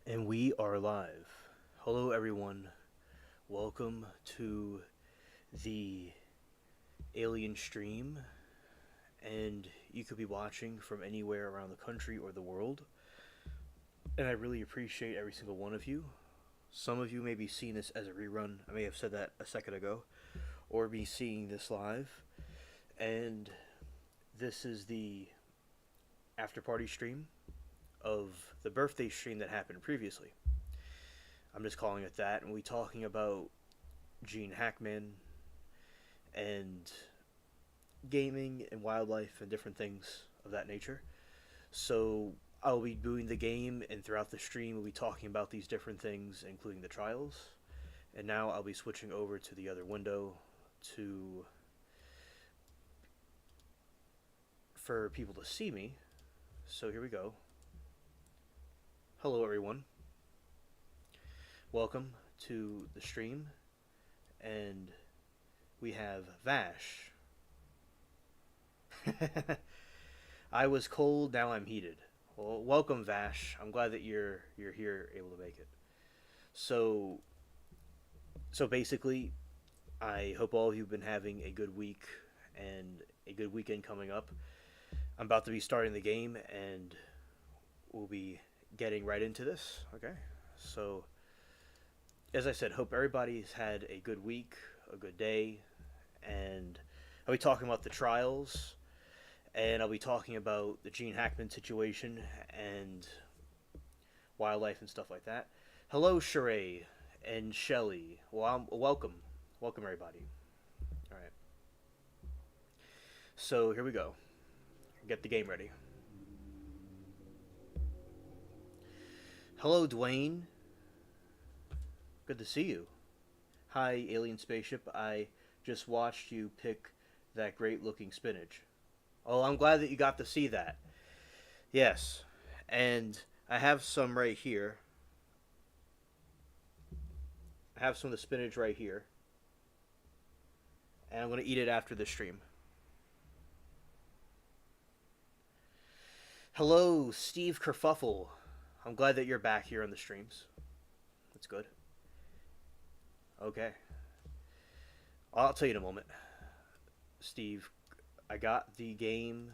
And we are live. Hello, everyone. Welcome to the Alien stream. And you could be watching from anywhere around the country or the world. And I really appreciate every single one of you. Some of you may be seeing this as a rerun. I may have said that a second ago. Or be seeing this live. And this is the after party stream of the birthday stream that happened previously. I'm just calling it that, and we'll be talking about Gene Hackman and gaming and wildlife and different things of that nature. So I'll be doing the game, and throughout the stream, we'll be talking about these different things, including the trials. And now I'll be switching over to the other window to for people to see me. So here we go. Hello, everyone. Welcome to the stream, and we have Vash. I was cold, now I'm heated. Well, welcome, Vash. I'm glad that you're here, able to make it. So, basically, I hope all of you've been having a good week and a good weekend coming up. I'm about to be starting the game, and we'll be getting right into this. Okay, so as I said, hope everybody's had a good week, a good day, and I'll be talking about the trials, and I'll be talking about the Gene Hackman situation and wildlife and stuff like that. Hello, Sheree and Shelly. Well, welcome, everybody. All right, so here we go. Get the game ready. Hello, Dwayne. Good to see you. Hi, Alien Spaceship. I just watched you pick that great looking spinach. Oh, I'm glad that you got to see that. Yes. And I have some right here. I have some of the spinach right here. And I'm going to eat it after the stream. Hello, Steve Kerfuffle. I'm glad that you're back here on the streams. That's good. Okay. I'll tell you in a moment. Steve, I got the game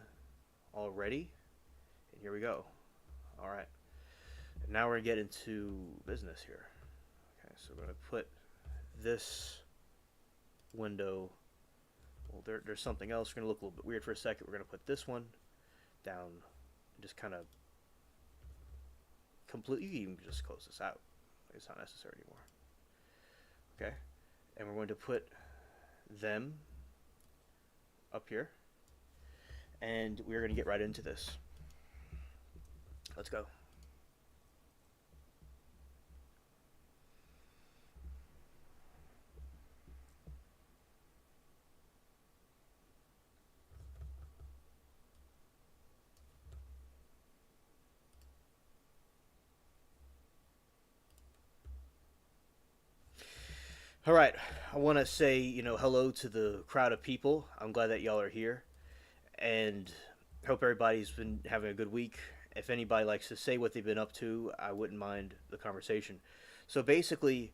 already. And here we go. All right. And now we're going to get into business here. Okay, so we're going to put this window. Well, there's something else. We're going to look a little bit weird for a second. We're going to put this one down and just kind of completely, you can just close this out. It's not necessary anymore. Okay, and we're going to put them up here, and we're going to get right into this. Let's go. All right, I want to say, hello to the crowd of people. I'm glad that y'all are here, and hope everybody's been having a good week. If anybody likes to say what they've been up to, I wouldn't mind the conversation. So basically,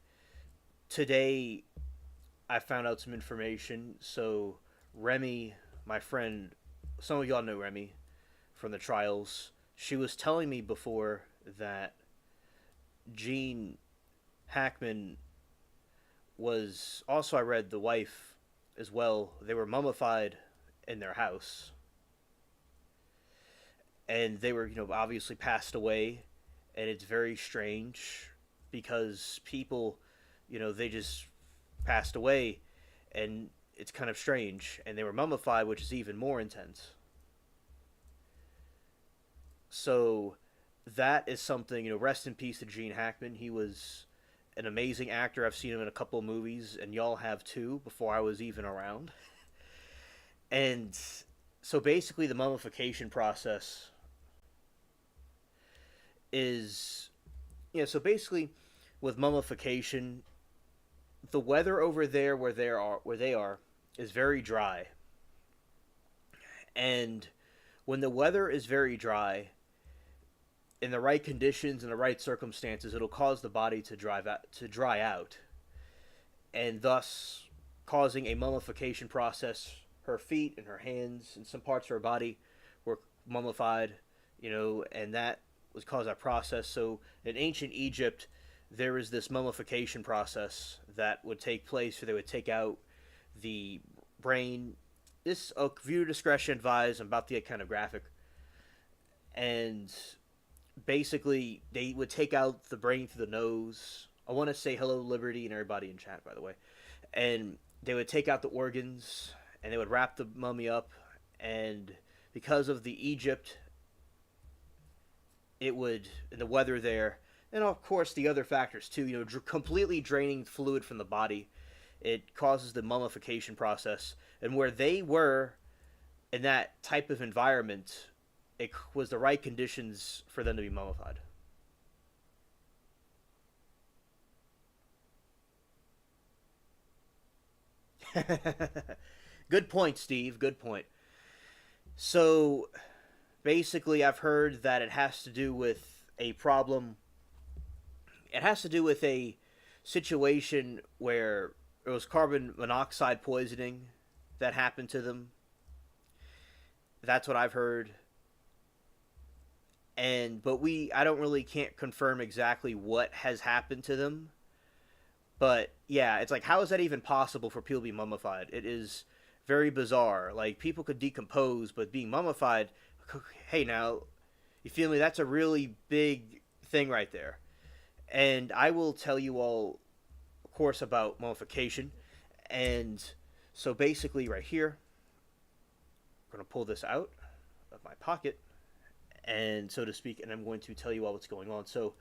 today I found out some information. So Remy, my friend, some of y'all know Remy from the trials. She was telling me before that Gene Hackman was also, I read, the wife as well. They were mummified in their house, and they were, obviously passed away. And it's very strange because people, they just passed away, and it's kind of strange. And they were mummified, which is even more intense. So that is something, rest in peace to Gene Hackman. He was an amazing actor. I've seen him in a couple of movies, and y'all have too, before I was even around. And so basically the mummification process is, so basically with mummification, the weather over there where they are is very dry. And when the weather is very dry, in the right conditions and the right circumstances, it'll cause the body to dry out, and thus causing a mummification process. Her feet and her hands and some parts of her body were mummified, and that was caused that process. So in ancient Egypt, there was this mummification process that would take place, where they would take out the brain. This viewer discretion advised. I'm about to get kind of graphic, and basically they would take out the brain through the nose. I want to say hello Liberty and everybody in chat, by the way. And they would take out the organs and they would wrap the mummy up, and because of the Egypt, it would, and the weather there, and of course the other factors too, completely draining fluid from the body, it causes the mummification process. And where they were in that type of environment, it was the right conditions for them to be mummified. Good point, Steve. Good point. So basically, I've heard that it has to do with a problem. It has to do with a situation where it was carbon monoxide poisoning that happened to them. That's what I've heard. But I don't really can't confirm exactly what has happened to them. But yeah, it's like, how is that even possible for people to be mummified? It is very bizarre. Like, people could decompose, but being mummified, hey, now, you feel me? That's a really big thing right there. And I will tell you all, of course, about mummification. And so basically right here, I'm going to pull this out of my pocket, and so to speak, and I'm going to tell you all what's going on. So,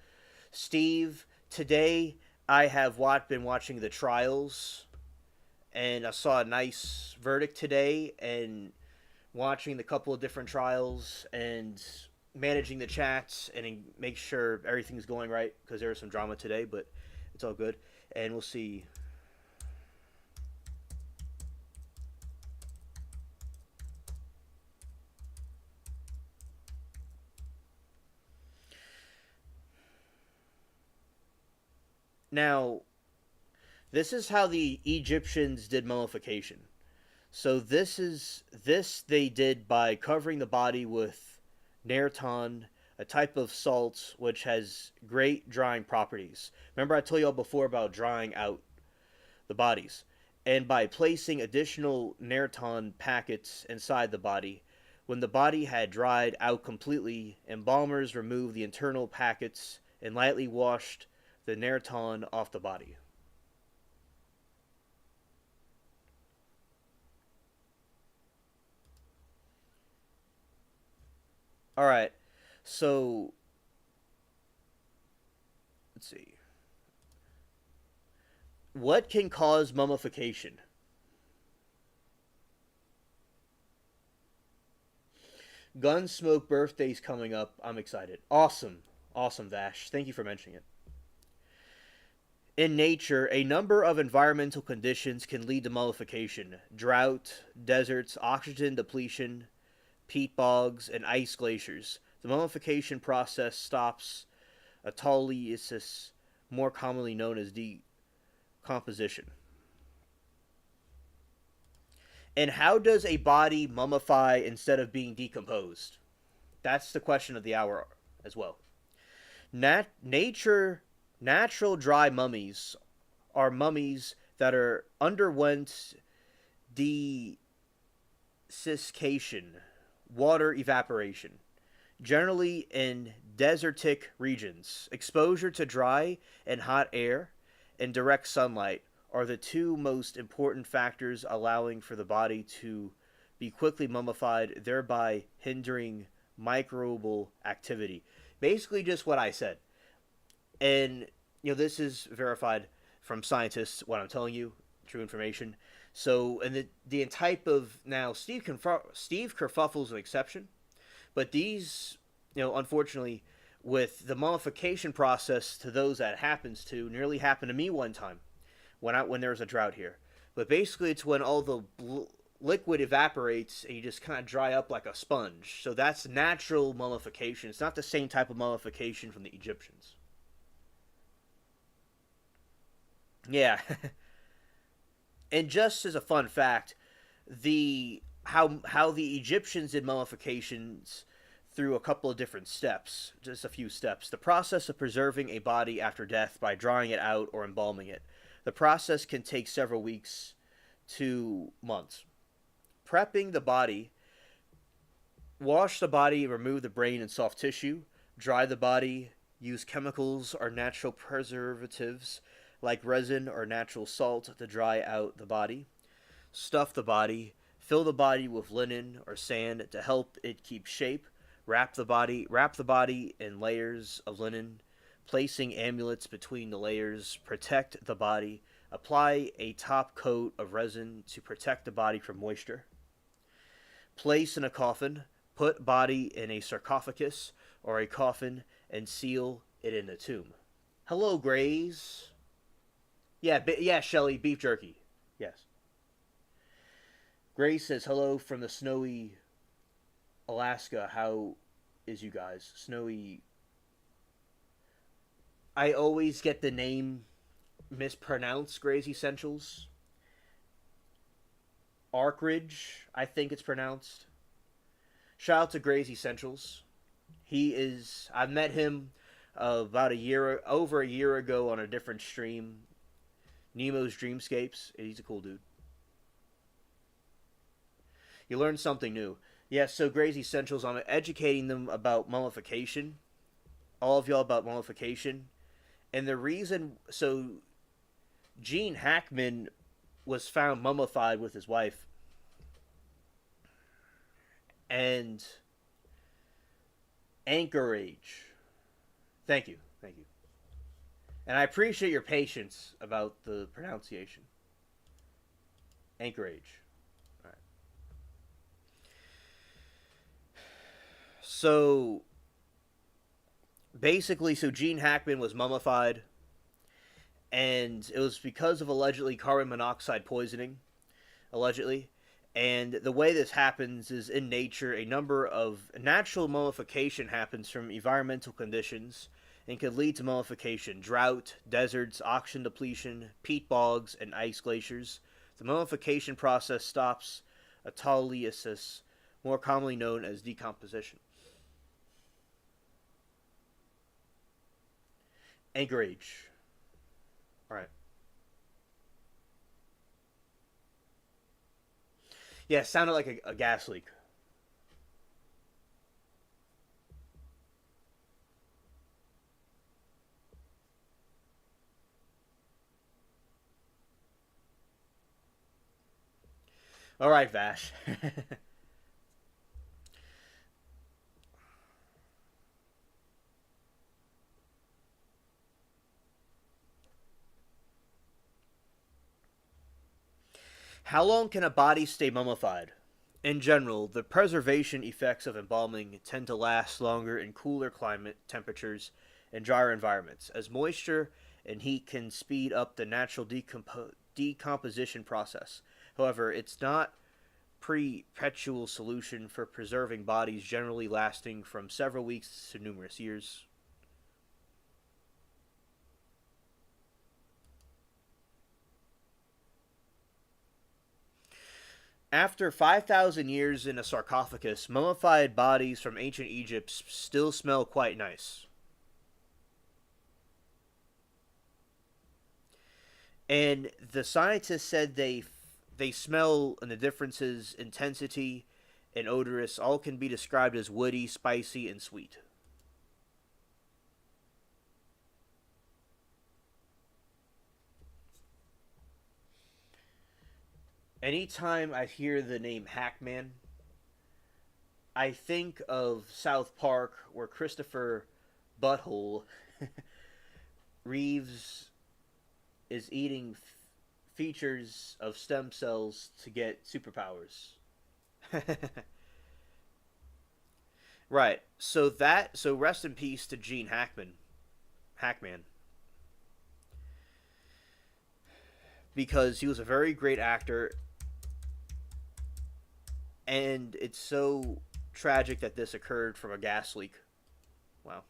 Steve, today I have been watching the trials, and I saw a nice verdict today, and watching the couple of different trials, and managing the chats, and make sure everything's going right, because there was some drama today, but it's all good, and we'll see. Now, this is how the Egyptians did mummification. So this they did by covering the body with nerton, a type of salt which has great drying properties. Remember I told you all before about drying out the bodies. And by placing additional nerton packets inside the body, when the body had dried out completely, embalmers removed the internal packets and lightly washed the nerton off the body. Alright, so let's see. What can cause mummification? Gunsmoke birthday's coming up. I'm excited. Awesome. Awesome, Vash. Thank you for mentioning it. In nature, a number of environmental conditions can lead to mummification. Drought, deserts, oxygen depletion, peat bogs, and ice glaciers. The mummification process stops autolysis, more commonly known as decomposition. And how does a body mummify instead of being decomposed? That's the question of the hour as well. Natural dry mummies are mummies that are underwent desiccation, water evaporation, generally in desertic regions. Exposure to dry and hot air and direct sunlight are the two most important factors allowing for the body to be quickly mummified, thereby hindering microbial activity. Basically just what I said. And, this is verified from scientists, what I'm telling you, true information. So, and the type of, now, Steve Kerfuffle's an exception, but these, unfortunately, with the mummification process to those that happens to, nearly happened to me one time when there was a drought here. But basically, it's when all the liquid evaporates and you just kind of dry up like a sponge. So that's natural mummification. It's not the same type of mummification from the Egyptians. Yeah. And just as a fun fact, the how the Egyptians did mummifications through a couple of different steps, just a few steps. The process of preserving a body after death by drying it out or embalming it. The process can take several weeks to months. Prepping the body, wash the body, remove the brain and soft tissue, dry the body, use chemicals or natural preservatives like resin or natural salt to dry out the body, stuff the body, fill the body with linen or sand to help it keep shape, wrap the body in layers of linen, placing amulets between the layers, protect the body, apply a top coat of resin to protect the body from moisture. Place in a coffin, put body in a sarcophagus or a coffin, and seal it in a tomb. Hello, Grays. Yeah, Shelly, beef jerky. Yes. Grace says hello from the snowy Alaska. How is you guys? Snowy. I always get the name mispronounced, Gray's Essentials. Arkridge, I think it's pronounced. Shout out to Gray's Essentials. I've met him over a year ago on a different stream. Nemo's Dreamscapes. He's a cool dude. You learn something new. Yeah, so Gray's Essentials, I'm educating them about mummification. All of y'all about mummification. And the reason, so Gene Hackman was found mummified with his wife. And Anchorage. Thank you. And I appreciate your patience about the pronunciation. Anchorage. All right. So basically, Gene Hackman was mummified, and it was because of allegedly carbon monoxide poisoning, allegedly. And the way this happens is in nature, a number of natural mummification happens from environmental conditions and could lead to mummification, drought, deserts, oxygen depletion, peat bogs, and ice glaciers. The mummification process stops autolysis, more commonly known as decomposition. Anchorage. All right. Yeah, it sounded like a gas leak. All right, Vash. How long can a body stay mummified? In general, the preservation effects of embalming tend to last longer in cooler climate temperatures and drier environments, as moisture and heat can speed up the natural decomposition process. However, it's not perpetual solution for preserving bodies, generally lasting from several weeks to numerous years. After 5,000 years in a sarcophagus, mummified bodies from ancient Egypt still smell quite nice. And the scientists said they smell, and the differences, intensity, and odorous, all can be described as woody, spicy, and sweet. Anytime I hear the name Hackman, I think of South Park, where Christopher Butthole Reeves is eating features of stem cells to get superpowers. Right. So rest in peace to Gene Hackman, because he was a very great actor. And it's so tragic that this occurred from a gas leak. Wow.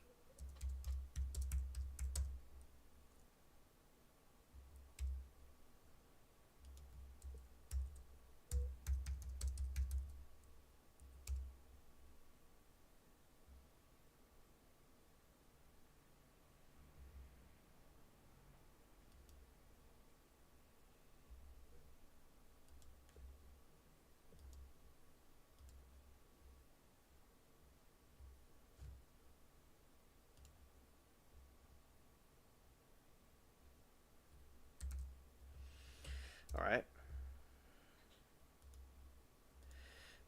All right.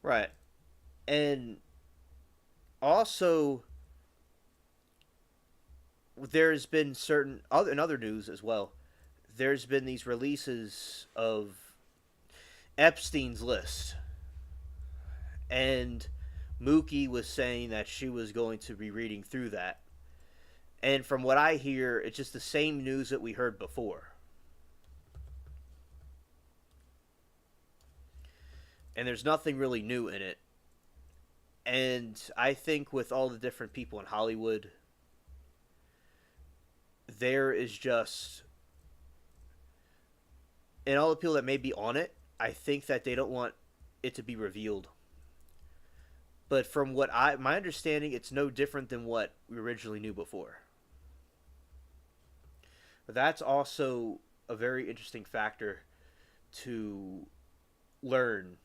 Right. And also, there's been certain other in other news as well. There's been these releases of Epstein's list, and Mookie was saying that she was going to be reading through that. And from what I hear, it's just the same news that we heard before. And there's nothing really new in it. And I think with all the different people in Hollywood, there is just, and all the people that may be on it, I think that they don't want it to be revealed. But from my understanding, it's no different than what we originally knew before. But that's also a very interesting factor to learn.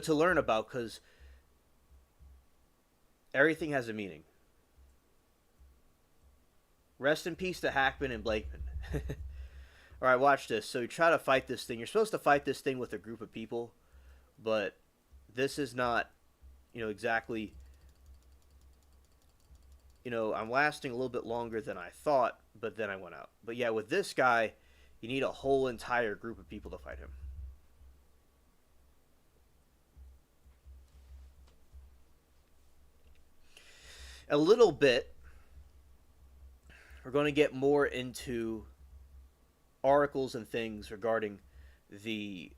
To learn about, because everything has a meaning. Rest in peace to Hackman and Blakeman. All right, watch this. So you try to fight this thing. You're supposed to fight this thing with a group of people, but this is not, exactly. I'm lasting a little bit longer than I thought, but then I went out. But yeah, with this guy, you need a whole entire group of people to fight him. A little bit, we're going to get more into articles and things regarding the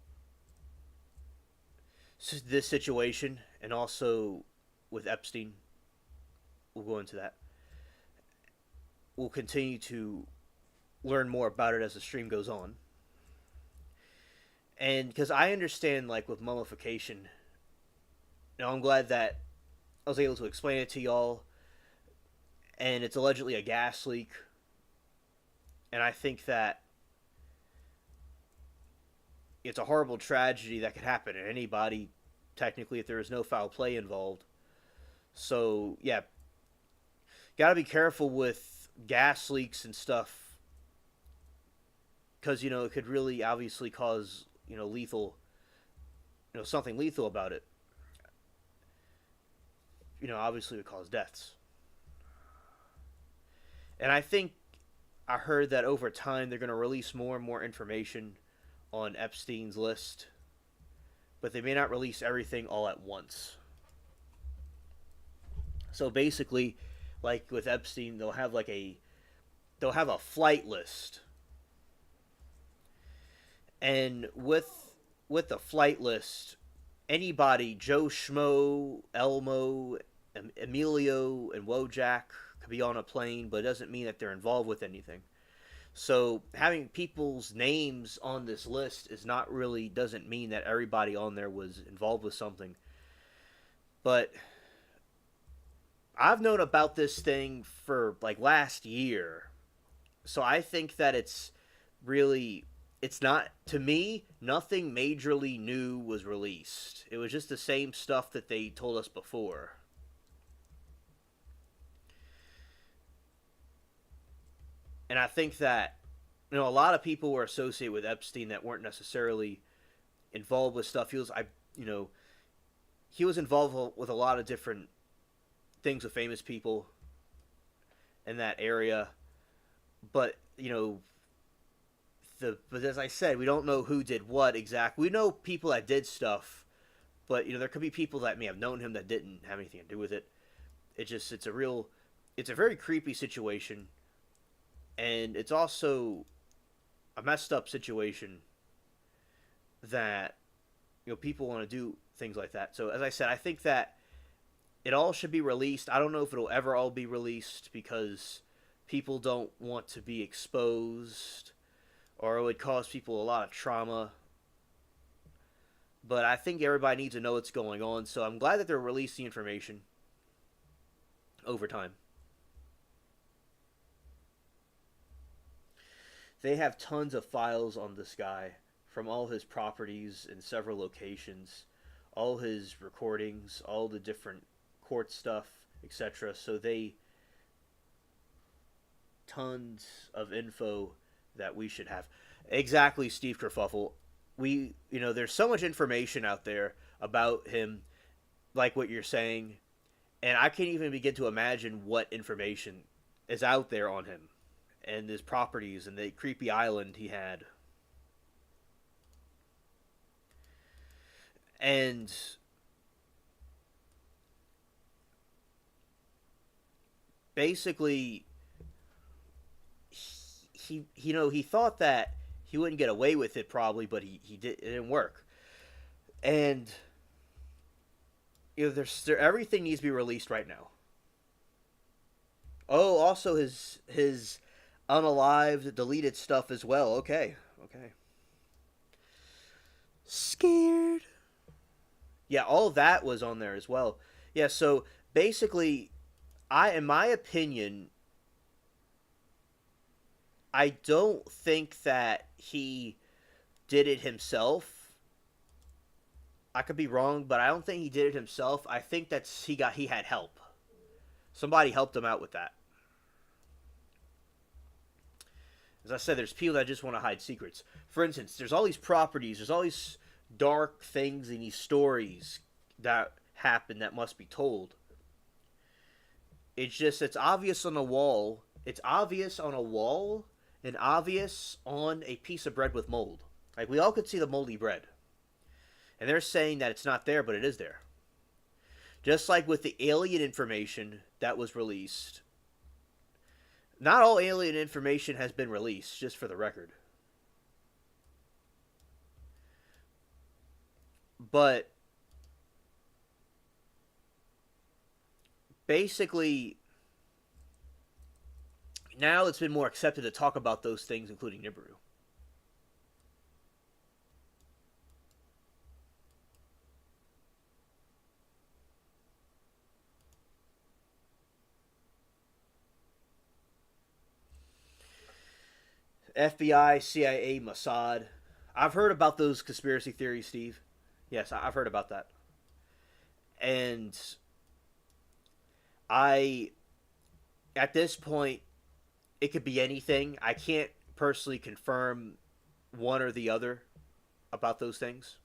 this situation, and also with Epstein. We'll go into that. We'll continue to learn more about it as the stream goes on. And because I understand, like with mummification, I'm glad that I was able to explain it to y'all. And it's allegedly a gas leak. And I think that it's a horrible tragedy that could happen to anybody, technically, if there is no foul play involved. So, yeah, gotta be careful with gas leaks and stuff, because, it could really obviously cause, lethal, something lethal about it. Obviously would cause deaths. And I think I heard that over time they're going to release more and more information on Epstein's list, but they may not release everything all at once. So basically, like with Epstein, they'll have a flight list, and with the flight list, anybody, Joe Schmo, Elmo, Emilio, and Wojak could be on a plane, but it doesn't mean that they're involved with anything. So having people's names on this list doesn't mean that everybody on there was involved with something. But I've known about this thing for like last year. So I think that it's not, to me, nothing majorly new was released. It was just the same stuff that they told us before. And I think that, a lot of people were associated with Epstein that weren't necessarily involved with stuff. He was involved with a lot of different things with famous people in that area. But, but as I said, we don't know who did what exactly. We know people that did stuff, but, there could be people that may have known him that didn't have anything to do with it. It's a very creepy situation. And it's also a messed up situation that people want to do things like that. So as I said, I think that it all should be released. I don't know if it'll ever all be released because people don't want to be exposed or it would cause people a lot of trauma. But I think everybody needs to know what's going on. So I'm glad that they're releasing information over time. They have tons of files on this guy from all his properties in several locations, all his recordings, all the different court stuff, etc. So they tons of info that we should have. Exactly, Steve Kerfuffle. There's so much information out there about him, like what you're saying, and I can't even begin to imagine what information is out there on him and his properties and the creepy island he had. And basically, he thought that he wouldn't get away with it probably, but he did. It didn't work. And everything needs to be released right now. Oh, also his unalived, deleted stuff as well. Okay, okay. Scared. Yeah, all of that was on there as well. Yeah, so basically, in my opinion, I don't think that he did it himself. I could be wrong, but I don't think he did it himself. I think that he had help. Somebody helped him out with that. As I said, there's people that just want to hide secrets. For instance, there's all these properties, there's all these dark things and these stories that happen that must be told. It's obvious on a wall. It's obvious on a wall and obvious on a piece of bread with mold. Like, we all could see the moldy bread. And they're saying that it's not there, but it is there. Just like with the alien information that was released. Not all alien information has been released, just for the record. But basically, now it's been more accepted to talk about those things, including Nibiru. FBI, CIA, Mossad. I've heard about those conspiracy theories, Steve. Yes, I've heard about that. And I, at this point, it could be anything. I can't personally confirm one or the other about those things.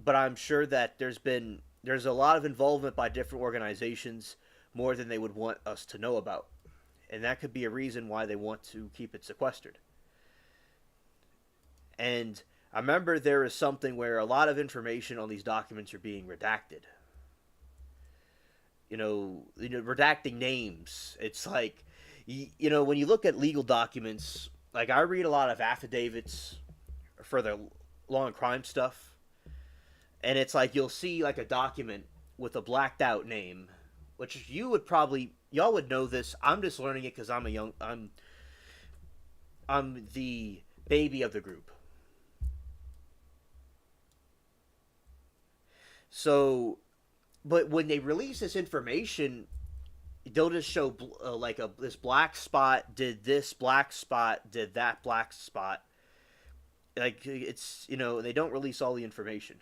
But I'm sure that there's a lot of involvement by different organizations, more than they would want us to know about. And that could be a reason why they want to keep it sequestered. And I remember there is something where a lot of information on these documents are being redacted. Redacting names. It's like, when you look at legal documents, like I read a lot of affidavits for the law and crime stuff, and it's like you'll see like a document with a blacked out name, which y'all would know this. I'm just learning it because I'm the baby of the group. So, but when they release this information, they'll just show this black spot did this, black spot did that, black spot. Like, it's, they don't release all the information.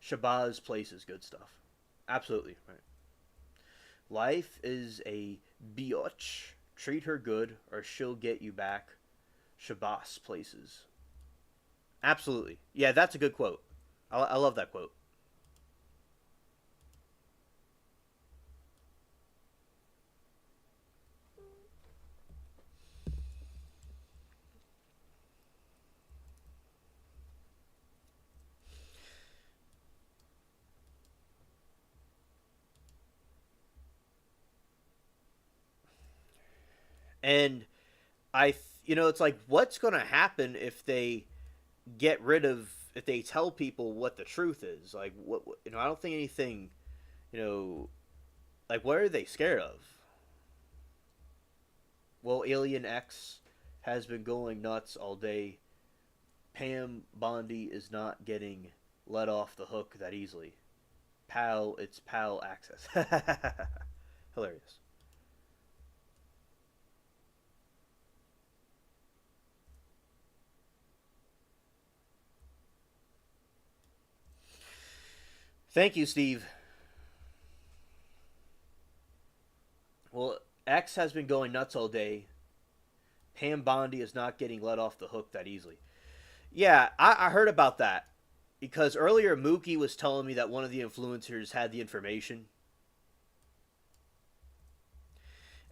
Shabazz place is good stuff. Absolutely, right. Life is a biatch. Treat her good or she'll get you back. Shabazz places. Absolutely. Yeah, that's a good quote. I love that quote. And it's like, what's going to happen if they get rid of, if they tell people what the truth is? Like, I don't think anything, you know, like, what are they scared of? Well, Alien X has been going nuts all day. Pam Bondi is not getting let off the hook that easily. It's PAL access. Hilarious. Thank you, Steve. Well, X has been going nuts all day. Pam Bondi is not getting let off the hook that easily. Yeah, I heard about that because earlier Mookie was telling me that one of the influencers had the information,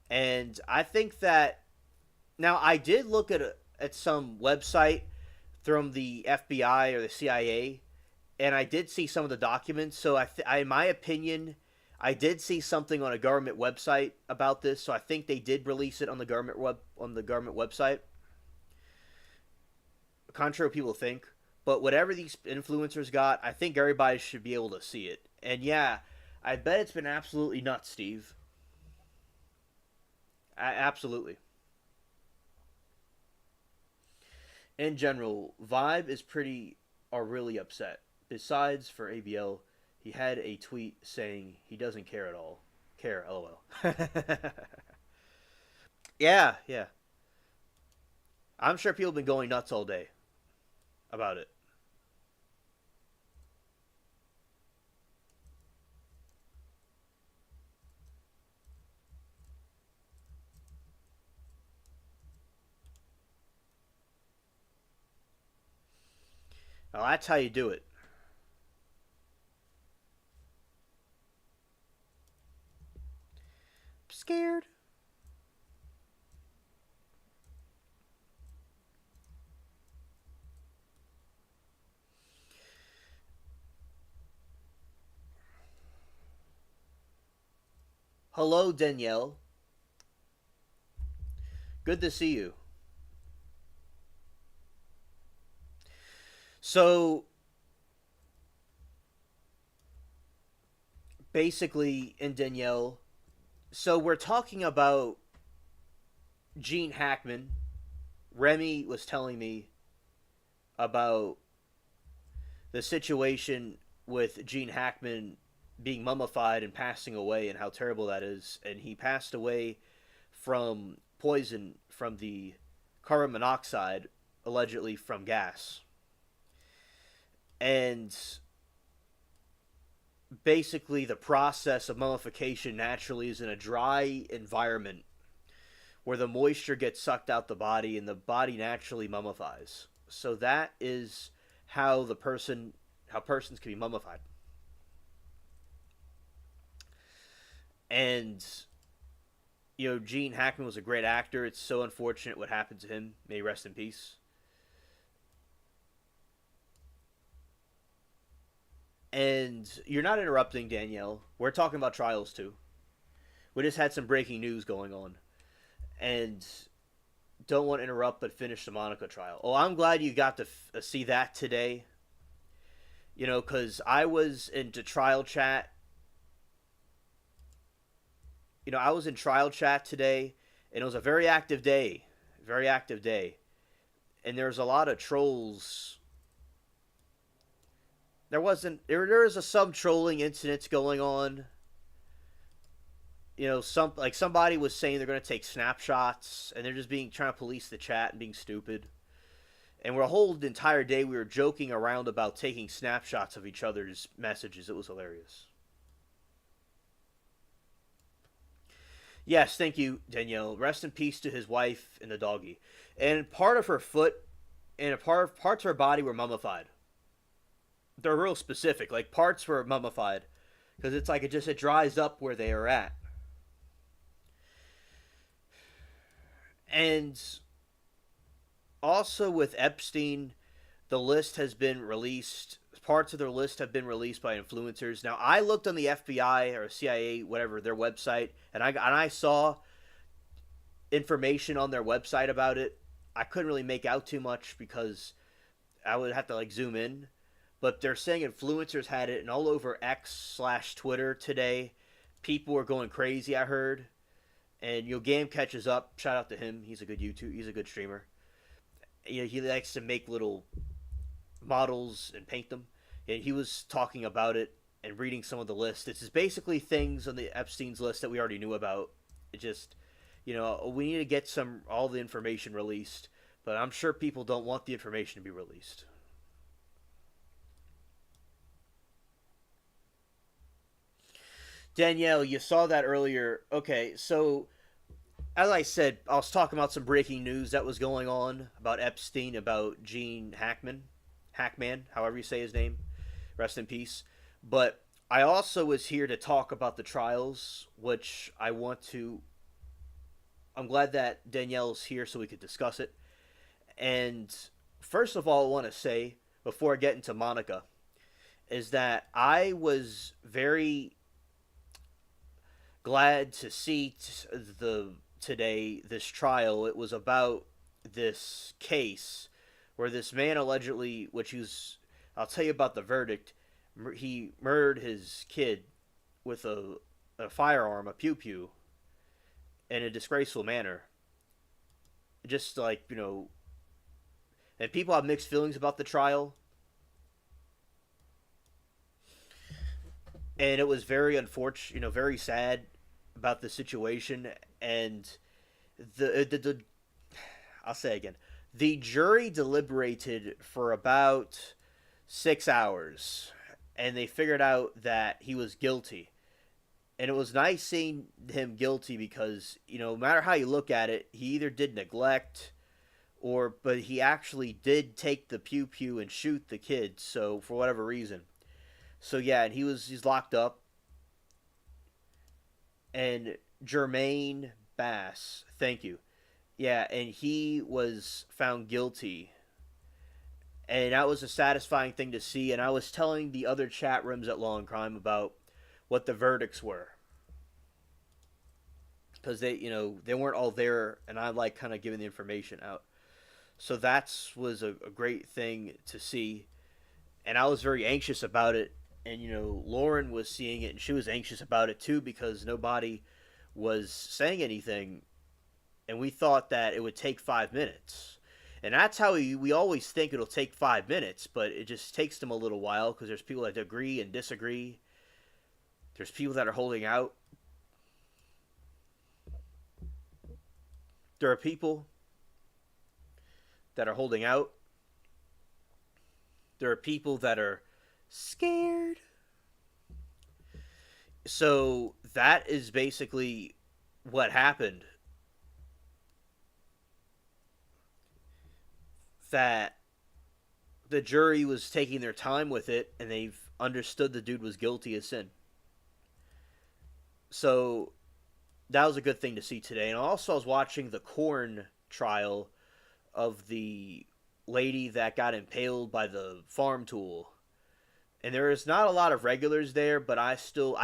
and I think that now I did look at some website from the FBI or the CIA, and I did see some of the documents. So in my opinion, I did see something on a government website about this. So I think they did release it on the government website, contrary to what people think. But whatever these influencers got, I think everybody should be able to see it. And yeah, I bet it's been absolutely nuts, Steve. Absolutely. In general, Vibe is pretty are really upset. Besides for ABL, he had a tweet saying he doesn't care at all. Care, lol. Yeah, yeah. I'm sure people have been going nuts all day about it. Now, that's how you do it. Scared. Hello, Danielle. Good to see you. So, basically, in Danielle, so we're talking about Gene Hackman. Remy was telling me about the situation with Gene Hackman being mummified and passing away and how terrible that is. And he passed away from poison from the carbon monoxide, allegedly from gas. And basically, the process of mummification naturally is in a dry environment where the moisture gets sucked out the body and the body naturally mummifies. So that is how persons can be mummified. And Gene Hackman was a great actor. It's so unfortunate what happened to him. May he rest in peace. And you're not interrupting, Danielle. We're talking about trials too. We just had some breaking news going on, and don't want to interrupt, but finish the Monica trial. Oh, I'm glad you got to see that today. Because I was into trial chat. I was in trial chat today, and it was a very active day. Very active day. And there's a lot of trolls. There was some trolling incidents going on. Somebody was saying they're going to take snapshots, and they're just being trying to police the chat and being stupid. And for a whole entire day, we were joking around about taking snapshots of each other's messages. It was hilarious. Yes, thank you, Danielle. Rest in peace to his wife and the doggy. And part of her foot and parts of her body were mummified. They're real specific. Like, parts were mummified because it's like it dries up where they are at. And also with Epstein, the list has been released. Parts of their list have been released by influencers. Now, I looked on the FBI or CIA, whatever, their website, and I saw information on their website about it. I couldn't really make out too much because I would have to like zoom in. But they're saying influencers had it, and all over X/Twitter today, people were going crazy. I heard, and Game catches up. Shout out to him. He's a good YouTube. He's a good streamer. He likes to make little models and paint them. And he was talking about it and reading some of the list. This is basically things on the Epstein's list that we already knew about. It just, we need to get all the information released, but I'm sure people don't want the information to be released. Danielle, you saw that earlier. Okay, so as I said, I was talking about some breaking news that was going on about Epstein, about Gene Hackman, however you say his name. Rest in peace. But I also was here to talk about the trials, which I'm glad that Danielle's here so we could discuss it. And first of all, I want to say, before I get into Monica, is that I was very glad to see today this trial. It was about this case where this man allegedly, I'll tell you about the verdict. He murdered his kid with a firearm, a pew pew, in a disgraceful manner. Just like, and people have mixed feelings about the trial. And it was very unfortunate, very sad about the situation. And the I'll say again, the jury deliberated for about 6 hours, and they figured out that he was guilty. And it was nice seeing him guilty because, no matter how you look at it, he either did neglect but he actually did take the pew pew and shoot the kid, so for whatever reason. So yeah, and he's locked up. And Jermaine Bass, thank you. Yeah, and he was found guilty. And that was a satisfying thing to see. And I was telling the other chat rooms at Law and Crime about what the verdicts were. Because they weren't all there, and I like kind of giving the information out. So that was a great thing to see. And I was very anxious about it. And, Lauren was seeing it, and she was anxious about it too because nobody was saying anything. And we thought that it would take 5 minutes. And that's how we always think it'll take 5 minutes, but it just takes them a little while because there's people that agree and disagree. There's people that are holding out. There are people that are holding out. There are people that are scared. So that is basically what happened. That the jury was taking their time with it, and they've understood the dude was guilty of sin. So that was a good thing to see today. And also I was watching the Corn trial of the lady that got impaled by the farm tool. And there is not a lot of regulars there, but I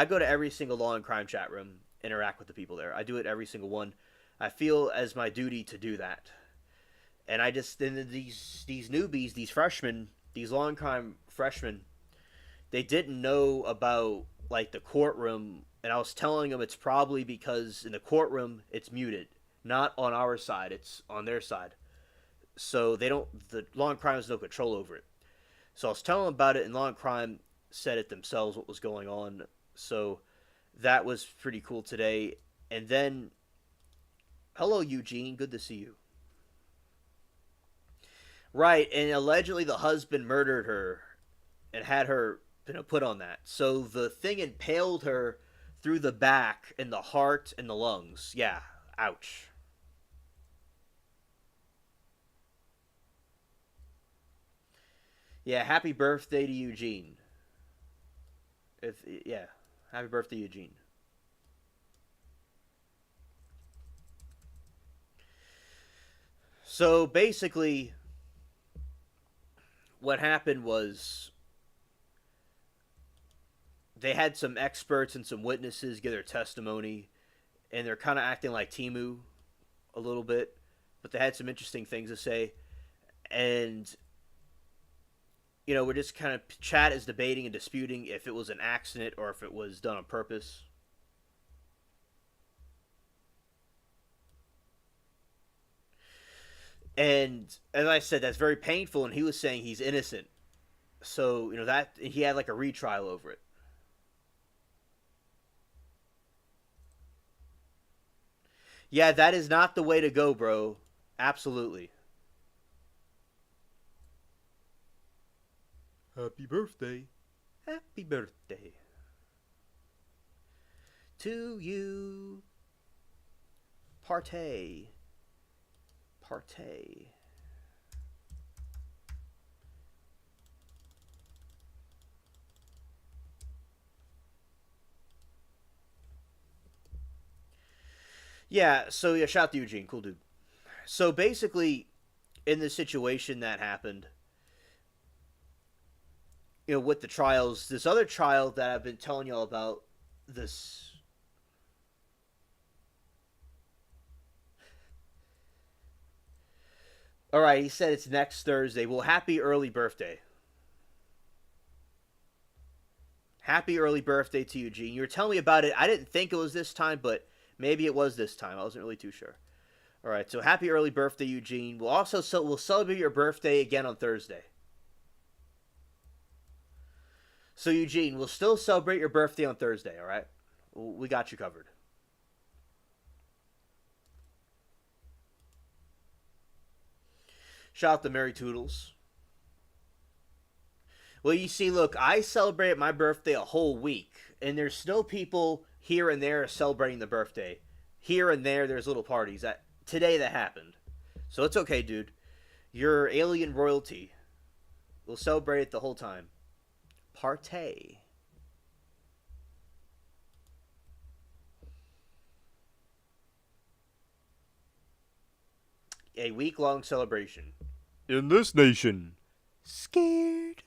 go to every single Law and Crime chat room, interact with the people there. I do it every single one. I feel as my duty to do that. And these newbies, these freshmen, these Law and Crime freshmen, they didn't know about like the courtroom, and I was telling them it's probably because in the courtroom it's muted, not on our side, it's on their side. So the Law and Crime has no control over it. So I was telling them about it, and Law and Crime said it themselves what was going on. So that was pretty cool today. And then, hello Eugene, good to see you. Right, and allegedly the husband murdered her and had her put on that. So the thing impaled her through the back and the heart and the lungs. Yeah, ouch. Yeah, happy birthday to Eugene. Yeah, happy birthday, Eugene. So basically, what happened was they had some experts and some witnesses give their testimony, and they're kind of acting like Timu a little bit, but they had some interesting things to say. And we're just kind of chat is debating and disputing if it was an accident or if it was done on purpose. And as I said, that's very painful. And he was saying he's innocent, so that he had like a retrial over it. Yeah, that is not the way to go, bro. Absolutely. Happy birthday. Happy birthday to you. Partay. Partay. Yeah, so yeah, shout out to Eugene. Cool dude. So basically, in the situation that happened, with the trials, this other trial that I've been telling y'all about, this. All right, he said it's next Thursday. Well, happy early birthday. Happy early birthday to Eugene. You were telling me about it. I didn't think it was this time, but maybe it was this time. I wasn't really too sure. All right, so happy early birthday, Eugene. We'll celebrate your birthday again on Thursday. So Eugene, we'll still celebrate your birthday on Thursday. All right, we got you covered. Shout out to Mary Toodles. Well, you see, look, I celebrate my birthday a whole week, and there's still people here and there celebrating the birthday. Here and there's little parties today that happened. So it's okay, dude. You're alien royalty. We'll celebrate it the whole time. Partay. A week-long celebration. In this nation. Scared.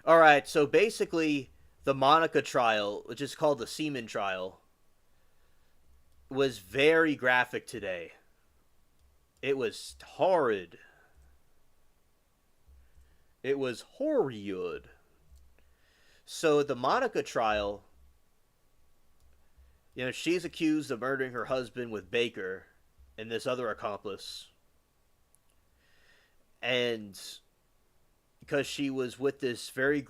All right, so basically, the Monica trial, which is called the Semen trial, was very graphic today. It was horrid. It was horrid. So the Monica trial, she's accused of murdering her husband with Baker and this other accomplice. And because she was with this very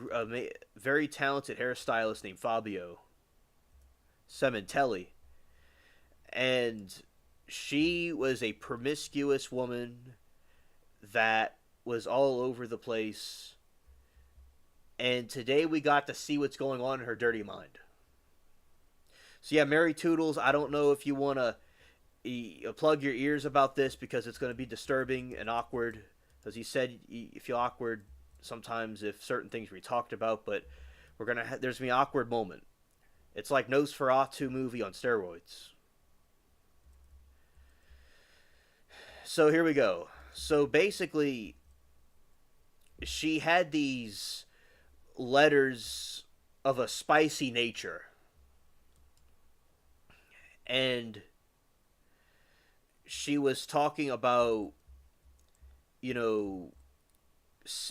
talented hairstylist named Fabio Sementelli. And she was a promiscuous woman that was all over the place. And today we got to see what's going on in her dirty mind. So yeah, Mary Toodles, I don't know if you want to plug your ears about this because it's going to be disturbing and awkward. As you said, you feel awkward sometimes if certain things we talked about, but there's going to be an awkward moment. It's like Nosferatu movie on steroids. So here we go. So basically, she had these letters of a spicy nature. And she was talking about,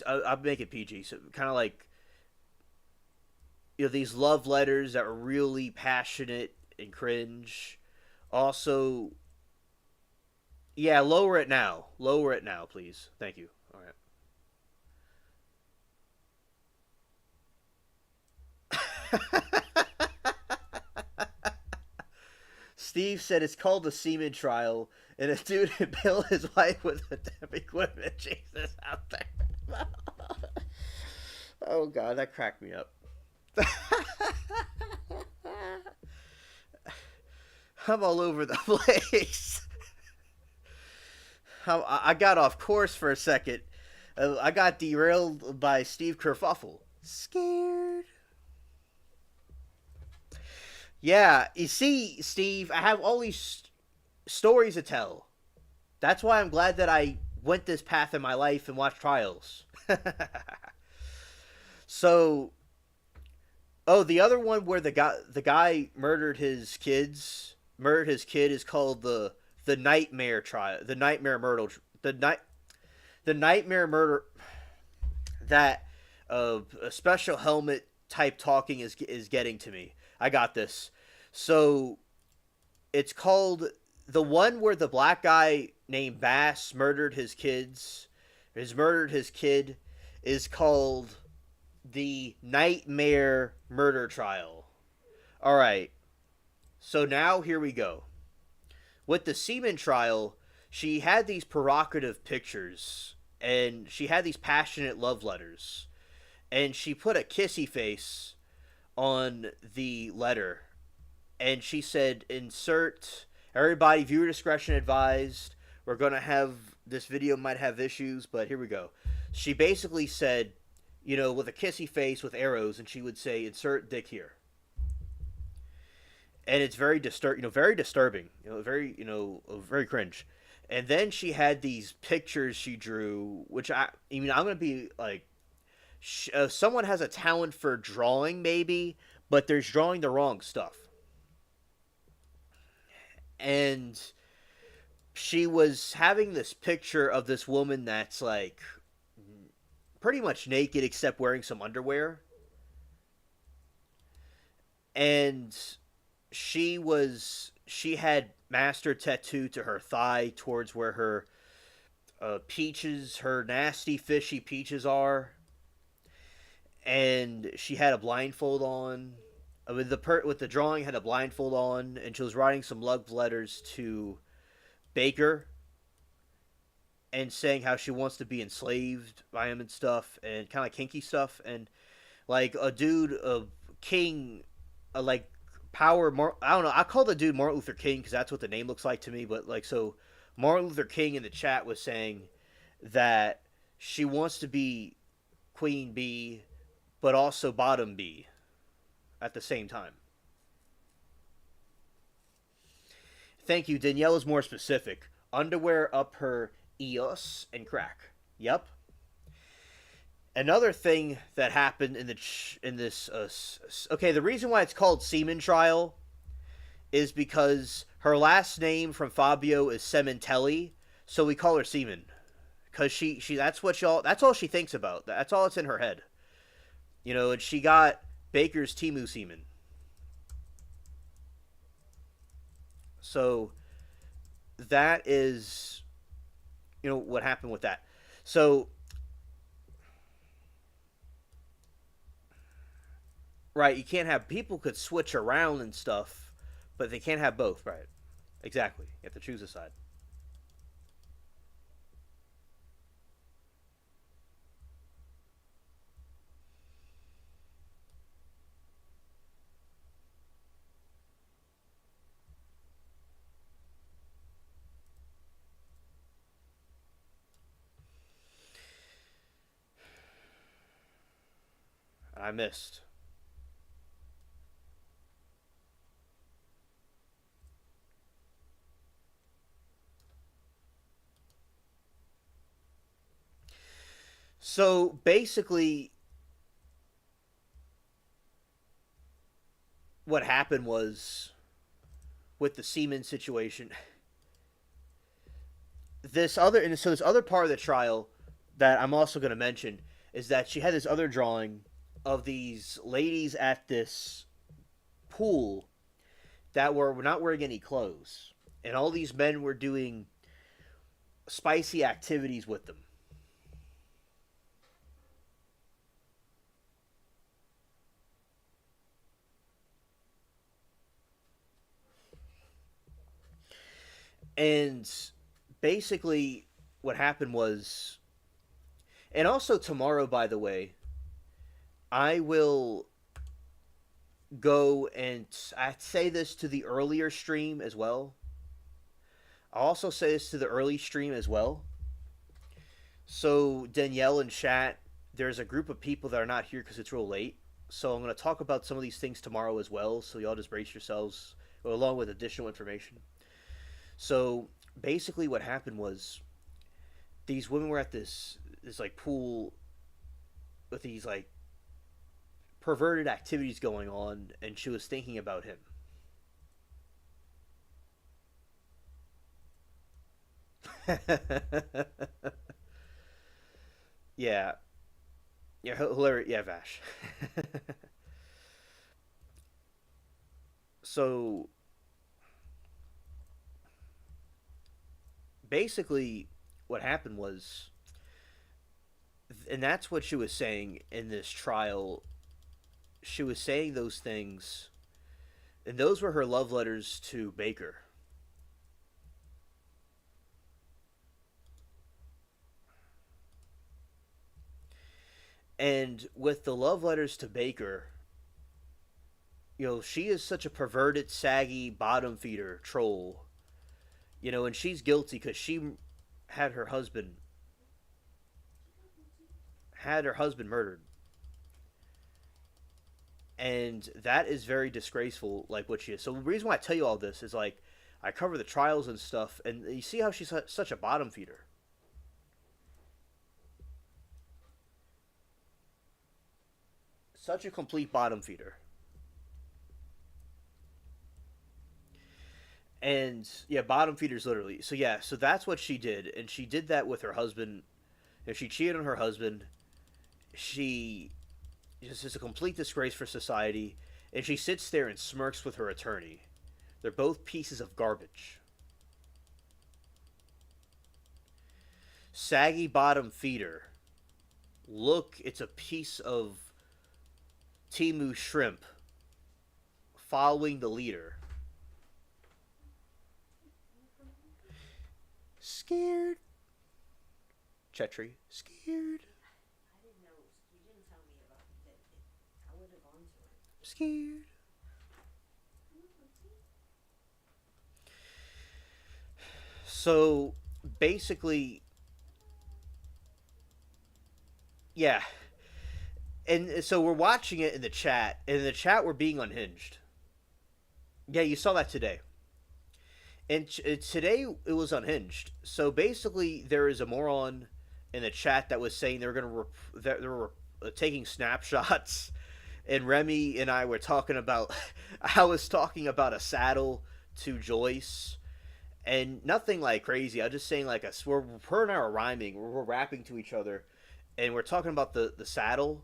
I'll make it PG. So kind of like, these love letters that were really passionate and cringe. Also, yeah, lower it now. Lower it now, please. Thank you. All right. Steve said it's called the semen trial, and a dude impaled his wife with a damn equipment. Jesus, out there. Oh, God, that cracked me up. I'm all over the place. I got off course for a second. I got derailed by Steve Kerfuffle. Scared. Yeah, you see, Steve, I have all these stories to tell. That's why I'm glad that I went this path in my life and watched trials. So, Oh, the other one where the guy murdered his kid is called the nightmare trial, the nightmare murder, the night the nightmare murder that a special helmet type talking is getting to me. I got this. So it's called the one where the black guy named Bass murdered his kids. Has murdered his kid is called the Nightmare Murder Trial. All right. So now here we go. With the Seaman trial, she had these provocative pictures and she had these passionate love letters. And she put a kissy face on the letter. And she said, insert everybody, viewer discretion advised. We're going to have this video might have issues, but here we go. She basically said, with a kissy face with arrows, and she would say, insert dick here. And it's very very disturbing, very cringe. And then she had these pictures she drew, which I'm gonna be like, someone has a talent for drawing, maybe, but there's drawing the wrong stuff. And she was having this picture of this woman that's like pretty much naked except wearing some underwear. And she had master tattoo to her thigh towards where her peaches, her nasty fishy peaches are, and she had a blindfold on. With the drawing had a blindfold on, and she was writing some love letters to Baker, and saying how she wants to be enslaved by him and stuff, and kind of kinky stuff, and like a dude, a king, like power. I don't know. I call the dude Martin Luther King because that's what the name looks like to me. But like, so Martin Luther King in the chat was saying that she wants to be Queen Bee, but also Bottom Bee at the same time. Thank you. Danielle is more specific. Underwear up her eos and crack. Yep. Another thing that happened in this okay, the reason why it's called Seaman Trial is because her last name from Fabio is Sementelli, so we call her Seaman because she that's all she thinks about. That's all that's in her head. And she got Baker's Timu Seaman. So that is what happened with that. So right, you can't have people could switch around and stuff, but they can't have both, right? Exactly. You have to choose a side. I missed. So basically, what happened was with the Seaman situation. This other part of the trial that I'm also going to mention is that she had this other drawing of these ladies at this pool that were not wearing any clothes, and all these men were doing spicy activities with them. And basically, what happened was, and also tomorrow, by the way, I will go and I say this to the earlier stream as well. I'll also say this to the early stream as well. So Danielle and chat, there's a group of people that are not here because it's real late. So I'm going to talk about some of these things tomorrow as well. So y'all just brace yourselves, along with additional information. So basically, what happened was these women were at this like pool with these like perverted activities going on, and she was thinking about him. Yeah, yeah, hilarious. Yeah, Vash. So basically, what happened was, and that's what she was saying in this trial. She was saying those things, and those were her love letters to Baker. And with the love letters to Baker, she is such a perverted, saggy, bottom feeder troll. And she's guilty because she had her husband had her husband murdered, and that is very disgraceful. Like what she is. So the reason why I tell you all this is like I cover the trials and stuff, and you see how she's such a bottom feeder, such a complete bottom feeder. And yeah, bottom feeders literally. So yeah, so that's what she did, and she did that with her husband. If she cheated on her husband, she is a complete disgrace for society, and she sits there and smirks with her attorney. They're both pieces of garbage. Saggy bottom feeder. Look, it's a piece of Timu shrimp following the leader. Scared. Chetri. Scared. I didn't know. You didn't tell me about that. I would have gone to it. Scared. So basically, yeah. And so we're watching it in the chat, and in the chat we're being unhinged. Yeah, you saw that today. And today it was unhinged. So basically, there is a moron in the chat that was saying they were going to that they were taking snapshots, and Remy and I were talking about. I was talking about a saddle to Joyce, and nothing like crazy. I was just saying like we're her and I are rhyming. We're rapping to each other, and we're talking about the saddle.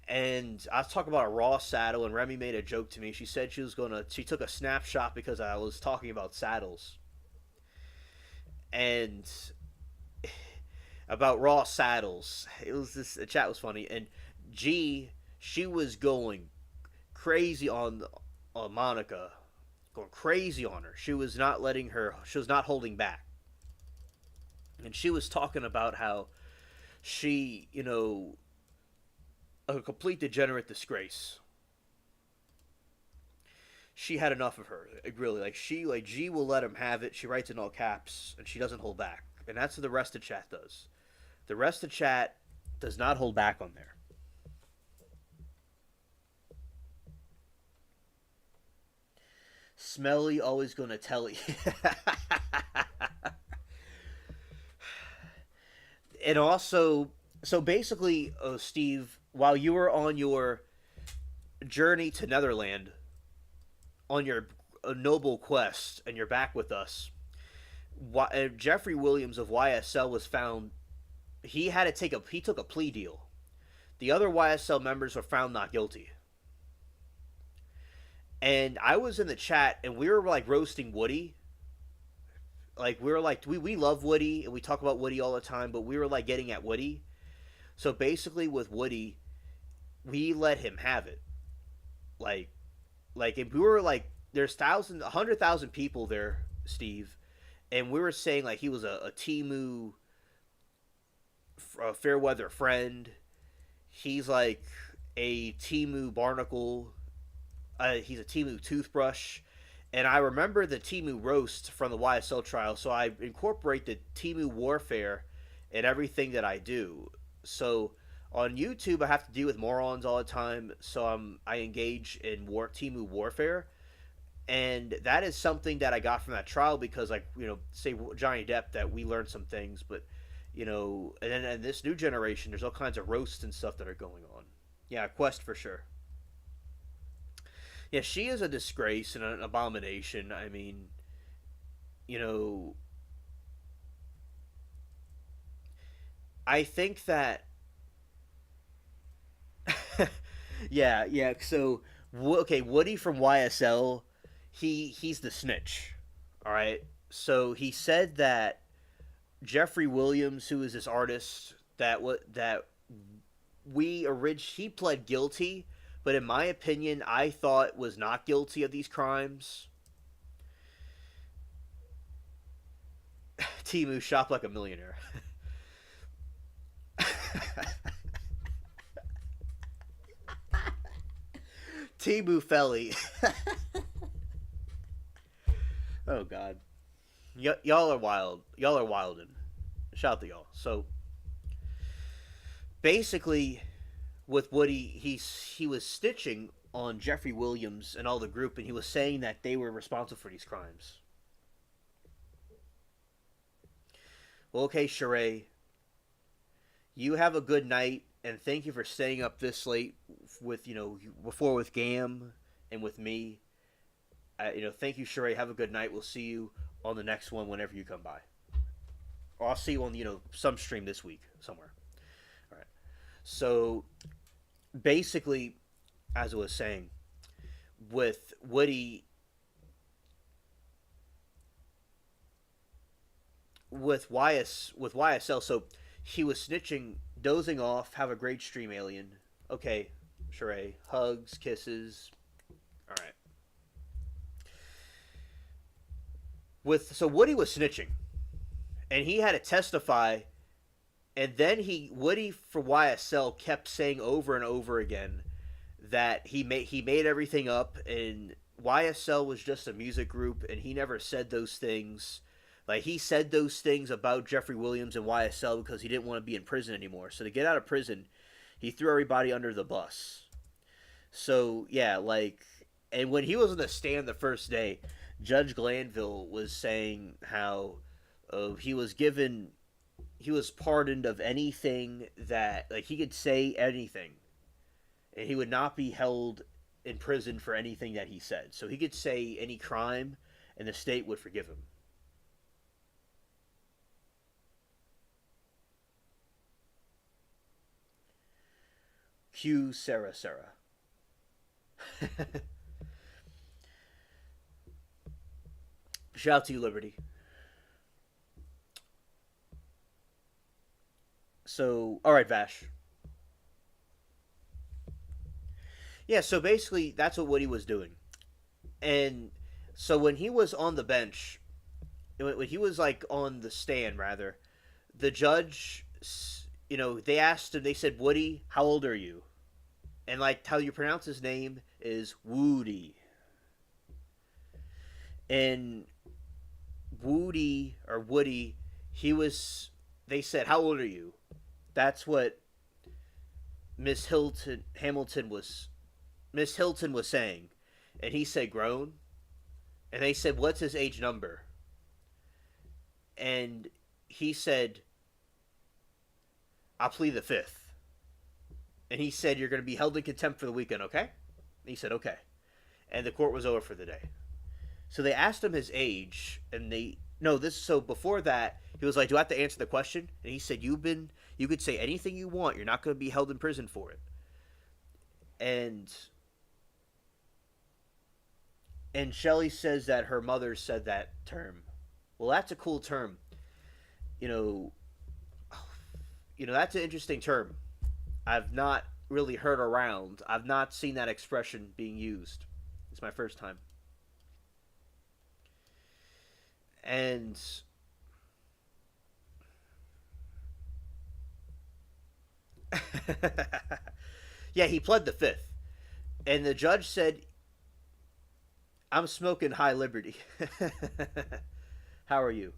And I was talking about a raw saddle, and Remy made a joke to me. She said she was gonna. She took a snapshot because I was talking about saddles, and about raw saddles. It was this. The chat was funny, and G, she was going crazy on Monica, going crazy on her. She was not letting her. She was not holding back, and she was talking about how she, a complete degenerate disgrace. She had enough of her. Really, like G will let him have it. She writes in all caps, and she doesn't hold back. And that's what the rest of chat does. The rest of chat does not hold back on there. Smelly always gonna tell you. And also, so basically, Steve, while you were on your journey to Netherland, on your noble quest, and you're back with us, Jeffrey Williams of YSL was found. He took a plea deal. The other YSL members were found not guilty. And I was in the chat, and we were like roasting Woody. Like we were like we love Woody, and we talk about Woody all the time, but we were like getting at Woody. So basically, with Woody, we let him have it. Like, if we were like, there's 100,000 people there, Steve, and we were saying like he was a Timu, a fair weather friend. He's like a Timu barnacle. He's a Timu toothbrush. And I remember the Timu roast from the YSL trial, so I incorporate the Timu warfare in everything that I do. So on YouTube, I have to deal with morons all the time, so I engage in Timu warfare, and that is something that I got from that trial because, like, say Johnny Depp, that we learned some things, but and then in this new generation, there's all kinds of roasts and stuff that are going on. Yeah, Quest for sure. Yeah, she is a disgrace and an abomination. I mean, you know, I think that yeah, yeah. So, okay, Woody from YSL, he's the snitch. All right. So he said that Jeffrey Williams, who is this artist that he pled guilty, but in my opinion, I thought was not guilty of these crimes. Timu shop like a millionaire. Timu Felly. Oh God, y'all are wild. Y'all are wildin'. Shout out to y'all. So basically, with Woody, he was stitching on Jeffrey Williams and all the group, and he was saying that they were responsible for these crimes. Well, okay, Sheree, you have a good night, and thank you for staying up this late with before with Gam and with me. Thank you, Sheree. Have a good night. We'll see you on the next one whenever you come by, or I'll see you on some stream this week somewhere. All right. So basically, as I was saying, with Woody, with YSL, so he was snitching, dozing off. Have a great stream, Alien. Okay, Sheree. Hugs, kisses. All right. So Woody was snitching, and he had to testify. And then Woody for YSL kept saying over and over again that he made everything up, and YSL was just a music group, and he never said those things. Like, he said those things about Jeffrey Williams and YSL because he didn't want to be in prison anymore. So to get out of prison, he threw everybody under the bus. So yeah, like, and when he was on the stand the first day, Judge Glanville was saying how he was pardoned of anything that, like, he could say anything, and he would not be held in prison for anything that he said. So he could say any crime, and the state would forgive him. Cue Sarah Sarah. Shout out to you, Liberty. So, all right, Vash. Yeah, so basically, that's what Woody was doing. And so when he was on the bench, when he was like on the stand, rather, the judge, they asked him, they said, Woody, how old are you? And like how you pronounce his name is Woody. And Woody, or Woody, they said, how old are you? That's what Miss Hilton was saying. And he said, grown. And they said, what's his age number? And he said, I'll plead the fifth. And he said, you're going to be held in contempt for the weekend, okay? And he said, okay. And the court was over for the day. So they asked him his age, and so before that, he was like, do I have to answer the question? And he said, you could say anything you want. You're not going to be held in prison for it. And Shelly says that her mother said that term. Well, that's a cool term. You know, that's an interesting term. I've not really heard around. I've not seen that expression being used. It's my first time. And yeah, he pled the fifth. And the judge said, I'm smoking high liberty. How are you?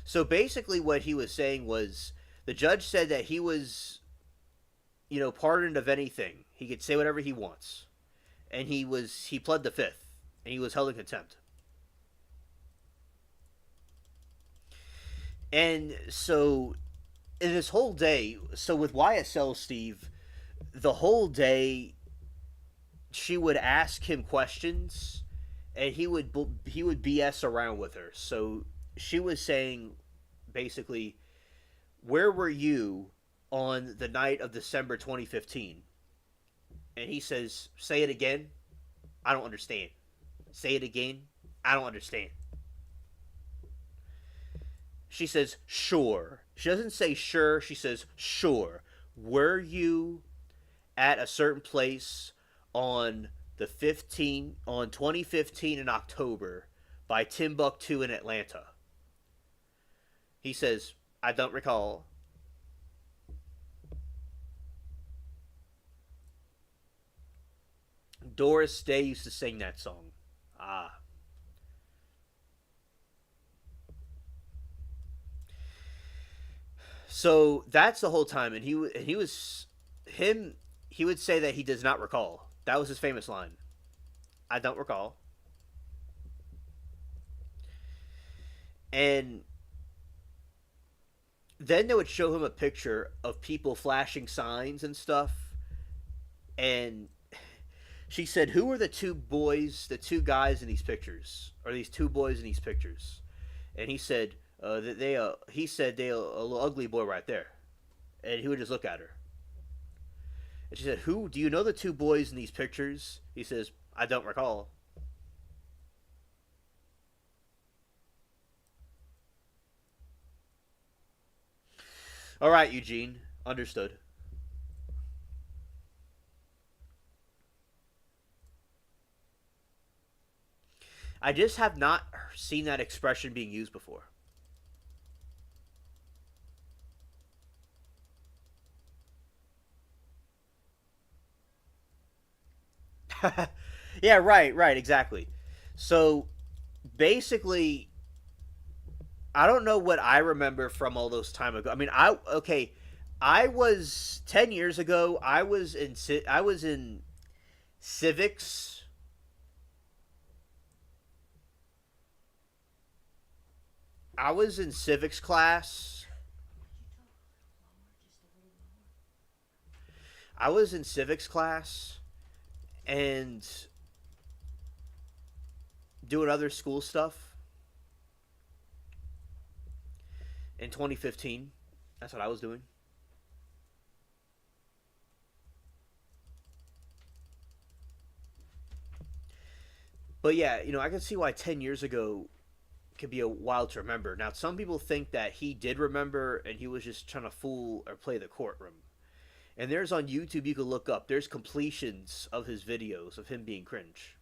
So basically, what he was saying was the judge said that he was, pardoned of anything. He could say whatever he wants. And he pled the fifth. And he was held in contempt. And so, in this whole day, so with YSL, Steve, the whole day she would ask him questions, and he would BS around with her. So she was saying, basically, where were you on the night of December 2015? And he says, say it again. I don't understand. Say it again. I don't understand. She says, sure. She doesn't say sure. She says, sure. Were you at a certain place on the 2015 in October by Timbuktu in Atlanta? He says, I don't recall. Doris Day used to sing that song. Ah. So that's the whole time, and he was him. He would say that he does not recall. That was his famous line. I don't recall. And then they would show him a picture of people flashing signs and stuff. And she said, "Who are the two boys, the two guys in these pictures? Or these two boys in these pictures?" And he said, "That they." He said, "They a little ugly boy right there." And he would just look at her. And she said, "Who? Do you know the two boys in these pictures?" He says, "I don't recall." All right, Eugene. Understood. I just have not seen that expression being used before. Yeah, right, right, exactly. So basically, I don't know what I remember from all those time ago. I mean, I was 10 years ago. I was in civics. I was in civics class. I was in civics class and doing other school stuff in 2015. That's what I was doing. But yeah, I can see why 10 years ago could be a while to remember. Now, some people think that he did remember and he was just trying to fool or play the courtroom. And there's on YouTube, you can look up, there's completions of his videos of him being cringe.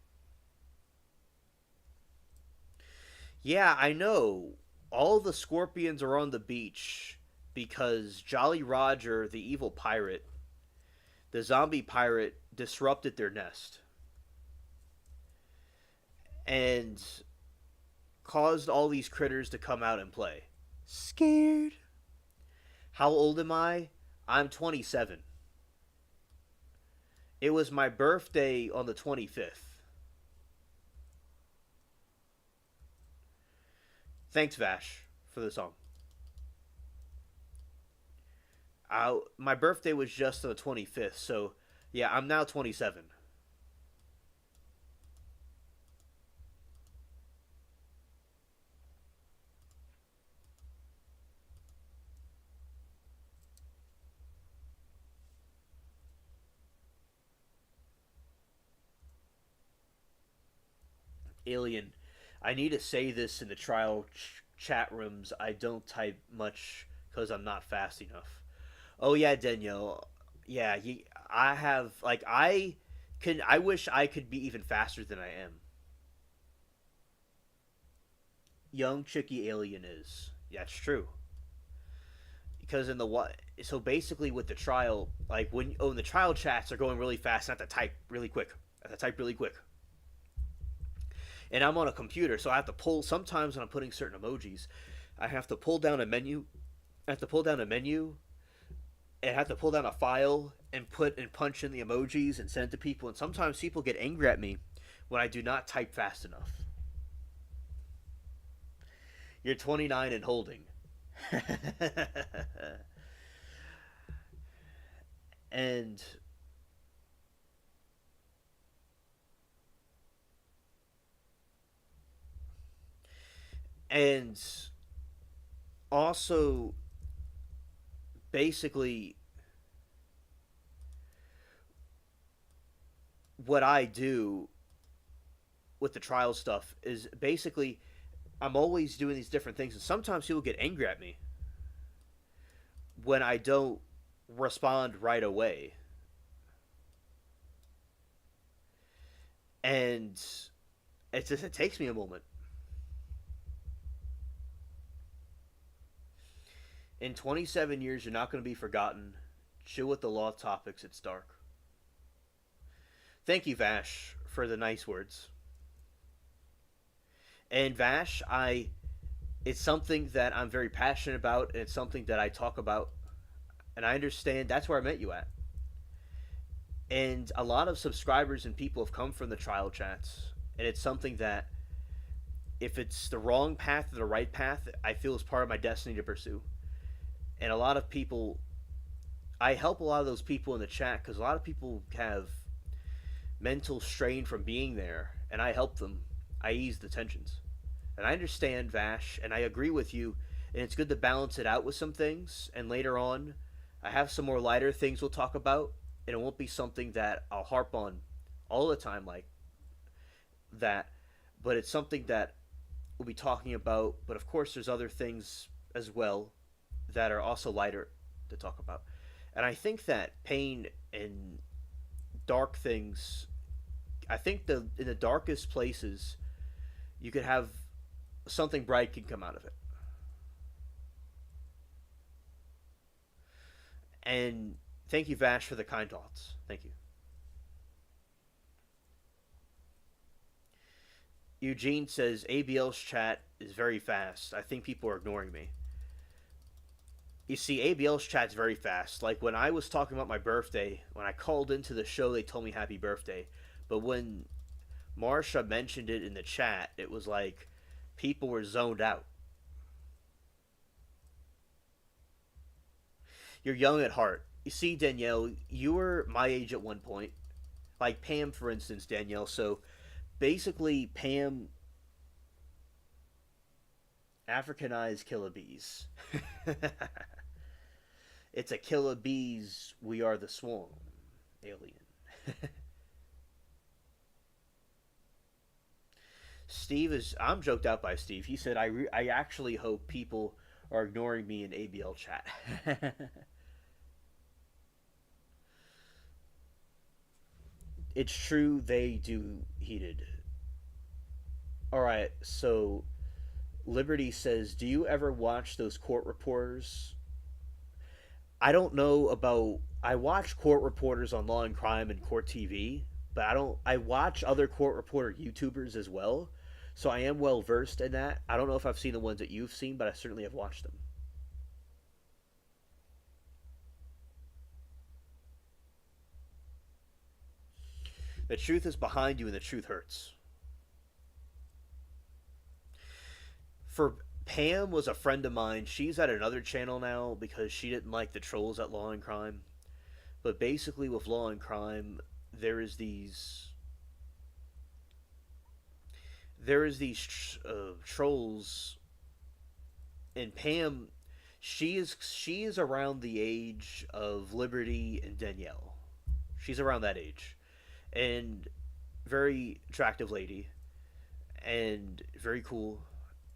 Yeah, I know. All the scorpions are on the beach because Jolly Roger, the evil pirate, the zombie pirate, disrupted their nest and caused all these critters to come out and play. Scared. How old am I? I'm 27. It was my birthday on the 25th. Thanks, Vash, for the song. My birthday was just on the 25th, so yeah, I'm now 27. Alien. I need to say this in the trial chat rooms. I don't type much because I'm not fast enough. Oh yeah, Danielle. Yeah, I have like I can. I wish I could be even faster than I am. Young Chicky Alien is. Yeah, it's true. Because in the what? So basically, with the trial, like when the trial chats are going really fast, I have to type really quick. I have to type really quick. And I'm on a computer, so I have to pull. Sometimes when I'm putting certain emojis, I have to pull down a menu. I have to pull down a menu and have to pull down a file and put and punch in the emojis and send it to people. And sometimes people get angry at me when I do not type fast enough. You're 29 and holding. And And also, basically, what I do with the trial stuff is basically I'm always doing these different things, and sometimes people get angry at me when I don't respond right away. And it takes me a moment. In 27 years, you're not going to be forgotten. Chill with the law topics. It's dark. Thank you, Vash, for the nice words. And Vash, I it's something that I'm very passionate about, and it's something that I talk about, and I understand that's where I met you at. And a lot of subscribers and people have come from the trial chats, and it's something that if it's the wrong path or the right path, I feel is part of my destiny to pursue. And a lot of people, I help a lot of those people in the chat because a lot of people have mental strain from being there, and I help them. I ease the tensions. And I understand, Vash, and I agree with you, and it's good to balance it out with some things. And later on, I have some more lighter things we'll talk about, and it won't be something that I'll harp on all the time like that, but it's something that we'll be talking about. But of course, there's other things as well that are also lighter to talk about. And I think that pain and dark things, I think the in the darkest places, you could have something bright can come out of it. And thank you, Vash, for the kind thoughts. Thank you. Eugene says ABL's chat is very fast. I think people are ignoring me. You see, ABL's chat's very fast. Like when I was talking about my birthday, when I called into the show, they told me happy birthday. But when Marsha mentioned it in the chat, it was like people were zoned out. You're young at heart. You see, Danielle, you were my age at one point. Like Pam, for instance, Danielle. So basically, Pam Africanized killer bees. It's a killer bees. We are the swarm. Alien. Steve is. I'm joked out by Steve. He said, I actually hope people are ignoring me in ABL chat. It's true they do heated. Alright, so Liberty says, do you ever watch those court reporters? I don't know about. I watch court reporters on Law and Crime and Court TV, but I don't. I watch other court reporter YouTubers as well, so I am well versed in that. I don't know if I've seen the ones that you've seen, but I certainly have watched them. The truth is behind you, and the truth hurts. For Pam was a friend of mine. She's at another channel now because she didn't like the trolls at Law and Crime. But basically, with Law and Crime, there is these trolls, and Pam, she is around the age of Liberty and Danielle. She's around that age, and very attractive lady, and very cool.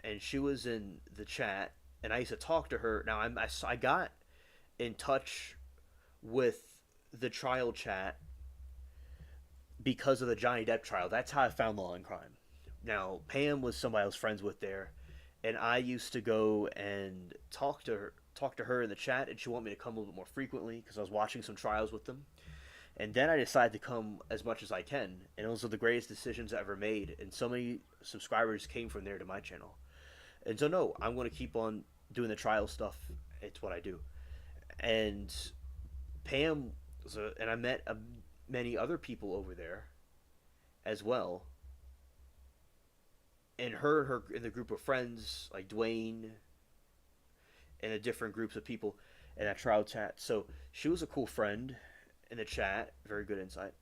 And she was in the chat, and I used to talk to her. Now I got in touch with the trial chat because of the Johnny Depp trial. That's how I found Law and Crime. Now, Pam was somebody I was friends with there, and I used to go and talk to her in the chat, and she wanted me to come a little bit more frequently because I was watching some trials with them. And then I decided to come as much as I can, and those are the greatest decisions I ever made. And so many subscribers came from there to my channel. And so no, I'm going to keep on doing the trial stuff. It's what I do. And Pam, and I met many other people over there as well. And her in the group of friends like Dwayne and the different groups of people in that trial chat. So she was a cool friend in the chat, very good insight.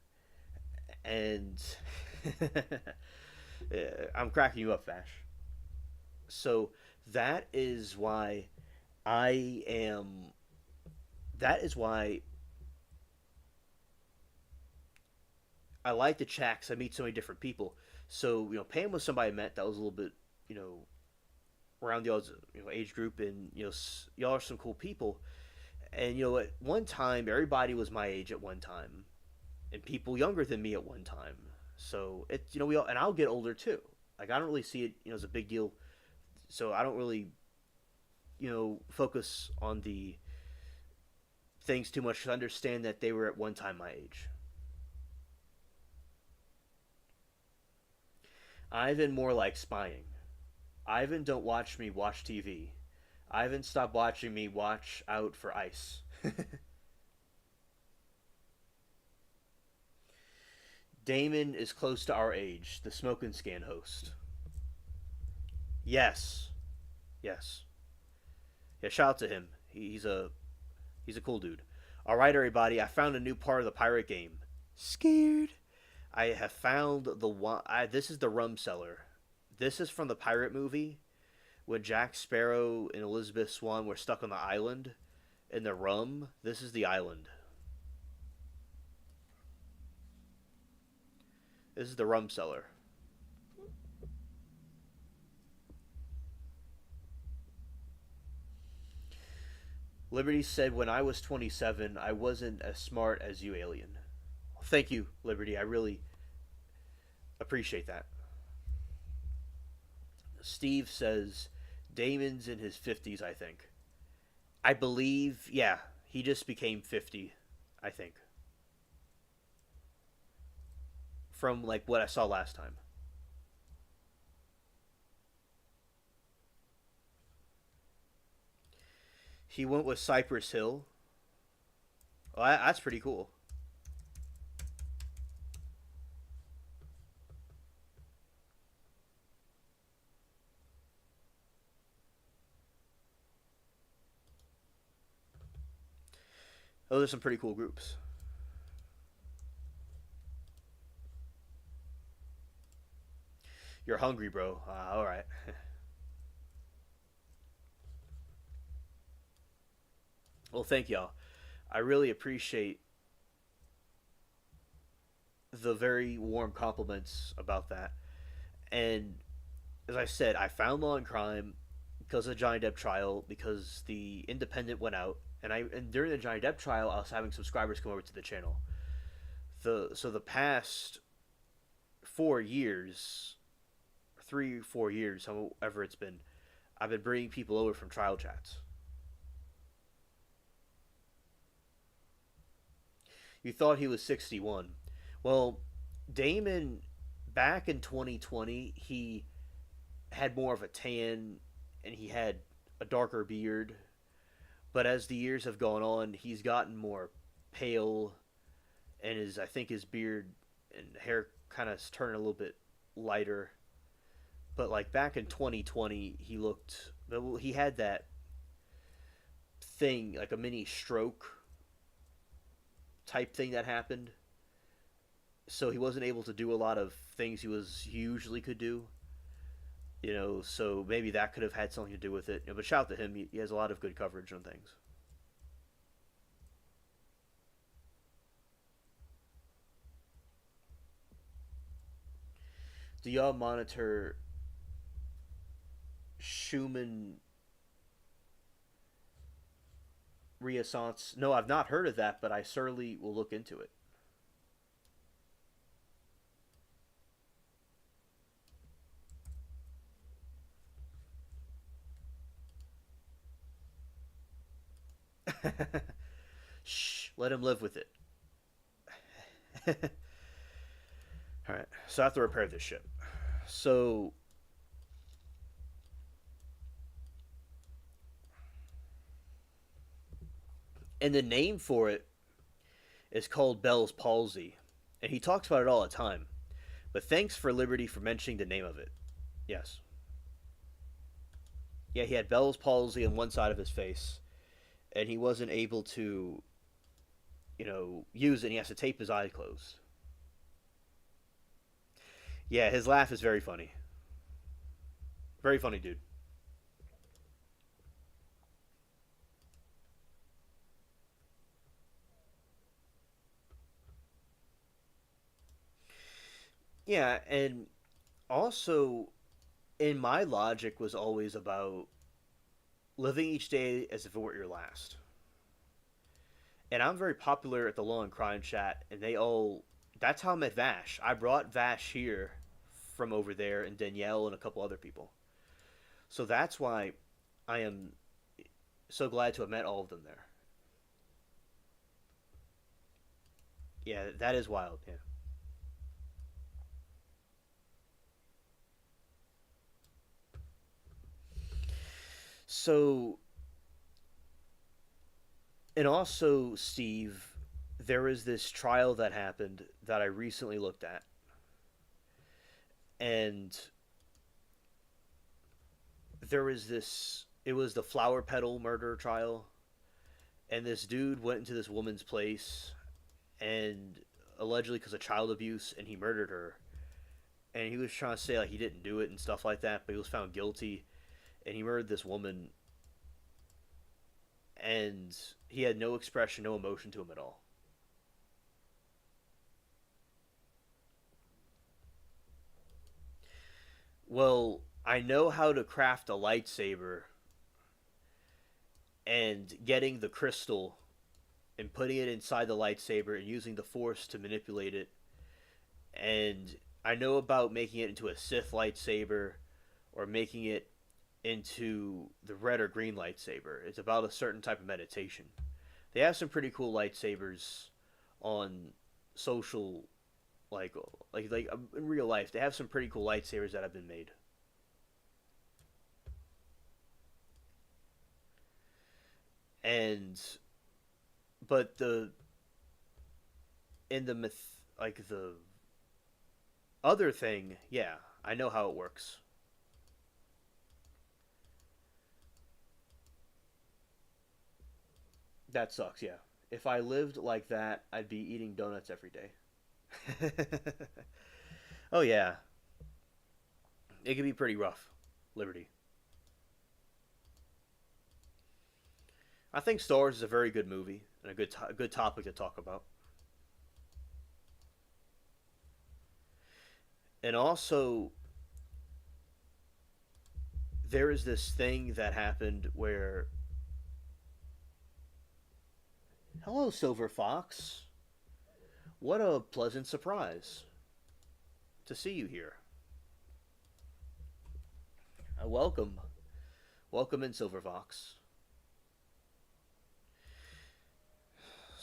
And yeah, I'm cracking you up, Vash. So that is why I am. That is why I like the chat because I meet so many different people. So Pam was somebody I met that was a little bit you know around y'all's age group, and y'all are some cool people. And at one time, everybody was my age at one time, and people younger than me at one time. So it's we all, and I'll get older too. Like I don't really see it as a big deal. So I don't really focus on the things too much to understand that they were at one time my age. Ivan more like spying. Ivan don't watch me watch TV. Ivan stop watching me watch out for ice. Damon is close to our age, the Smoke and Scan host. Yes, yes, yeah. Shout out to him. He's a cool dude. All right, everybody. I found a new part of the pirate game. Scared. I have found the one. This is the rum cellar. This is from the pirate movie when Jack Sparrow and Elizabeth Swann were stuck on the island in the rum. This is the island. This is the rum cellar. Liberty said, "When I was 27, I wasn't as smart as you, alien." Well, thank you, Liberty. I really appreciate that. Steve says, Damon's in his 50s, I think. I believe, yeah, he just became 50, I think, from like what I saw last time. He went with Cypress Hill. Well, that's pretty cool. Those are some pretty cool groups. You're hungry, bro. All right. Well, thank y'all. I really appreciate the very warm compliments about that. And as I said, I found Law and Crime because of the Johnny Depp trial, because the Independent went out, and during the Johnny Depp trial, I was having subscribers come over to the channel. The past 4 years, 3 4 years, however it's been, I've been bringing people over from trial chats. You thought he was 61. Well, Damon, back in 2020, he had more of a tan and he had a darker beard. But as the years have gone on, he's gotten more pale, and I think his beard and hair kind of turned a little bit lighter. But like back in 2020, he had that thing like a mini stroke type thing that happened. So he wasn't able to do a lot of things he usually could do. So maybe that could have had something to do with it. But shout out to him; he has a lot of good coverage on things. Do y'all monitor Schumann Renaissance? No, I've not heard of that, but I certainly will look into it. Shh, let him live with it. All right, so I have to repair this ship. So, and the name for it is called Bell's palsy, and he talks about it all the time. But thanks for Liberty for mentioning the name of it. Yes. Yeah, he had Bell's palsy on one side of his face, and he wasn't able to, use it. And he has to tape his eyes closed. Yeah, his laugh is very funny. Very funny, dude. Yeah, and also in my logic was always about living each day as if it were your last. And I'm very popular at the Law and Crime chat, and they all. That's how I met Vash. I brought Vash here from over there, and Danielle and a couple other people. So that's why I am so glad to have met all of them there. Yeah, that is wild. Yeah. So, and also, Steve, there is this trial that happened that I recently looked at, and there was this. It was the flower petal murder trial, and this dude went into this woman's place and allegedly because of child abuse, and he murdered her. And he was trying to say like he didn't do it and stuff like that, but he was found guilty, and he murdered this woman, and he had no expression, no emotion to him at all. Well, I know how to craft a lightsaber, and getting the crystal and putting it inside the lightsaber and using the force to manipulate it, and I know about making it into a Sith lightsaber or making it into the red or green lightsaber. It's about a certain type of meditation. They have some pretty cool lightsabers on social, like in real life. They have some pretty cool lightsabers that have been made. And but the in the myth, like the other thing, yeah, I know how it works. That sucks, yeah. If I lived like that, I'd be eating donuts every day. Oh yeah, it can be pretty rough. Liberty. I think Star Wars is a very good movie and a good topic to talk about. And also, there is this thing that happened where, hello, Silver Fox. What a pleasant surprise to see you here. Welcome, welcome in, Silver Fox.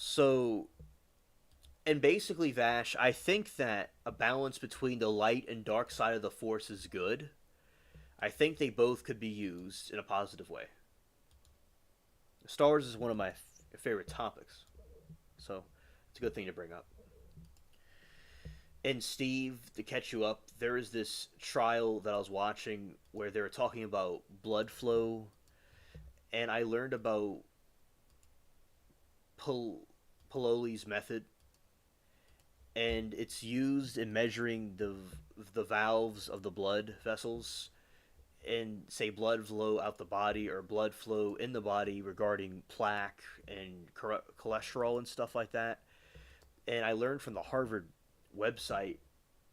So, and basically, Vash, I think that a balance between the light and dark side of the Force is good. I think they both could be used in a positive way. Star Wars is one of my favorite topics, so it's a good thing to bring up. And Steve, to catch you up, there is this trial that I was watching where they were talking about blood flow, and I learned about Pol- Pololi's method, and it's used in measuring the valves of the blood vessels and say blood flow out the body or blood flow in the body regarding plaque and cholesterol and stuff like that. And I learned from the Harvard website,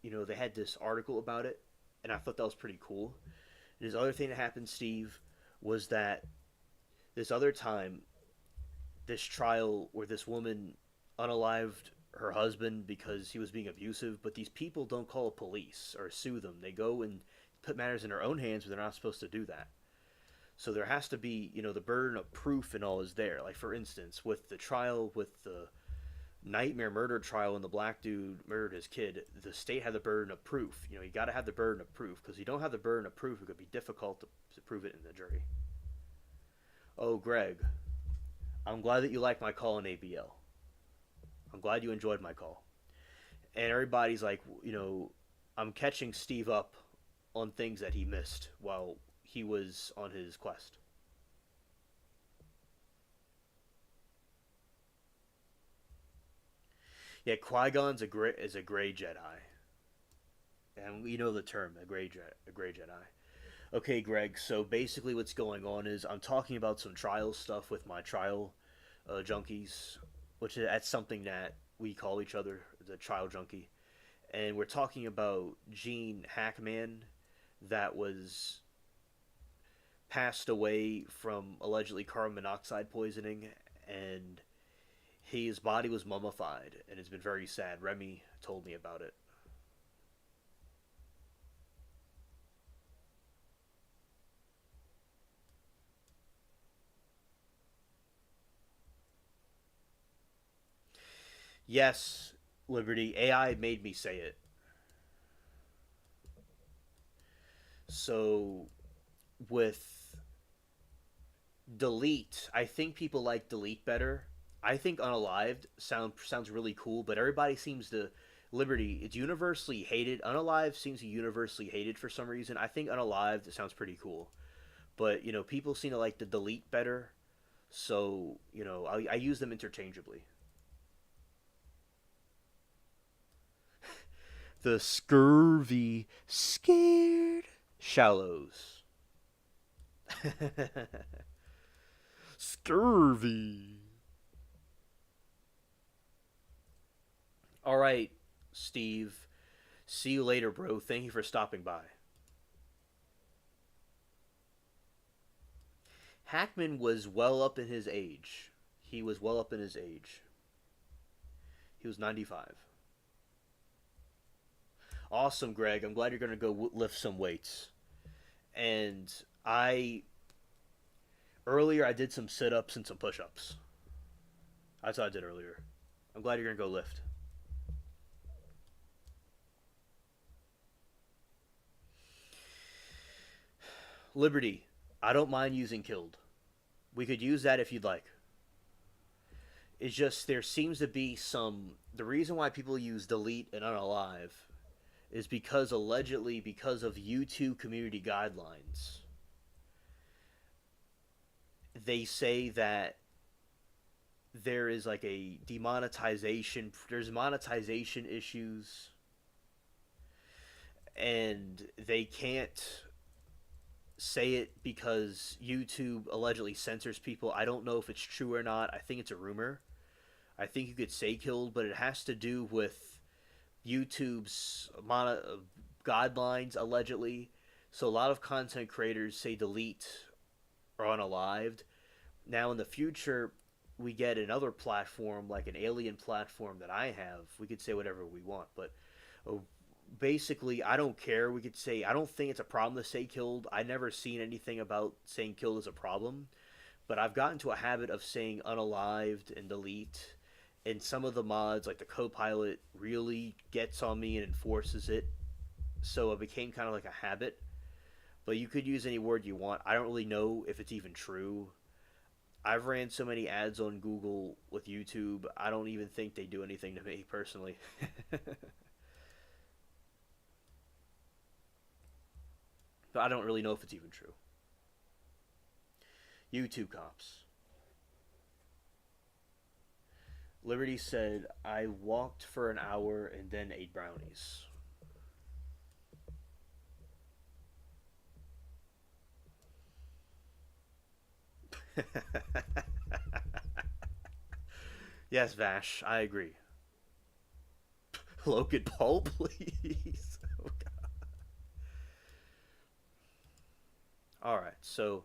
they had this article about it, and I thought that was pretty cool. And this other thing that happened, Steve, was that this other time, this trial where this woman unalived her husband because he was being abusive, but these people don't call police or sue them. They go and put matters in their own hands, but they're not supposed to do that. So there has to be, the burden of proof and all is there. Like for instance, with the trial with the nightmare murder trial and the black dude murdered his kid, the state had the burden of proof. You got to have the burden of proof because if you don't have the burden of proof, it could be difficult to prove it in the jury. Oh, Greg, I'm glad that you like my call in ABL. I'm glad you enjoyed my call. And everybody's like, I'm catching Steve up on things that he missed while he was on his quest. Yeah, Qui Gon's a gray Jedi, and we know the term a gray Jedi. Okay, Greg. So basically, what's going on is I'm talking about some trial stuff with my trial junkies, which is that's something that we call each other the trial junkie. and we're talking about Gene Hackman that was passed away from allegedly carbon monoxide poisoning, and his body was mummified, and it's been very sad. Remy told me about it. Yes, Liberty. AI made me say it. So with delete, I think people like delete better. I think unalived sounds really cool, but everybody seems to Liberty. It's universally hated. Unalived seems to be universally hated for some reason. I think unalived sounds pretty cool, but people seem to like the delete better. So I use them interchangeably. The scurvy scared shallows. Scurvy. All right, Steve. See you later, bro. Thank you for stopping by. Hackman was well up in his age. He was well up in his age. He was 95. Awesome, Greg. I'm glad you're going to go lift some weights. And I earlier I did some sit-ups and some push-ups. That's what I did earlier. I'm glad you're going to go lift. Liberty. I don't mind using killed. We could use that if you'd like. It's just there seems to be some. The reason why people use delete and unalive is because allegedly because of YouTube community guidelines. They say that there is like a demonetization. There's monetization issues, and they can't say it because YouTube allegedly censors people. I don't know if it's true or not. I think it's a rumor. I think you could say killed, but it has to do with YouTube's guidelines allegedly. So a lot of content creators say delete or unalived. Now in the future, we get another platform like an alien platform that I have. We could say whatever we want, but uh, basically, I don't care. We could say I don't think it's a problem to say killed. I never seen anything about saying killed as a problem, but I've gotten to a habit of saying unalived and delete. And some of the mods, like the Copilot, really gets on me and enforces it. So it became kind of like a habit. But you could use any word you want. I don't really know if it's even true. I've ran so many ads on Google with YouTube. I don't even think they do anything to me personally. But I don't really know if it's even true. YouTube cops. Liberty said, I walked for an hour and then ate brownies. Yes, Vash, I agree. Logan Paul, please. Oh, God. All right, so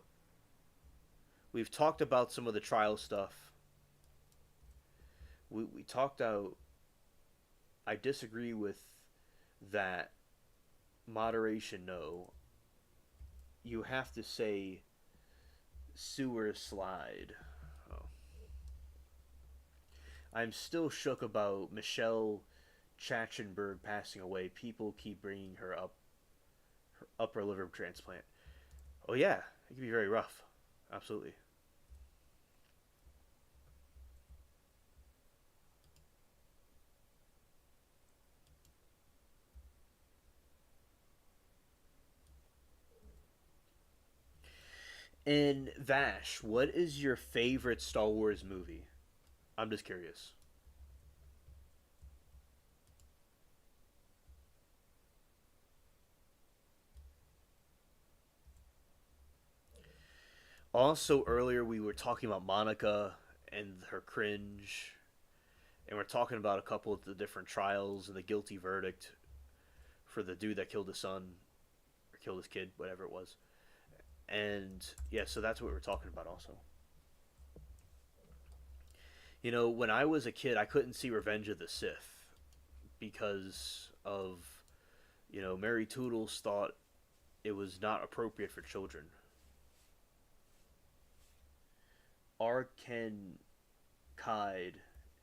we've talked about some of the trial stuff. We talked out. I disagree with that moderation. No, you have to say sewer slide. Oh. I'm still shook about Michelle Trachtenberg passing away. People keep bringing her up, her upper liver transplant. Oh yeah, it can be very rough. Absolutely. And Vash, what is your favorite Star Wars movie? I'm just curious. Also, earlier we were talking about Monica and her cringe, and we're talking about a couple of the different trials and the guilty verdict. for the dude that killed his son or killed his kid, whatever it was. And yeah, so that's what we're talking about also. When I was a kid, I couldn't see Revenge of the Sith because of, Mary Toodles thought it was not appropriate for children. Arkankide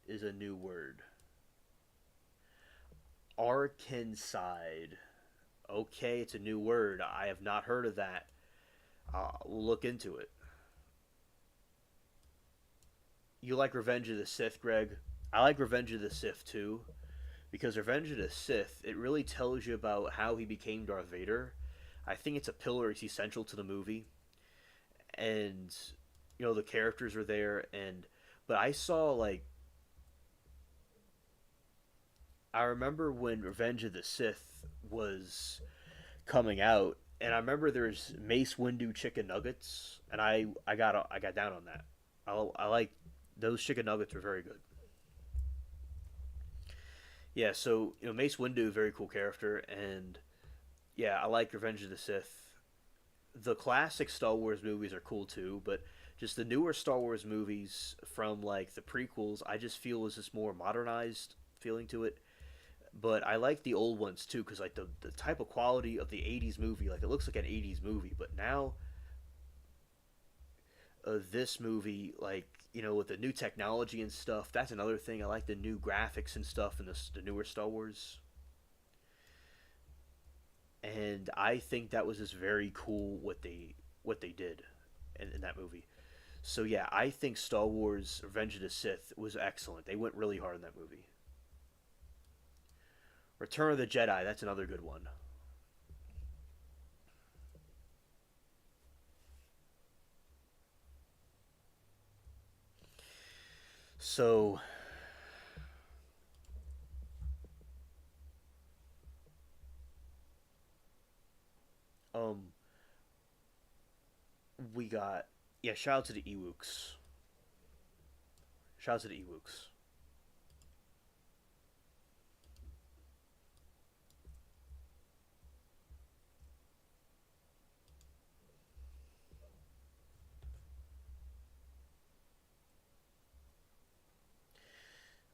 is a new word. Arkanside. Okay, it's a new word. I have not heard of that. We'll look into it. You like Revenge of the Sith, Greg? I like Revenge of the Sith too, because Revenge of the Sith, it really tells you about how he became Darth Vader. I think it's a pillar, it's essential to the movie. And, the characters are there. But I saw, like, I remember when Revenge of the Sith was coming out, and I remember there's Mace Windu chicken nuggets, and I got down on that. I like those chicken nuggets were very good. Yeah, so Mace Windu, very cool character, and yeah, I like Revenge of the Sith. The classic Star Wars movies are cool too, but just the newer Star Wars movies from like the prequels, I just feel is this more modernized feeling to it. But I like the old ones too, because like the type of quality of the '80s movie, like it looks like an '80s movie, but now this movie, like with the new technology and stuff, that's another thing. I like the new graphics and stuff in the newer Star Wars, and I think that was just very cool what they did in that movie. So yeah, I think Star Wars: Revenge of the Sith was excellent. They went really hard in that movie. Return of the Jedi, that's another good one. So, um, we got yeah. Shout out to the Ewoks. Shout out to the Ewoks.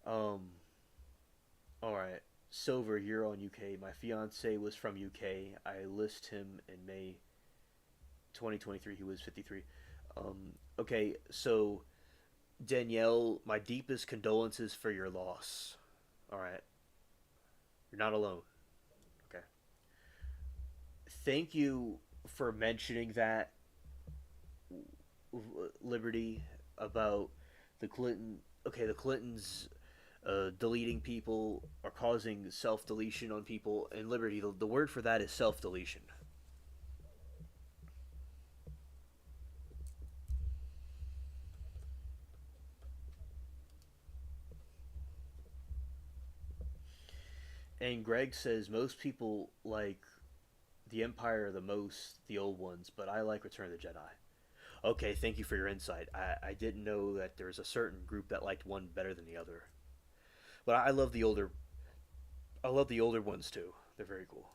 Um, all right. Silver, you're on UK. My fiance was from UK. I list him in May 2023. He was 53. Okay, so Danielle, my deepest condolences for your loss. All right, you're not alone. Okay. Thank you for mentioning that, Liberty, about the Clinton. Okay, the Clintons deleting people or causing self deletion on people. And Liberty, the word for that is self deletion. And Greg says most people like the Empire the most, the old ones, but I like Return of the Jedi. Okay, thank you for your insight. I didn't know that there's a certain group that liked one better than the other. But I love the older. I love the older ones too. They're very cool.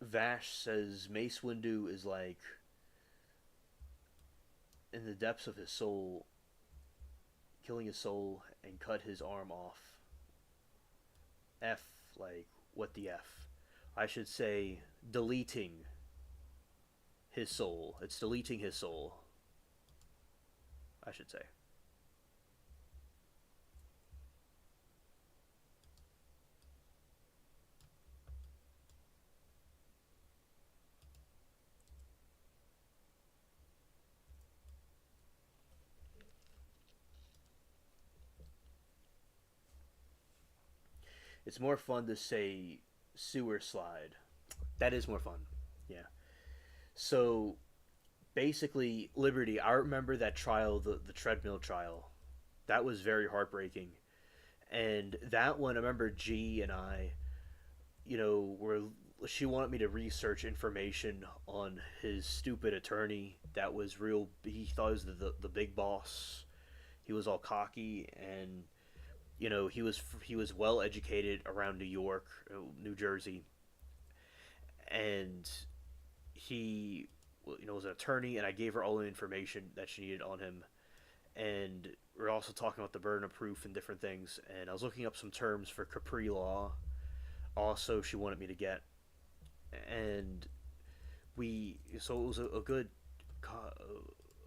Vash says Mace Windu is like in the depths of his soul, killing his soul and cut his arm off. F, like, what the F? I should say deleting his soul. It's deleting his soul, I should say. It's more fun to say sewer slide. That is more fun. Yeah. So basically, Liberty, I remember that trial, the treadmill trial. That was very heartbreaking. And that one, I remember G and I, were she wanted me to research information on his stupid attorney that was real. He thought he was the big boss. He was all cocky, and he was well educated around New York, New Jersey, and he was an attorney. And I gave her all the information that she needed on him, and we're also talking about the burden of proof and different things. And I was looking up some terms for Capri law. Also, she wanted me to get, and it was a good,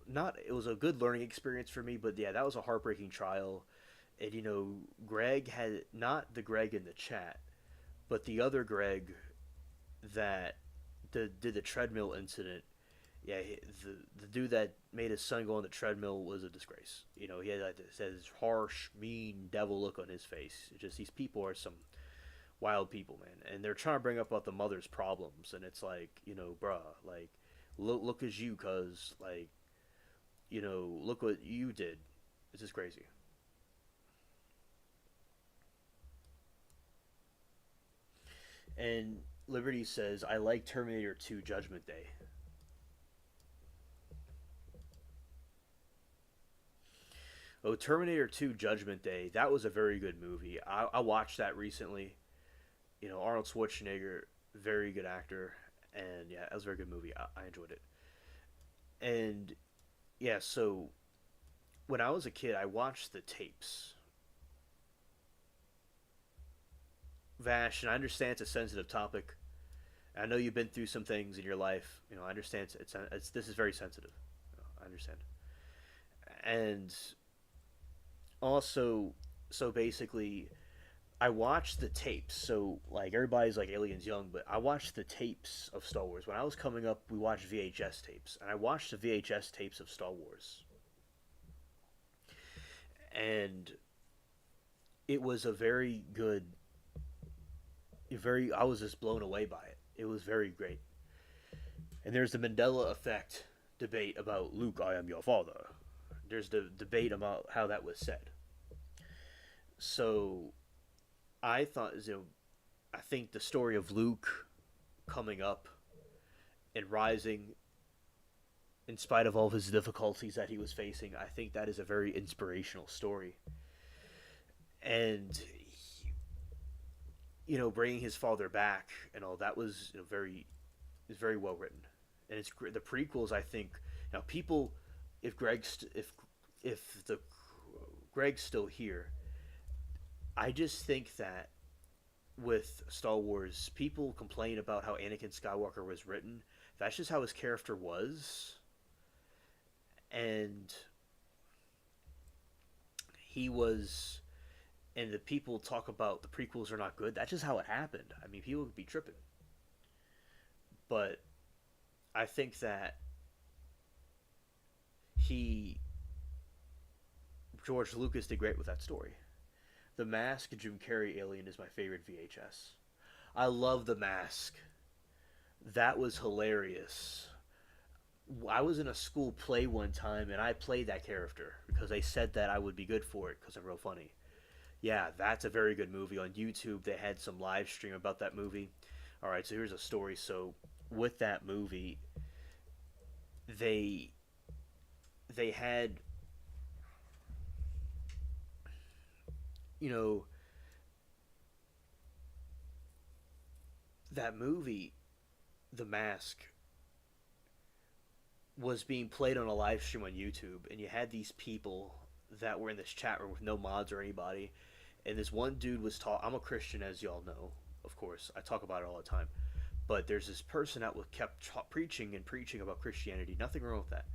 not it was a good learning experience for me. But yeah, that was a heartbreaking trial. And Greg had, not the Greg in the chat, but the other Greg that did the treadmill incident. Yeah, the dude that made his son go on the treadmill was a disgrace. He had like this harsh, mean devil look on his face. It's just these people are some wild people, man, and they're trying to bring up about the mother's problems, and it's like, bruh, like, look as you, cuz like, look what you did. It's just crazy. And Liberty says, I like Terminator 2 Judgment Day. Oh, Terminator 2 Judgment Day, that was a very good movie. I watched that recently. Arnold Schwarzenegger, very good actor. And yeah, that was a very good movie. I enjoyed it. And yeah, so when I was a kid, I watched the tapes. Vash, and I understand it's a sensitive topic. I know you've been through some things in your life. I understand it's this is very sensitive. I understand. And also, so basically, I watched the tapes. So like everybody's like Aliens Young, but I watched the tapes of Star Wars. When I was coming up, we watched VHS tapes, and I watched the VHS tapes of Star Wars, and it was a very good, very. I was just blown away by it. It was very great. And there's the Mandela effect debate about Luke, I am your father. There's the debate about how that was said. So I thought, I think the story of Luke coming up and rising in spite of all of his difficulties that he was facing, I think that is a very inspirational story. And bringing his father back and all that was very is very well written, and it's the prequels. I think now people, if the Greg's still here, I just think that with Star Wars, people complain about how Anakin Skywalker was written. That's just how his character was, and he was. And the people talk about the prequels are not good. That's just how it happened. I mean, people would be tripping, but I think that he George Lucas did great with that story. The Mask Jim Carrey Alien is my favorite VHS. I love The Mask. That was hilarious. I was in a school play one time and I played that character because they said that I would be good for it because I'm real funny. Yeah, that's a very good movie. On YouTube, they had some live stream about that movie. All right, so here's a story. So with that movie, they they had you know that movie, The Mask, was being played on a live stream on YouTube, and you had these people that were in this chat room with no mods or anybody, and this one dude was talking. I'm a Christian, as y'all know, of course. I talk about it all the time. But there's this person that was kept preaching and preaching about Christianity. Nothing wrong with that.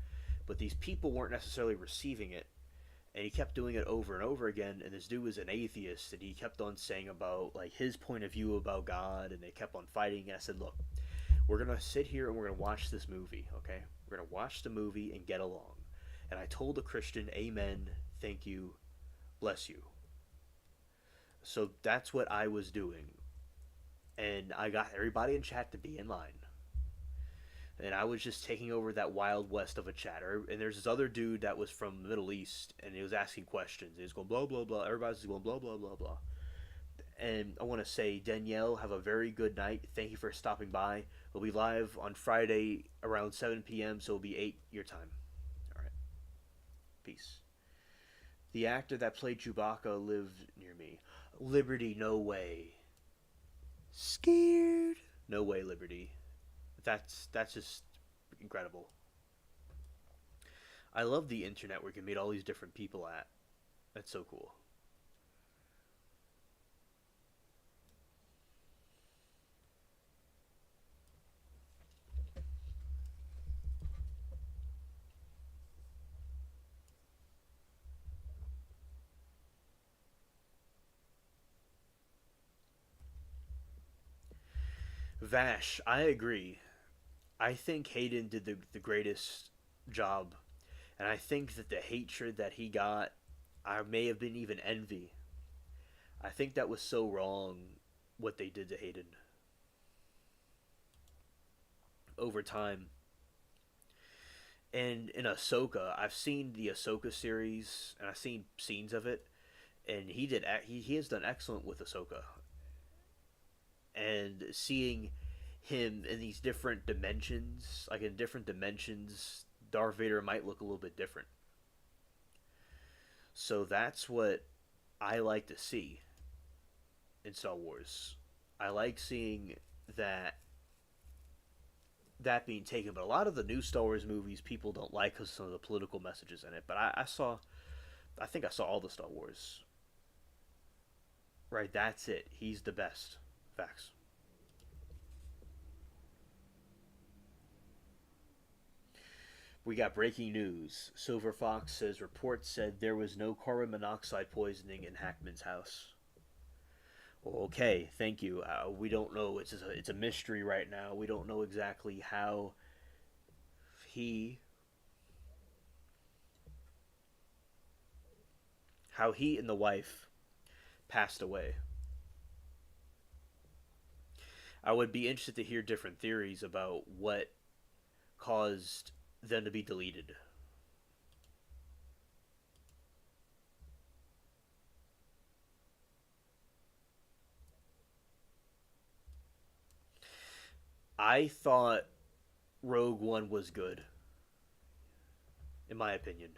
But these people weren't necessarily receiving it, and he kept doing it over and over again. And this dude was an atheist, and he kept on saying about like his point of view about God, and they kept on fighting. And I said, look, we're gonna sit here and we're gonna watch this movie, okay? We're gonna watch the movie and get along. And I told the Christian, Amen, thank you, bless you. So that's what I was doing, and I got everybody in chat to be in line. And I was just taking over that wild west of a chatter. And there's this other dude that was from the Middle East, and he was asking questions. He was going blah blah blah. Everybody's going blah blah blah blah. And I want to say, Danielle, have a very good night. Thank you for stopping by. We'll be live on Friday around 7 p.m., so it'll be 8 your time. All right. Peace. The actor that played Chewbacca lived near me. Liberty, no way. Scared. No way, Liberty. That's just incredible. I love the internet where you can meet all these different people at. That's so cool. Vash, I agree. I think Hayden did the greatest job. And I think that the hatred that he got, I may have been even envy. I think that was so wrong what they did to Hayden over time. And in Ahsoka, I've seen the Ahsoka series and I've seen scenes of it, and he has done excellent with Ahsoka. And seeing him in these different dimensions, like in different dimensions, Darth Vader might look a little bit different. So that's what I like to see in Star Wars. I like seeing that that being taken, but a lot of the new Star Wars movies people don't like because of some of the political messages in it. But I think I saw all the Star Wars. Right, that's it. He's the best. Facts. We got breaking news. Silver Fox says reports said there was no carbon monoxide poisoning in Hackman's house. Well, okay, thank you. We don't know. It's a mystery right now. We don't know exactly he how he and the wife passed away. I would be interested to hear different theories about what caused them to be deleted. I thought Rogue One was good, in my opinion.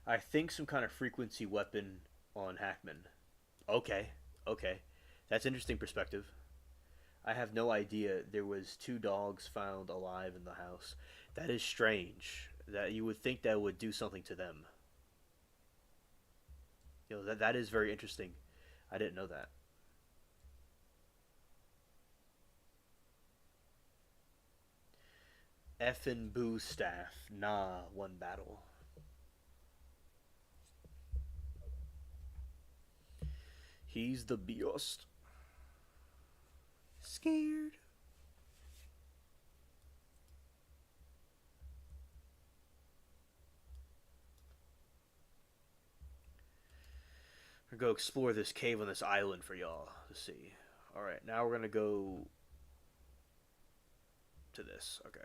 I think some kind of frequency weapon on Hackman. Okay, okay, that's interesting perspective. I have no idea there was two dogs found alive in the house. That is strange. That you would think that would do something to them. That is very interesting. I didn't know that. Effin Boo staff. Nah, one battle. He's the best. Scared. We're gonna go explore this cave on this island for y'all to see. Alright, now we're gonna go to this. Okay.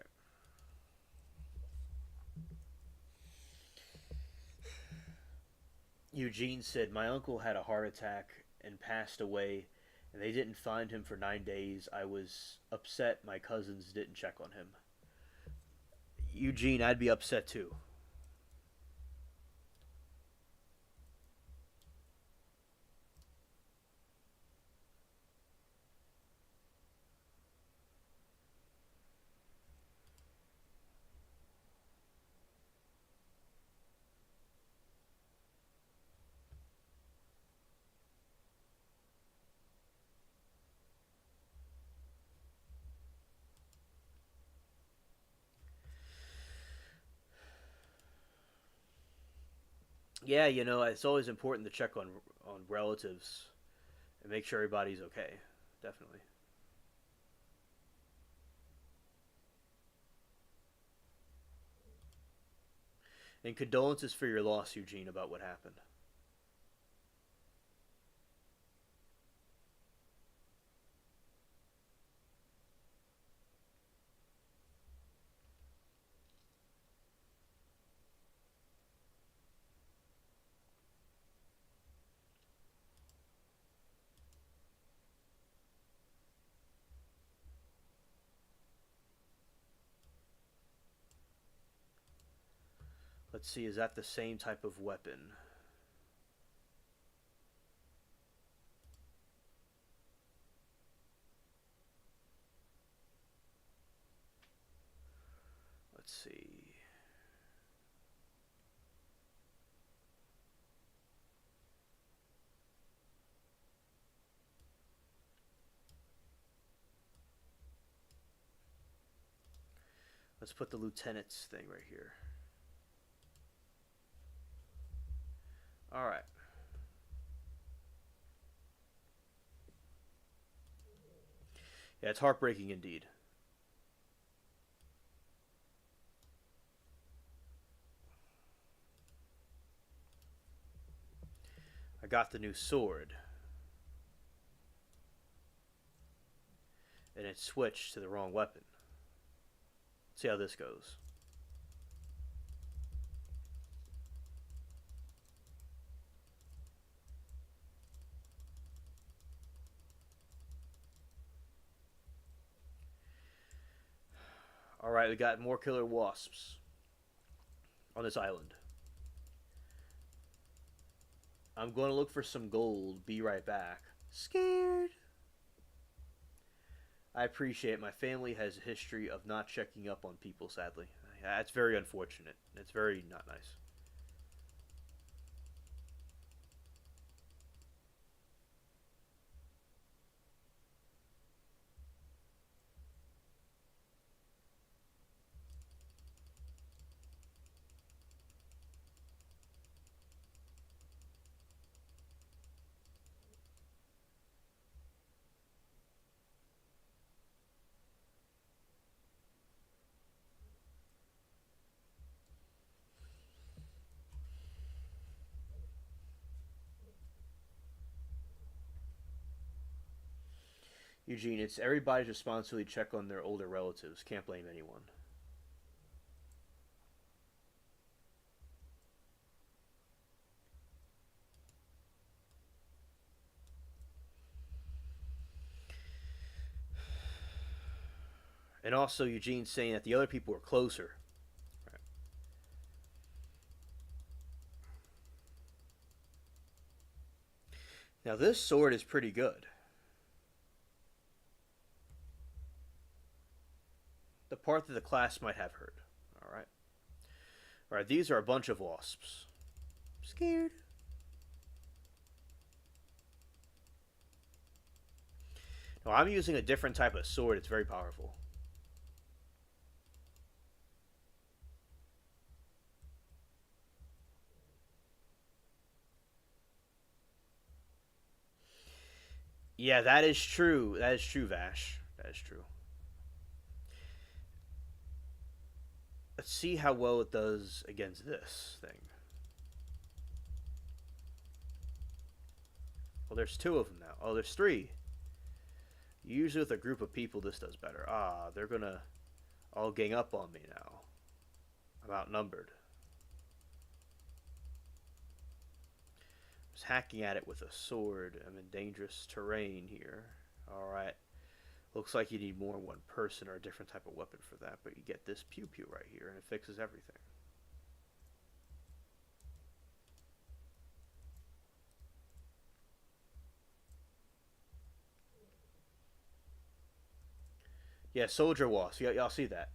Eugene said, my uncle had a heart attack and passed away, and they didn't find him for 9 days. I was upset my cousins didn't check on him. Eugene, I'd be upset too. Yeah, it's always important to check on relatives and make sure everybody's okay. Definitely. And condolences for your loss, Eugene, about what happened. Let's see, is that the same type of weapon? Let's see. Let's put the lieutenant's thing right here. All right. Yeah, it's heartbreaking indeed. I got the new sword, and it switched to the wrong weapon. See how this goes. All right, we got more killer wasps on this island. I'm going to look for some gold. Be right back. Scared. I appreciate it. My family has a history of not checking up on people, sadly. That's very unfortunate. It's very not nice. Eugene, it's everybody's responsibility to check on their older relatives. Can't blame anyone. And also, Eugene's saying that the other people are closer. Right. Now, this sword is pretty good. The part that the class might have heard. All right. All right, these are a bunch of wasps. Scared. No, I'm using a different type of sword. It's very powerful. Yeah, that is true. That is true, Vash. That is true. Let's see how well it does against this thing. Well, there's two of them now. Oh, there's three. Usually with a group of people, this does better. Ah, they're gonna all gang up on me now. I'm outnumbered. I was hacking at it with a sword. I'm in dangerous terrain here. Alright. Looks like you need more than one person or a different type of weapon for that, but you get this pew pew right here and it fixes everything. Yeah, soldier wasp. Y'all see that.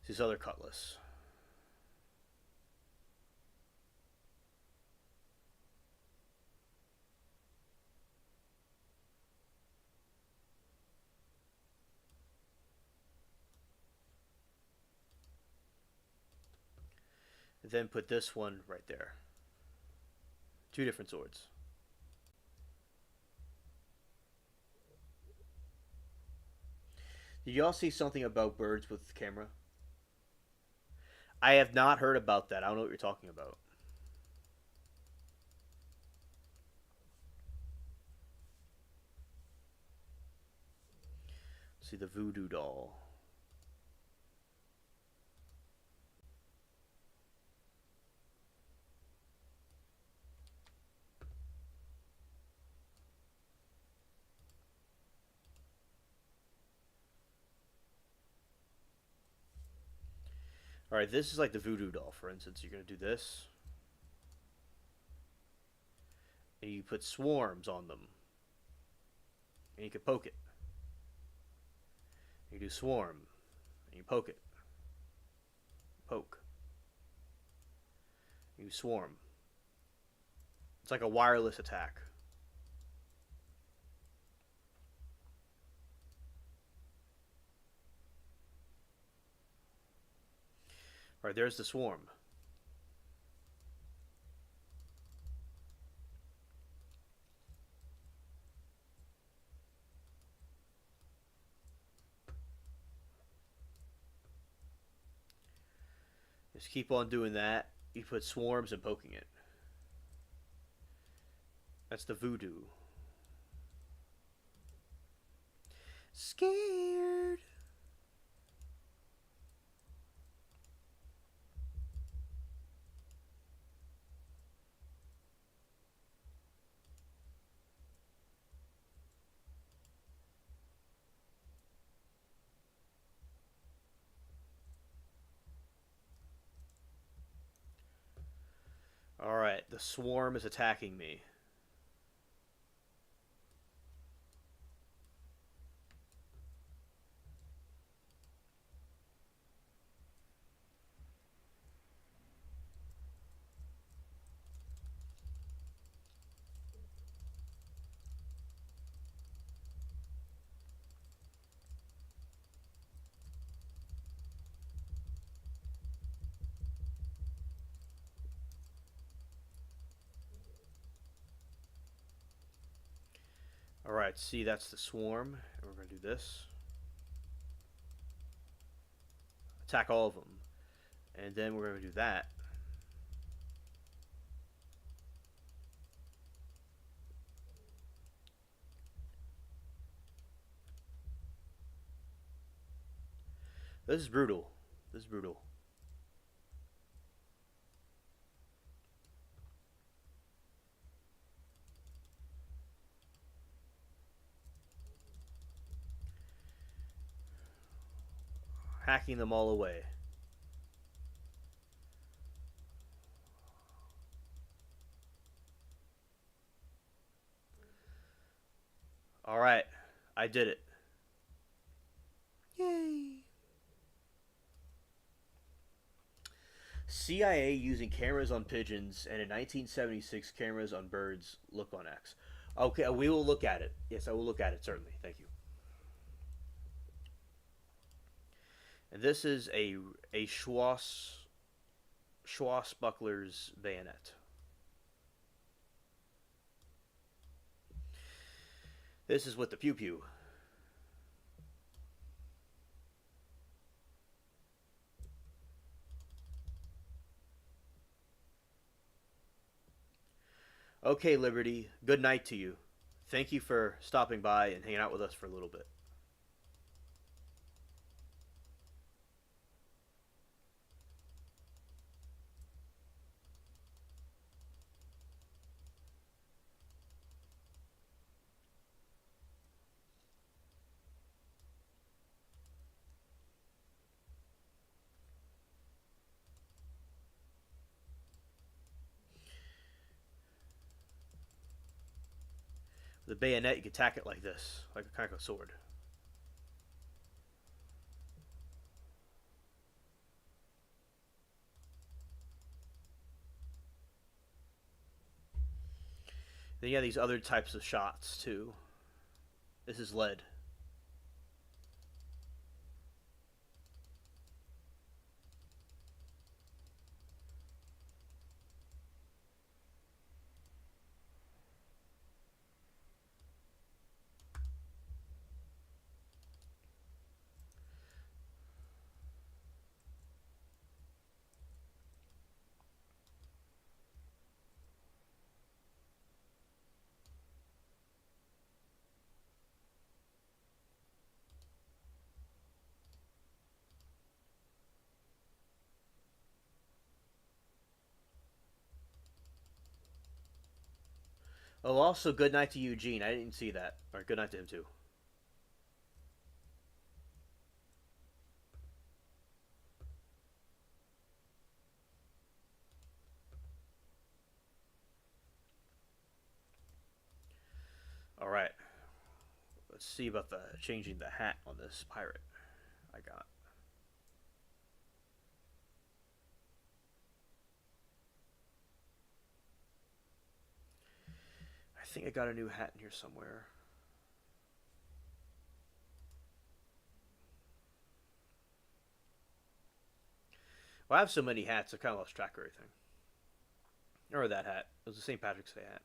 It's this other cutlass. then put this one right there. Two different swords. Did y'all see something about birds with the camera? I have not heard about that. I don't know what you're talking about. Let's see the voodoo doll. All right, this is like the voodoo doll, for instance. You're gonna do this, and you put swarms on them, and you can poke it. You do swarm, and you poke it. Poke. You swarm. It's like a wireless attack. All right, there's the swarm. Just keep on doing that. You put swarms and poking it. That's the voodoo. Scared. All right, the swarm is attacking me. All right, see, that's the swarm. And we're going to do this. Attack all of them. And then we're going to do that. This is brutal. This is brutal. Hacking them all away. All right, I did it. Yay. CIA using cameras on pigeons and in 1976 cameras on birds look on X. Okay, we will look at it. Yes, I will look at it, certainly. Thank you. And this is a Schwassbuckler's bayonet. This is with the pew pew. Okay, Liberty. Good night to you. Thank you for stopping by and hanging out with us for a little bit. With a bayonet, you can tack it like this, like a kind of a sword. Then you have these other types of shots too. This is lead. Oh, also, good night to Eugene. I didn't see that. Or good night to him, too. All right. Let's see about the changing the hat on this pirate I got. I think I got a new hat in here somewhere. Well, I have so many hats, I kind of lost track of everything. Or that hat. It was the St. Patrick's Day hat.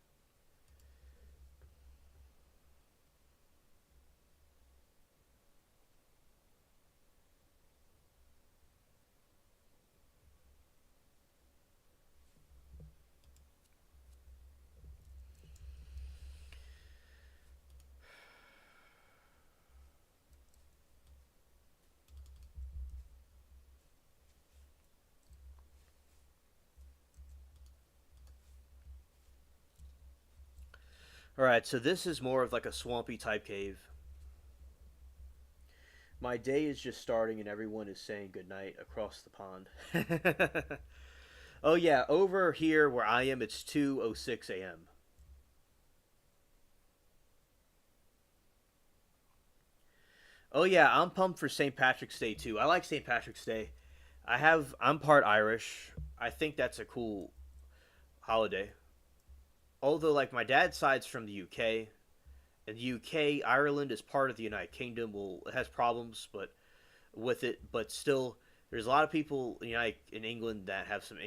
All right, so this is more of like a swampy type cave. My day is just starting and everyone is saying goodnight across the pond. Oh yeah, over here where I am it's 2:06 a.m. Oh yeah, I'm pumped for St. Patrick's Day too. I like St. Patrick's Day. I'm part Irish. I think that's a cool holiday. Although like my dad's side's from the UK, and the UK, Ireland is part of the United Kingdom. Well, it has problems, but with it, but still, there's a lot of people in England that have some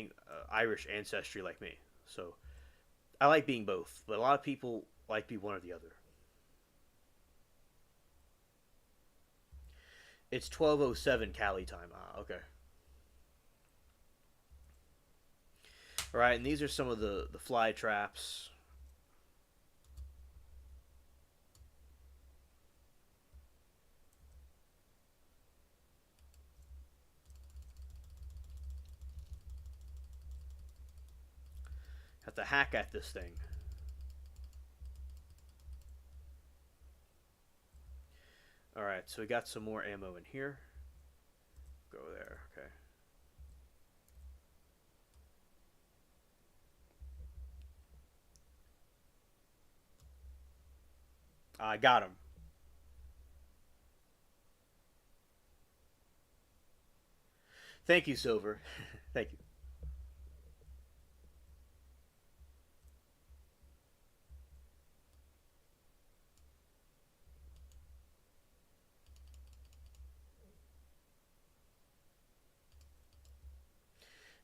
Irish ancestry like me. So I like being both, but a lot of people like to be one or the other. It's 12:07 Cali time. Ah, okay. All right, and these are some of the fly traps. Have to hack at this thing. All right, so we got some more ammo in here. Go there. Okay. I got him. Thank you, Silver. Thank you.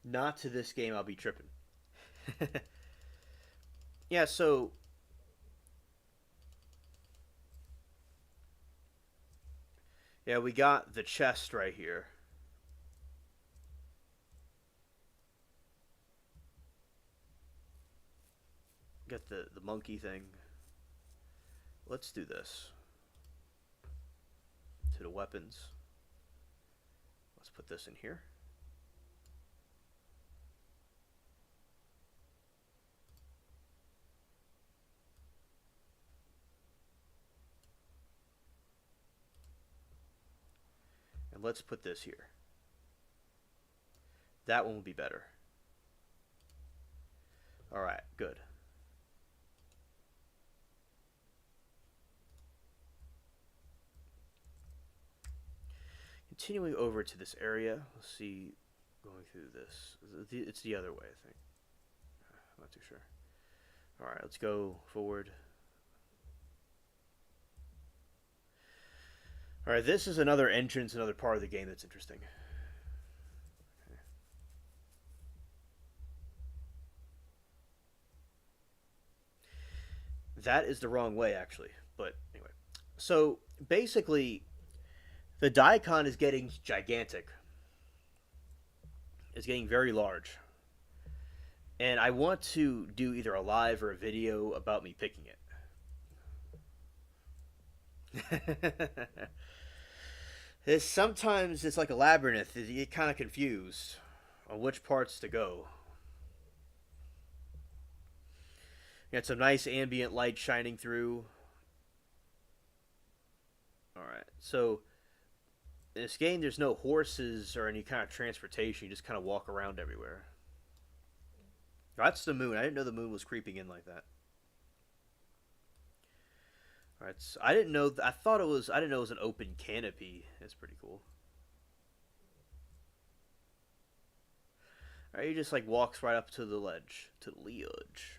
Not to this game. I'll be tripping. Yeah. So yeah, we got the chest right here. Got the monkey thing. Let's do this. To the weapons. Let's put this in here. And let's put this here. That one will be better. All right, good. Continuing over to this area, let's see, going through this. It's the other way, I think. I'm not too sure. All right, let's go forward. All right, this is another entrance, another part of the game that's interesting. That is the wrong way, actually. But anyway, so basically, the daikon is getting gigantic. It's getting very large, and I want to do either a live or a video about me picking it. Sometimes it's like a labyrinth. You get kind of confused on which parts to go. Got some nice ambient light shining through. All right, so in this game, there's no horses or any kind of transportation. You just kind of walk around everywhere. That's the moon. I didn't know the moon was creeping in like that. All right, so I didn't know. I thought it was. I didn't know it was an open canopy. That's pretty cool. All right, he just like walks right up to the ledge, to the ledge.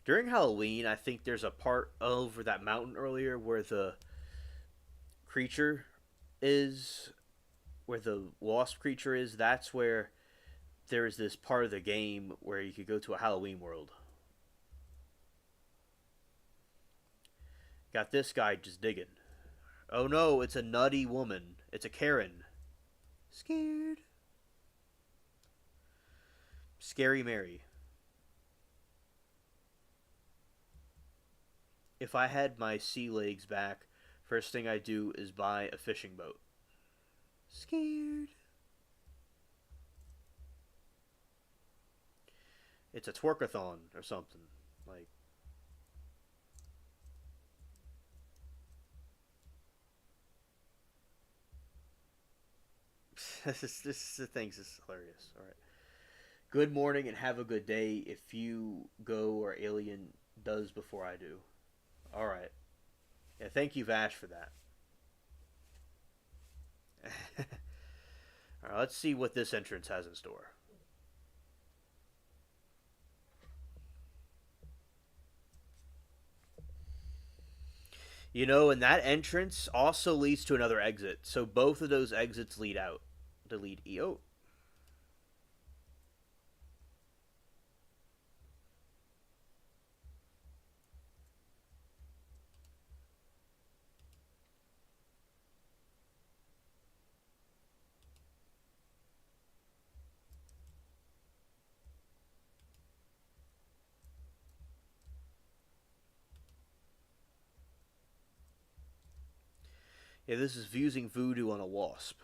During Halloween, I think there's a part over that mountain earlier where the creature is, where the wasp creature is. That's where there's this part of the game where you could go to a Halloween world. Got this guy just digging. Oh no, it's a nutty woman. It's a Karen. Scared. Scary Mary. If I had my sea legs back, first thing I do is buy a fishing boat. Scared. It's a twerkathon or something. Like, this is the things. This is hilarious. All right. Good morning and have a good day. If you go or alien does before I do. All right. Yeah, thank you, Vash, for that. All right, let's see what this entrance has in store. You know, and that entrance also leads to another exit. So both of those exits lead out. To lead EO. Yeah, this is using voodoo on a wasp.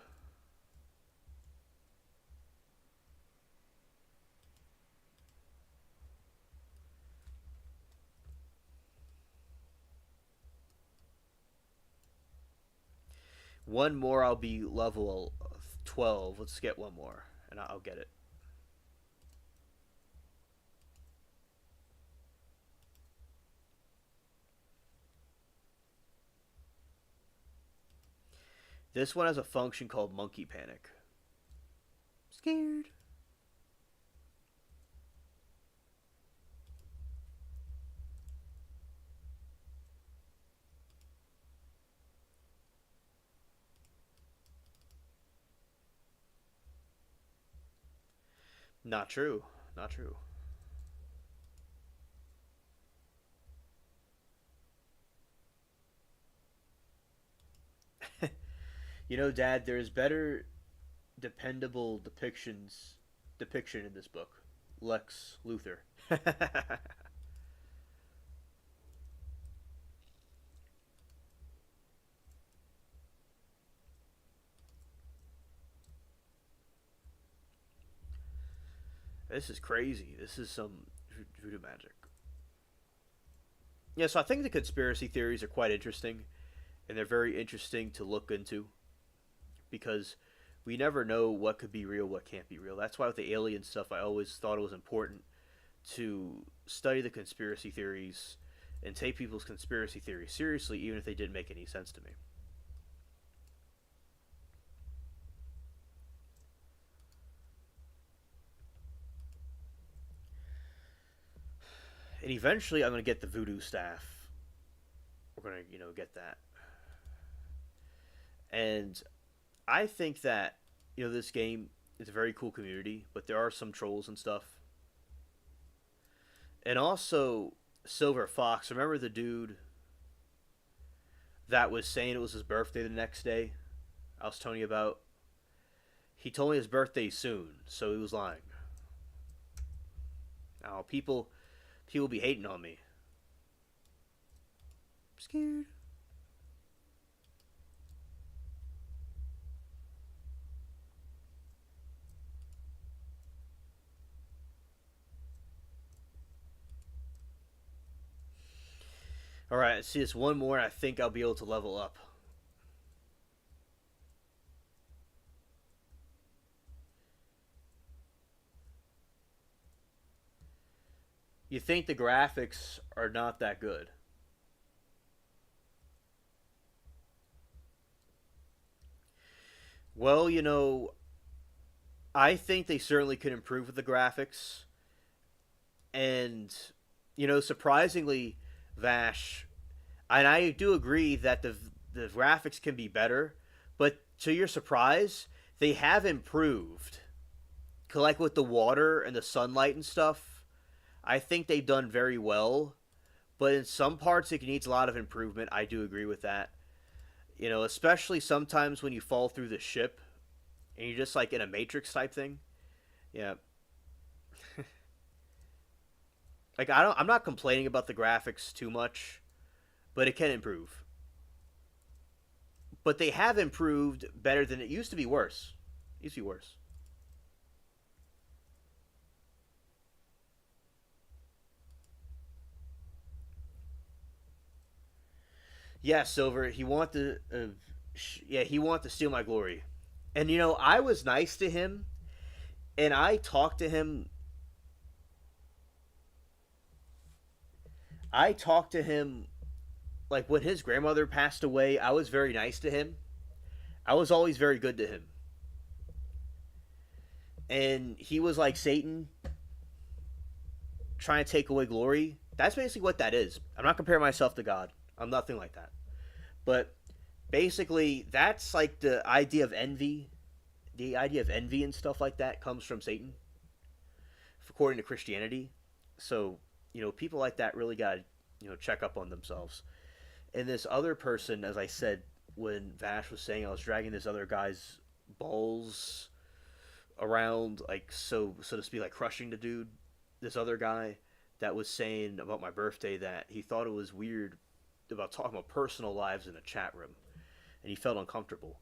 One more, I'll be level 12. Let's get one more, and I'll get it. This one has a function called monkey panic. Scared. Not true. Not true. You know, Dad, there's better dependable depiction in this book. Lex Luthor. This is crazy. This is some voodoo magic. Yeah, so I think the conspiracy theories are quite interesting, and they're very interesting to look into because we never know what could be real, what can't be real. That's why with the alien stuff, I always thought it was important to study the conspiracy theories and take people's conspiracy theories seriously, even if they didn't make any sense to me. And eventually, I'm gonna get the voodoo staff. We're gonna, get that. And I think that this game is a very cool community, but there are some trolls and stuff. And also, Silver Fox. Remember the dude that was saying it was his birthday the next day? I was telling you about. He told me his birthday soon, so he was lying. Now people be hating on me. I'm scared. All right, see this one more, and I think I'll be able to level up. You think the graphics are not that good? Well, I think they certainly could improve with the graphics, and surprisingly, Vash, and I do agree that the graphics can be better, but to your surprise, they have improved. Like with the water and the sunlight and stuff, I think they've done very well. But in some parts, it needs a lot of improvement. I do agree with that. Especially sometimes when you fall through the ship and you're just like in a Matrix type thing. Yeah, like I'm not complaining about the graphics too much, but it can improve. But they have improved better than it used to be. Worse, it used to be worse. Yeah, Silver. He wanted to steal my glory, and I was nice to him, and I talked to him. I talked to him like when his grandmother passed away. I was very nice to him. I was always very good to him, and he was like Satan trying to take away glory. That's basically what that is. I'm not comparing myself to God. I'm nothing like that. But basically, that's like the idea of envy. The idea of envy and stuff like that comes from Satan, according to Christianity. So, people like that really got to, check up on themselves. And this other person, as I said, when Vash was saying I was dragging this other guy's balls around, like, so to speak, like crushing the dude, this other guy that was saying about my birthday that he thought it was weird about talking about personal lives in a chat room, and he felt uncomfortable.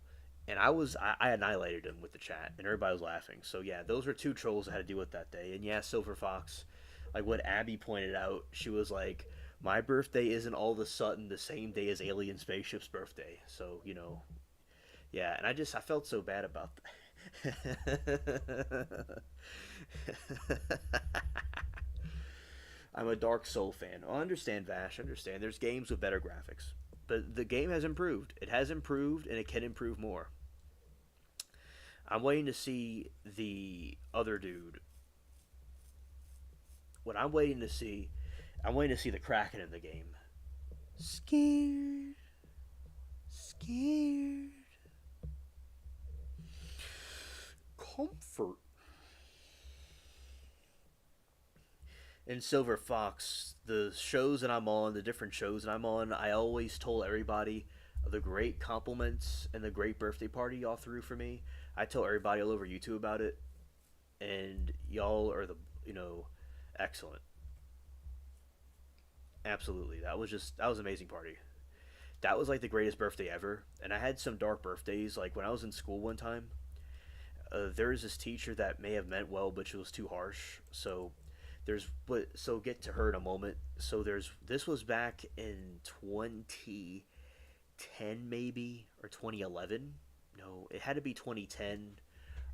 And I annihilated him with the chat, and everybody was laughing. So yeah, those were two trolls I had to deal with that day. And yeah, Silver Fox, like what Abby pointed out, she was like, "My birthday isn't all of a sudden the same day as Alien Spaceship's birthday." So yeah, and I felt so bad about that. I'm a Dark Soul fan. I understand, Vash. I understand. There's games with better graphics, but the game has improved. It has improved, and it can improve more. I'm waiting to see the other dude. What I'm waiting to see the Kraken in the game. Scared, scared. Comfort. In Silver Fox, the shows that I'm on, the different shows that I'm on, I always told everybody the great compliments and the great birthday party y'all threw for me. I tell everybody all over YouTube about it, and y'all are excellent. Absolutely, that was an amazing party. That was like the greatest birthday ever. And I had some dark birthdays. Like when I was in school one time, there was this teacher that may have meant well, but she was too harsh. So get to her in a moment. So there's this was back in 2010 maybe or 2011. No, it had to be 2010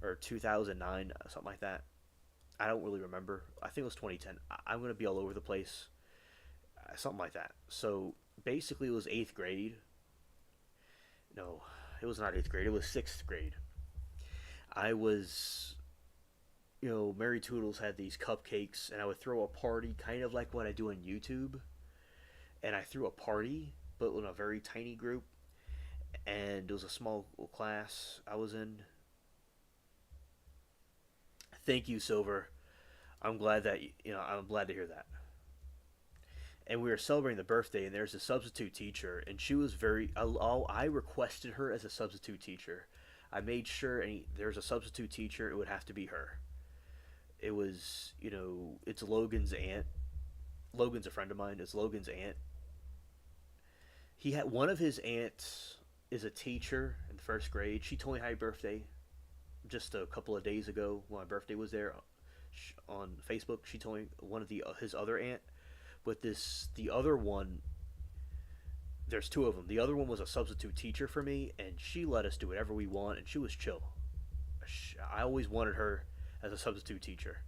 or 2009, something like that. I don't really remember. I think it was 2010. I'm gonna be all over the place, something like that. So basically, it was eighth grade. No, it was not eighth grade. It was sixth grade. I was, Mary Toodles had these cupcakes, and I would throw a party, kind of like what I do on YouTube. And I threw a party, but in a very tiny group, and it was a small class I was in. Thank you, Silver. I'm glad that I'm glad to hear that. And we were celebrating the birthday, and there's a substitute teacher, and she was I requested her as a substitute teacher. I made sure there's a substitute teacher, it would have to be her. It was, it's Logan's aunt. Logan's a friend of mine. It's Logan's aunt. He had one of his aunts is a teacher in the first grade. She told me happy birthday just a couple of days ago when my birthday was there on Facebook. She told me one of his other aunt, but the other one there's two of them. The other one was a substitute teacher for me, and she let us do whatever we want, and she was chill. I always wanted her as a substitute teacher.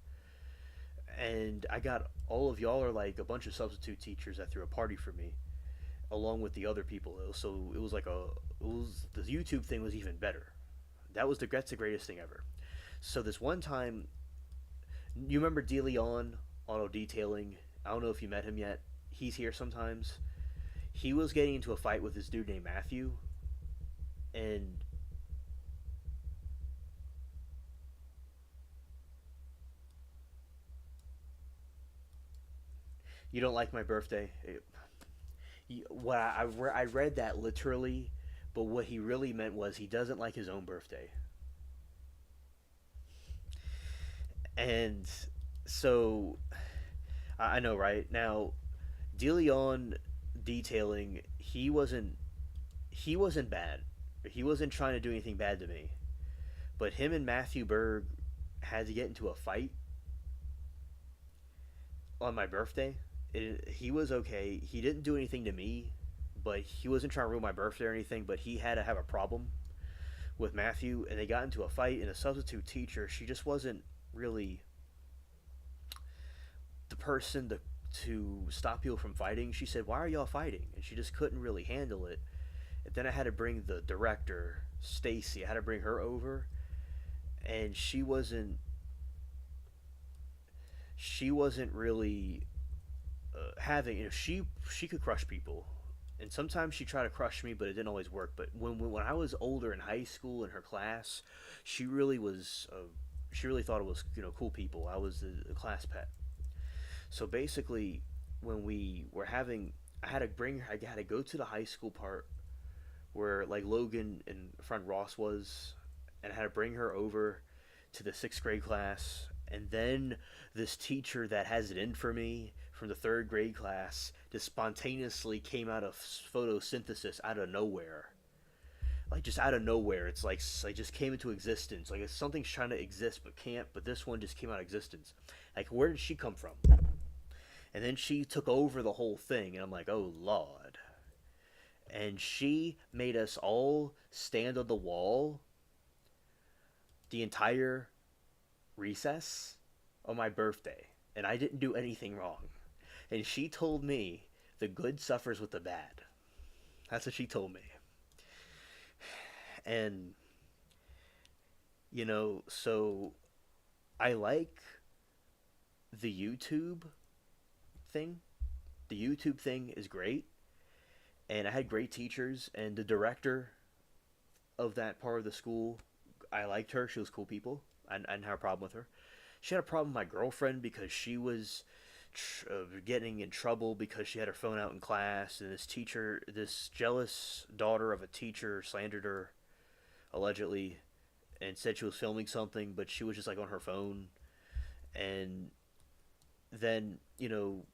And I got all of y'all are like a bunch of substitute teachers that threw a party for me, along with the other people. So it was like the YouTube thing was even better. That's the greatest thing ever. So this one time, you remember DeLeon Auto Detailing? I don't know if you met him yet. He's here sometimes. He was getting into a fight with this dude named Matthew, and you don't like my birthday. What I read that literally, but what he really meant was he doesn't like his own birthday. And so I know, right? Now, DeLeon Detailing, he wasn't bad. He wasn't trying to do anything bad to me. But him and Matthew Berg had to get into a fight on my birthday. He was okay. He didn't do anything to me, but he wasn't trying to ruin my birthday or anything. But he had to have a problem with Matthew, and they got into a fight. And a substitute teacher, she just wasn't really the person to stop people from fighting. She said, "Why are y'all fighting?" And she just couldn't really handle it. And then I had to bring the director, Stacy. I had to bring her over, and she wasn't really having. She could crush people, and sometimes she tried to crush me, but it didn't always work. But when I was older in high school in her class, she really was. She really thought it was cool people. I was the class pet. So basically, when we were having, I had to go to the high school part where like Logan and friend Ross was, and I had to bring her over to the sixth grade class. And then this teacher that has it in for me from the third grade class just spontaneously came out of photosynthesis out of nowhere. Like just out of nowhere, it's like just came into existence. Like it's something's trying to exist but can't. But this one just came out of existence. Like where did she come from? And then she took over the whole thing, and I'm like, oh lord. And she made us all stand on the wall the entire recess on my birthday, and I didn't do anything wrong. And she told me the good suffers with the bad. That's what she told me. And so I like the YouTube thing. The YouTube thing is great, and I had great teachers, and the director of that part of the school, I liked her. She was cool people. I didn't have a problem with her. She had a problem with my girlfriend because she was getting in trouble because she had her phone out in class, and this jealous daughter of a teacher, slandered her allegedly, and said she was filming something, but she was just like on her phone. And then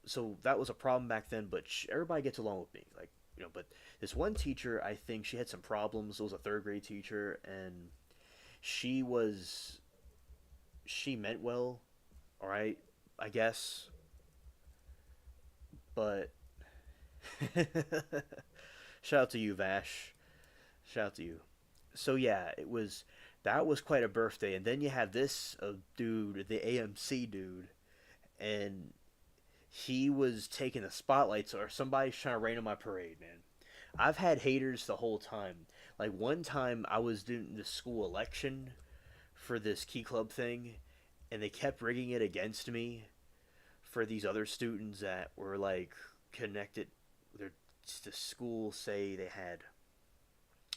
so that was a problem back then. But everybody gets along with me, like But this one teacher, I think she had some problems. It was a third grade teacher, and she was she meant well, all right, I guess, but shout out to you, Vash. Shout out to you. So yeah, that was quite a birthday, and then you have this dude, the AMC dude, and he was taking the spotlights, or somebody's trying to rain on my parade, man. I've had haters the whole time. Like one time, I was doing the school election for this key club thing, and they kept rigging it against me for these other students that were like connected. Their the school say they had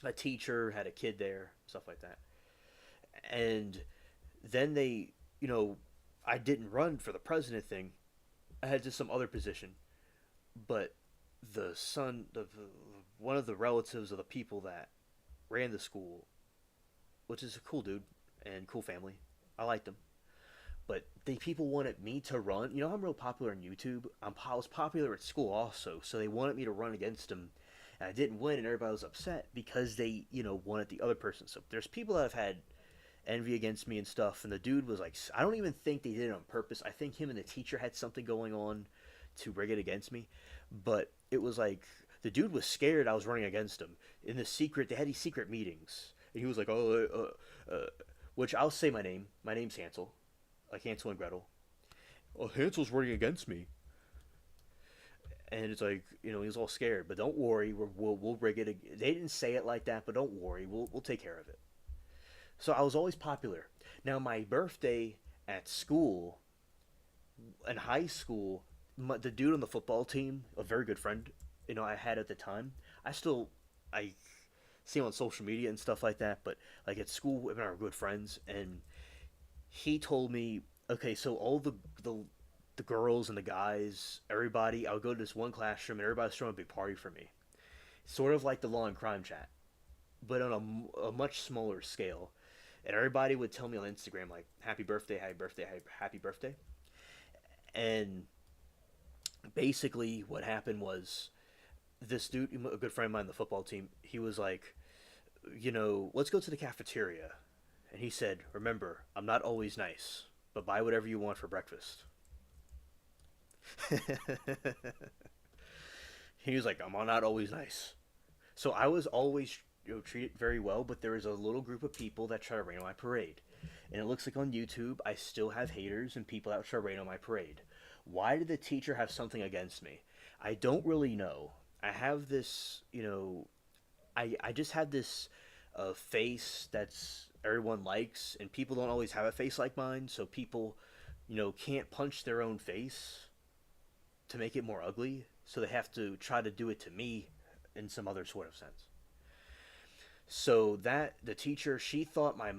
a teacher had a kid there, stuff like that, and then you know, I didn't run for the president thing. I had just some other position, but the son of one of the relatives of the people that ran the school, which is a cool dude and cool family, I liked them. But the people wanted me to run. I'm real popular on YouTube. I was popular at school also, so they wanted me to run against them, and I didn't win, and everybody was upset because they, wanted the other person. So there's people that have had envy against me and stuff, and the dude was like, I don't even think they did it on purpose. I think him and the teacher had something going on to rig it against me, but it was like The dude was scared I was running against him. In the secret, they had these secret meetings, and he was like, "Oh, which I'll say my name. My name's Hansel, like Hansel and Gretel. Oh, Hansel's running against me, and it's like he was all scared. But don't worry, we'll rig it. They didn't say it like that, but don't worry, we'll take care of it. So I was always popular. Now my birthday at school, in high school, the dude on the football team, a very good friend, I had at the time. I see him on social media and stuff like that. But like at school, we are good friends, and he told me, okay, so all the girls and the guys, everybody, I would go to this one classroom and everybody's throwing a big party for me, sort of like the Law and Crime Chat, but on a much smaller scale. And everybody would tell me on Instagram like, "Happy birthday, happy birthday, happy birthday." And basically, what happened was this dude, a good friend of mine on the football team, he was like, let's go to the cafeteria. And he said, "Remember, I'm not always nice, but buy whatever you want for breakfast." He was like, "I'm not always nice." So I was always treated very well, but there was a little group of people that try to rain on my parade. And it looks like on YouTube, I still have haters and people that try to rain on my parade. Why did the teacher have something against me? I don't really know. I have this, I just have this face that's everyone likes, and people don't always have a face like mine, so people, can't punch their own face to make it more ugly, so they have to try to do it to me in some other sort of sense. So that the teacher, she thought my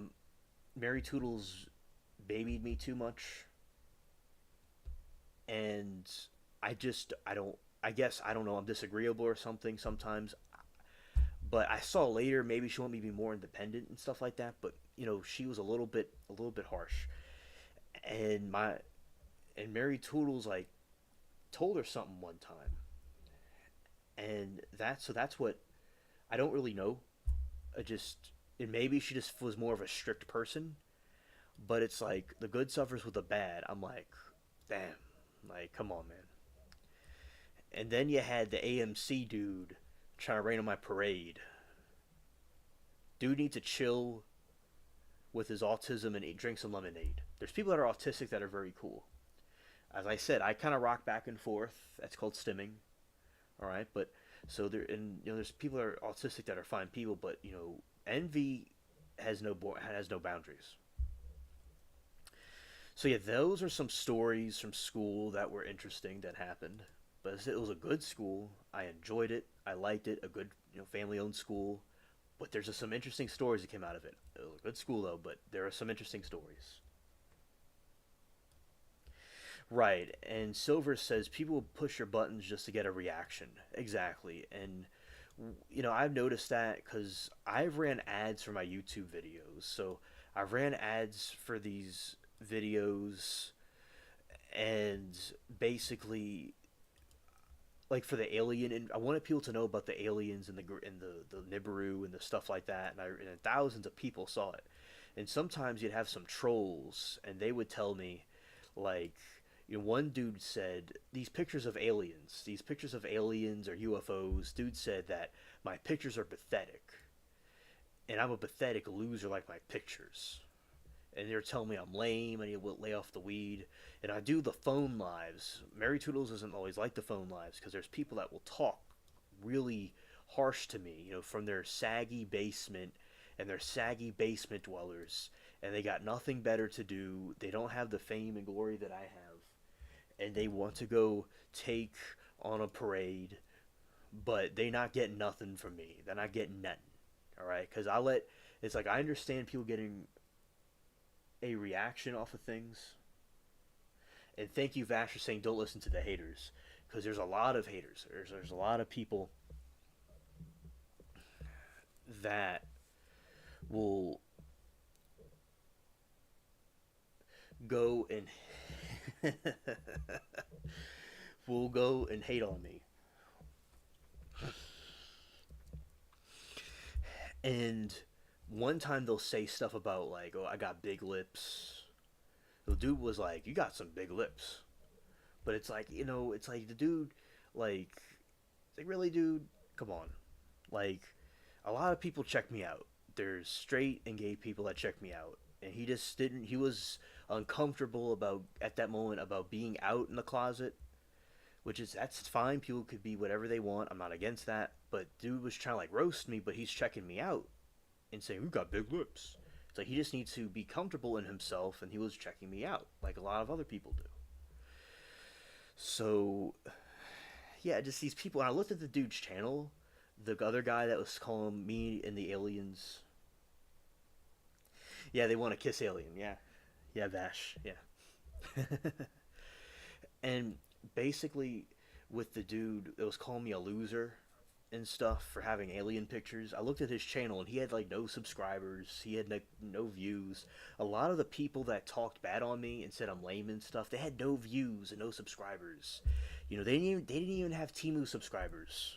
Mary Toodles babied me too much, and I don't. I guess I don't know. I'm disagreeable or something sometimes. But I saw later maybe she wanted me to be more independent and stuff like that. But she was a little bit harsh, and Mary Toodles like told her something one time, and that's what I don't really know. I just and maybe she just was more of a strict person, but it's like the good suffers with the bad. I'm like, damn, like come on, man. And then you had the AMC dude trying to rain on my parade. Dude needs to chill with his autism and drink some lemonade. There's people that are autistic that are very cool. As I said, I kind of rock back and forth. That's called stimming. All right, but so there's people that are autistic that are fine people, but envy has no boundaries. So yeah, those are some stories from school that were interesting that happened. But it was a good school. I enjoyed it. I liked it. A good family-owned school. But there's just some interesting stories that came out of it. It was a good school though, but there are some interesting stories. Right, and Silver says people will push your buttons just to get a reaction. Exactly, and I've noticed that because I've ran ads for my YouTube videos. So I've ran ads for these videos, and basically, like for the alien, and I wanted people to know about the aliens and the Nibiru and the stuff like that, and thousands of people saw it. And sometimes you'd have some trolls, and they would tell me, like, one dude said these pictures of aliens or UFOs. Dude said that my pictures are pathetic, and I'm a pathetic loser like my pictures. And they're telling me I'm lame. I need to lay off the weed. And I do the phone lives. Mary Toodles doesn't always like the phone lives because there's people that will talk really harsh to me, from their saggy basement and their saggy basement dwellers. And they got nothing better to do. They don't have the fame and glory that I have. And they want to go take on a parade, but they not getting nothing from me. They're not getting nothing. All right? Because it's like I understand people getting a reaction off of things. And thank you, Vash, for saying don't listen to the haters, because there's a lot of haters. There's a lot of people that will go and will go and hate on me. And one time they'll say stuff about like, "Oh, I got big lips." The dude was like, "You got some big lips," but it's like it's like the dude, like, really, dude. Come on. Like, a lot of people check me out. There's straight and gay people that check me out. And he just didn't, he was uncomfortable about, at that moment, about being out in the closet, which is, that's fine. People could be whatever they want. I'm not against that. But dude was trying to like roast me, but he's checking me out and saying, "You got big lips." It's like he just needs to be comfortable in himself, and he was checking me out, like a lot of other people do. So, yeah, just these people. And I looked at the dude's channel, the other guy that was calling me and the aliens. Yeah, they want to kiss alien. Yeah, yeah, Vash. Yeah, and basically, with the dude that was calling me a loser and stuff for having alien pictures, I looked at his channel and he had like no subscribers. He had like no views. A lot of the people that talked bad on me and said I'm lame and stuff, they had no views and no subscribers. You know, they didn't even have Timu subscribers.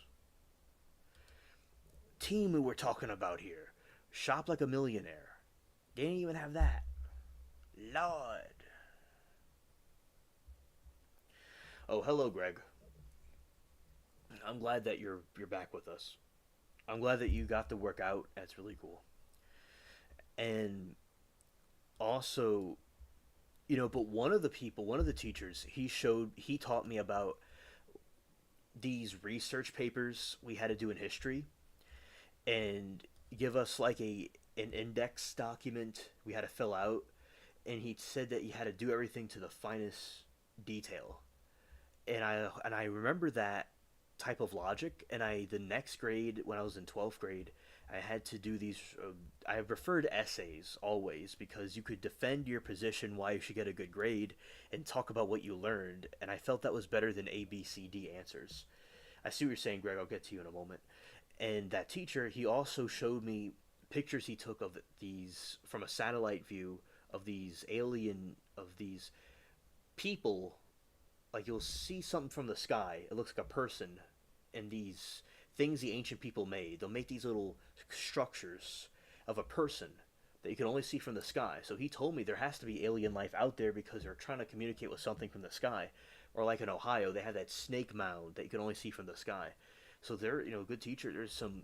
Timu we're talking about here. Shop like a millionaire. They didn't even have that. Lord. Oh, hello, Greg. I'm glad that you're back with us. I'm glad that you got to work out. That's really cool. And also, but one of the people, one of the teachers, he taught me about these research papers we had to do in history and give us like an index document we had to fill out, and he said that you had to do everything to the finest detail. And I remember that type of logic. And I the next grade when I was in 12th grade, I had to do these. I referred to essays always because you could defend your position why you should get a good grade and talk about what you learned. And I felt that was better than A, B, C, D answers. I see what you're saying, Greg. I'll get to you in a moment. And that teacher, he also showed me pictures he took of these from a satellite view of these people. Like you'll see something from the sky. It looks like a person, and these things the ancient people made. They'll make these little structures of a person that you can only see from the sky. So he told me there has to be alien life out there because they're trying to communicate with something from the sky. Or like in Ohio, they have that snake mound that you can only see from the sky. So they're good teacher. There's some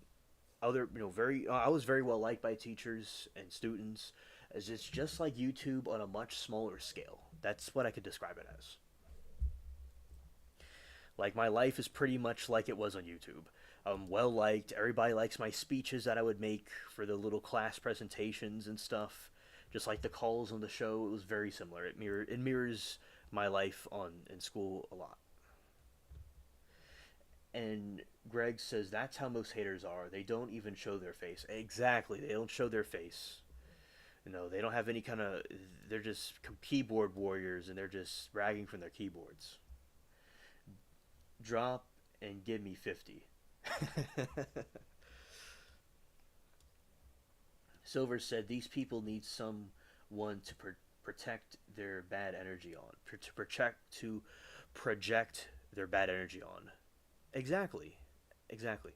other very. I was very well liked by teachers and students. As it's just like YouTube on a much smaller scale. That's what I could describe it as. Like my life is pretty much like it was on YouTube. I'm well liked. Everybody likes my speeches that I would make for the little class presentations and stuff. Just like the calls on the show, it was very similar. It mirrors my life on in school a lot. And Greg says that's how most haters are. They don't even show their face. Exactly, they don't show their face. They don't have any kind of. They're just keyboard warriors, and they're just bragging from their keyboards. Drop and give me 50. Silver said these people need someone to protect their bad energy on. To project their bad energy on. Exactly. Exactly.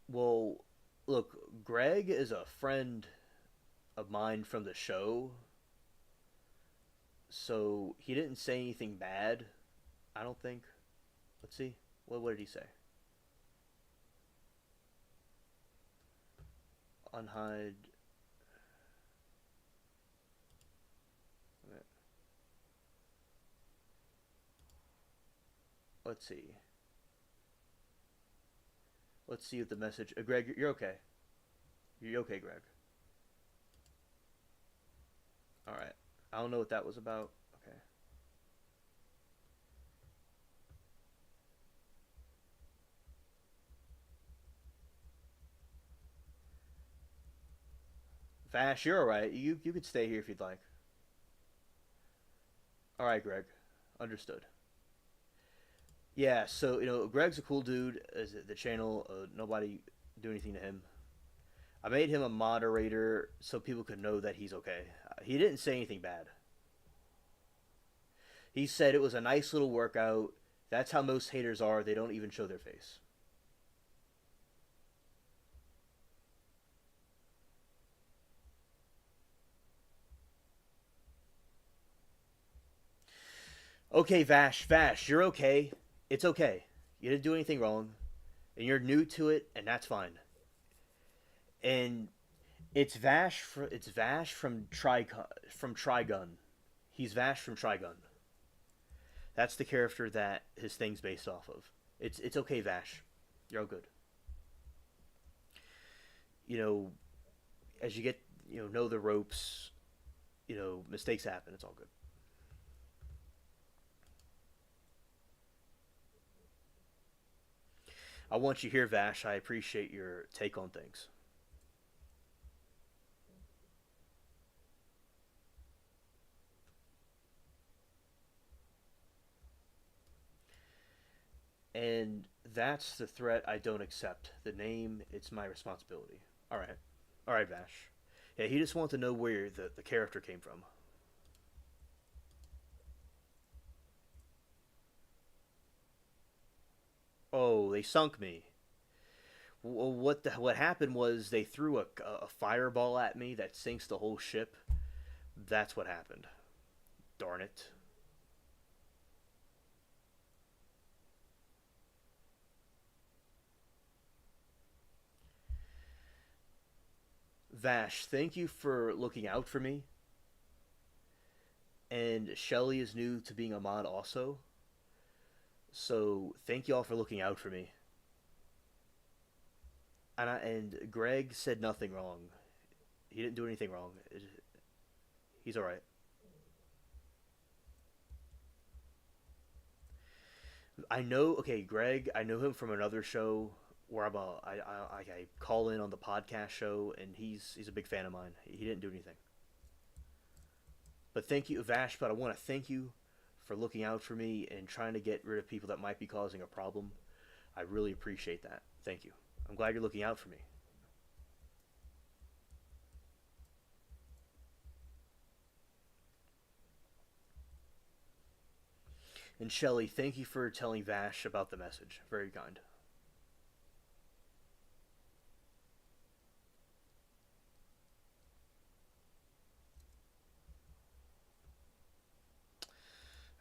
Well, look, Greg is a friend of mine from the show, so he didn't say anything bad. I don't think. Let's see. What did he say? Unhide. Let's see. Let's see what the message. Greg, you're okay. You're okay, Greg. All right. I don't know what that was about. Okay. Vash, you're all right. You could stay here if you'd like. All right, Greg. Understood. Yeah. So Greg's a cool dude. Is the channel? Nobody do anything to him. I made him a moderator so people could know that he's okay. He didn't say anything bad. He said it was a nice little workout. That's how most haters are. They don't even show their face. Okay, Vash, you're okay. It's okay. You didn't do anything wrong, and you're new to it, and that's fine. And it's Vash from Trigun. He's Vash from Trigun. That's the character that his thing's based off of. It's okay, Vash. You're all good. You know, as you get know the ropes, mistakes happen. It's all good. I want you here, Vash. I appreciate your take on things. And that's the threat I don't accept. The name, it's my responsibility. All right. All right, Vash. Yeah, he just wanted to know where the character came from. Oh, they sunk me. What happened was they threw a fireball at me that sinks the whole ship. That's what happened. Darn it. Vash, thank you for looking out for me. And Shelly is new to being a mod also. So thank you all for looking out for me. And Greg said nothing wrong. He didn't do anything wrong. He's all right. I know. Okay, Greg. I know him from another show where I call in on the podcast show, and he's a big fan of mine. He didn't do anything. But thank you, Vash. But I want to thank you for looking out for me and trying to get rid of people that might be causing a problem. I really appreciate that. Thank you. I'm glad you're looking out for me. And Shelly, thank you for telling Vash about the message. Very kind.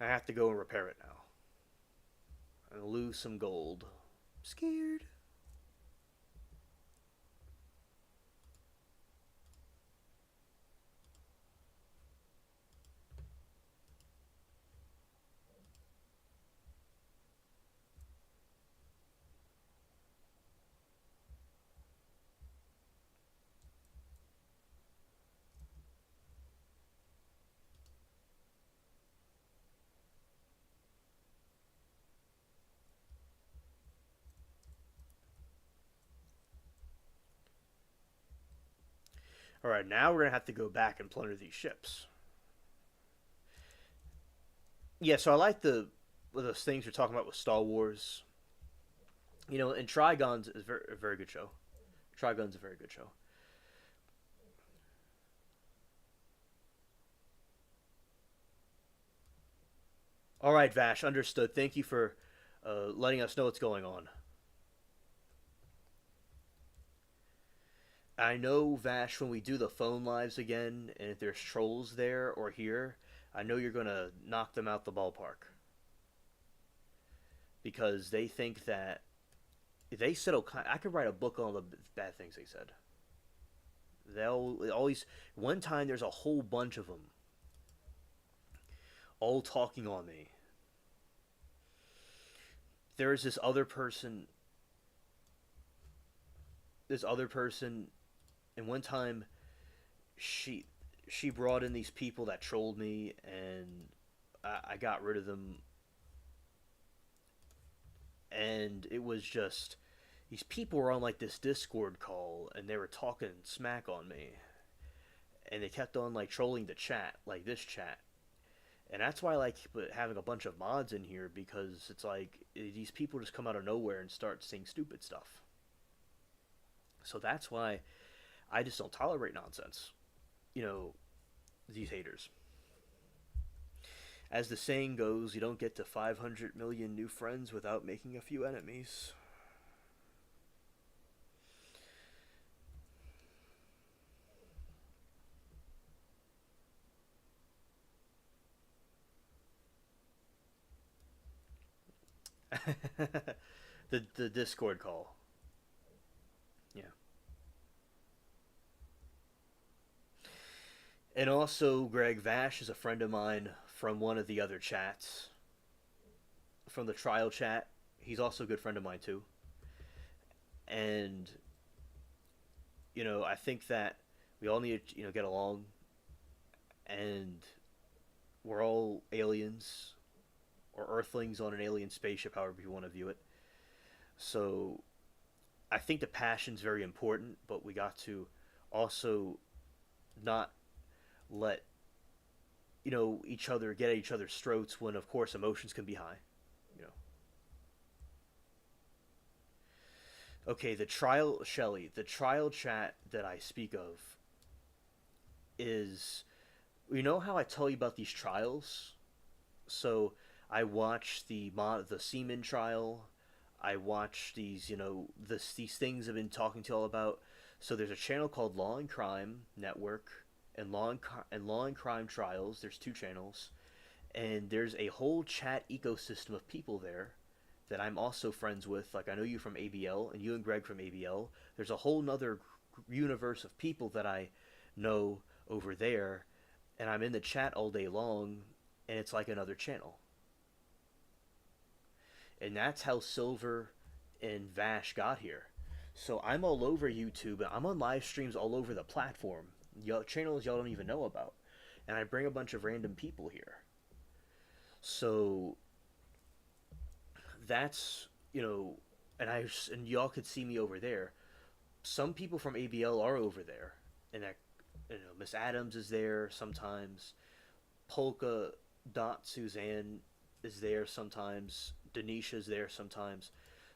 I have to go and repair it now. And lose some gold. Scared. All right, now we're gonna have to go back and plunder these ships. Yeah, so I like the those things you're talking about with Star Wars. And Trigon's is a very good show. Trigon's a very good show. All right, Vash, understood. Thank you for letting us know what's going on. I know, Vash, when we do the phone lives again, and if there's trolls there or here, I know you're gonna knock them out the ballpark because they think that they said, "Okay, I could write a book on all the bad things they said." They'll always. One time, there's a whole bunch of them all talking on me. There's this other person, and one time she she brought in these people that trolled me, and I got rid of them, and it was just these people were on like this Discord call, and they were talking smack on me, and they kept on like trolling the chat, like this chat. And that's why I like having a bunch of mods in here because it's like these people just come out of nowhere and start saying stupid stuff. So that's why I just don't tolerate nonsense. You know, these haters. As the saying goes, you don't get to 500 million new friends without making a few enemies. The Discord call. Yeah. And also, Greg Vash is a friend of mine from one of the other chats, from the trial chat. He's also a good friend of mine too. And I think that we all need to get along, and we're all aliens or Earthlings on an alien spaceship, however you want to view it. So I think the passion's very important, but we got to also not let each other get at each other's throats when, of course, emotions can be high. You know. Okay, the trial, Shelley, the trial chat that I speak of is, how I tell you about these trials. So I watch the semen trial. I watch these things I've been talking to you all about. So there's a channel called Law and Crime Network and Law and Crime Trials. There's two channels, and there's a whole chat ecosystem of people there that I'm also friends with. Like, I know you from ABL and you and Greg from ABL. There's a whole nother universe of people that I know over there, and I'm in the chat all day long, and it's like another channel. And that's how Silver and Vash got here. So I'm all over YouTube, and I'm on live streams all over the platform, channels y'all don't even know about, and I bring a bunch of random people here. So that's and y'all could see me over there. Some people from ABL are over there, and that Miss Adams is there sometimes. Polka Dot Suzanne is there sometimes. Denisha is there sometimes.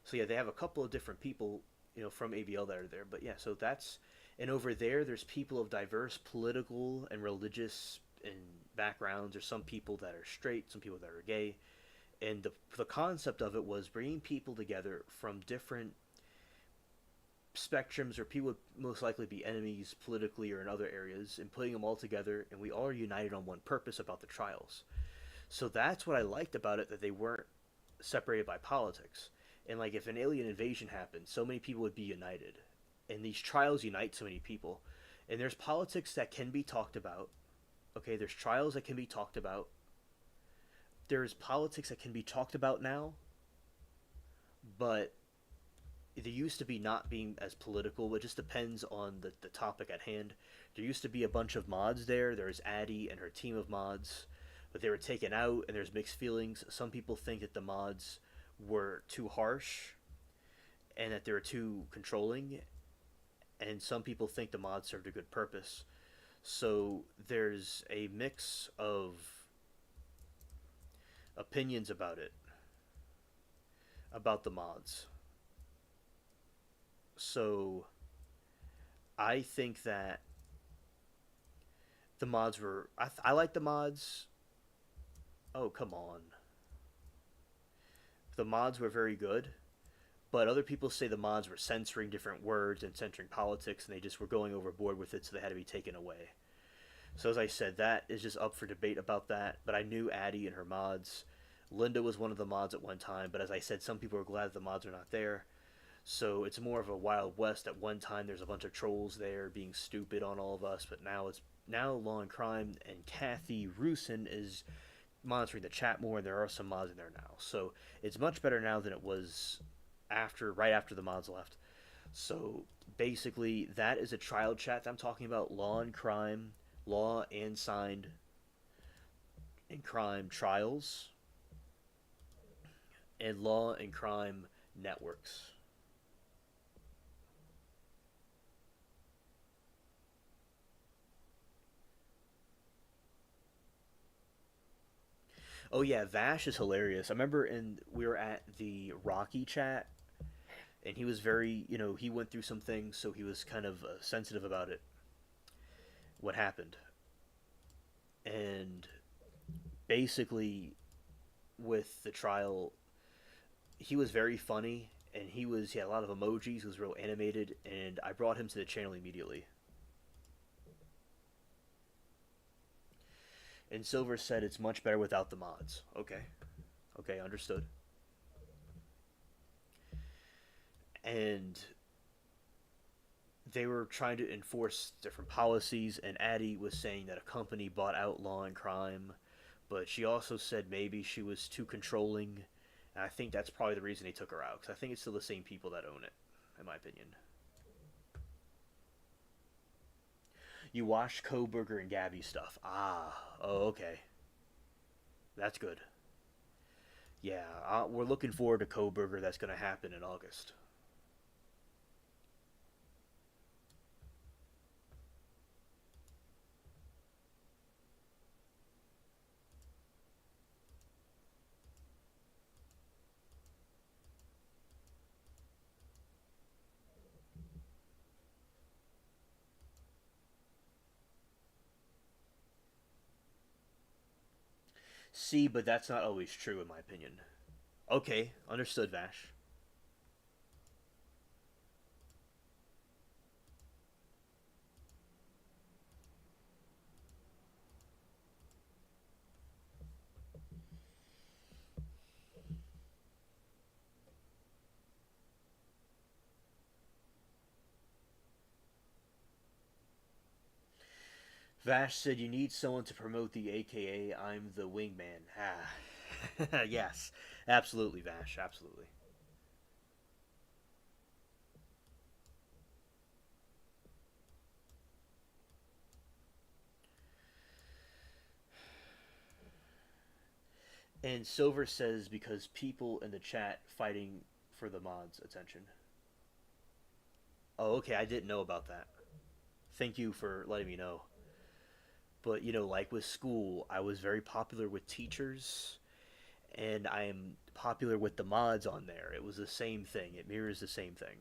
So yeah, they have a couple of different people, from ABL that are there. But yeah, so that's and over there, there's people of diverse political and religious and backgrounds. There's some people that are straight, some people that are gay, and the concept of it was bringing people together from different spectrums, or people would most likely be enemies politically or in other areas, and putting them all together, and we all are united on one purpose about the trials. So that's what I liked about it, that they weren't separated by politics. And like, if an alien invasion happened, so many people would be united, and these trials unite so many people. And there's politics that can be talked about. Okay, there's trials that can be talked about. There's politics that can be talked about now, but there used to be not being as political. It just depends on the topic at hand. There used to be a bunch of mods there. There's Addie and her team of mods, but they were taken out, and there's mixed feelings. Some people think that the mods were too harsh and that they were too controlling, and some people think the mods served a good purpose. So there's a mix of opinions about the mods. So I think that the mods were. I like the mods. Oh, come on. The mods were very good, but other people say the mods were censoring different words and censoring politics, and they just were going overboard with it, so they had to be taken away. So as I said, that is just up for debate about that. But I knew Addie and her mods. Linda was one of the mods at one time, but as I said, some people are glad the mods are not there. So it's more of a Wild West. At one time, there's a bunch of trolls there being stupid on all of us, but now Law and Crime, and Kathy Rusin is monitoring the chat more, and there are some mods in there now. So it's much better now than it was right after the mods left. So basically, that is a trial chat that I'm talking about. Law and Crime, Law and Signed and Crime Trials, and Law and Crime Networks. Oh yeah, Vash is hilarious. I remember we were at the Rocky chat, and he was very, he went through some things, so he was kind of sensitive about it, what happened. And basically, with the trial, he was very funny, and he had a lot of emojis. He was real animated, and I brought him to the channel immediately. And Silver said it's much better without the mods. Okay, okay, understood. and they were trying to enforce different policies. And Addie was saying that a company bought out law and crime, but she also said maybe she was too controlling. And I think that's probably the reason they took her out, because I think it's still the same people that own it, in my opinion. You watched Koberger and Gabby stuff. Ah, oh, okay. That's good. Yeah, we're looking forward to Koberger. That's going to happen in August. See, but that's not always true, in my opinion. Okay, understood, Vash. Vash said you need someone to promote the AKA I'm the wingman. Ah. Yes, absolutely, Vash, absolutely. And Silver says because people in the chat fighting for the mods' attention. Oh, okay, I didn't know about that. Thank you for letting me know. But, like with school, I was very popular with teachers, and I am popular with the mods on there. It was the same thing, it mirrors the same thing.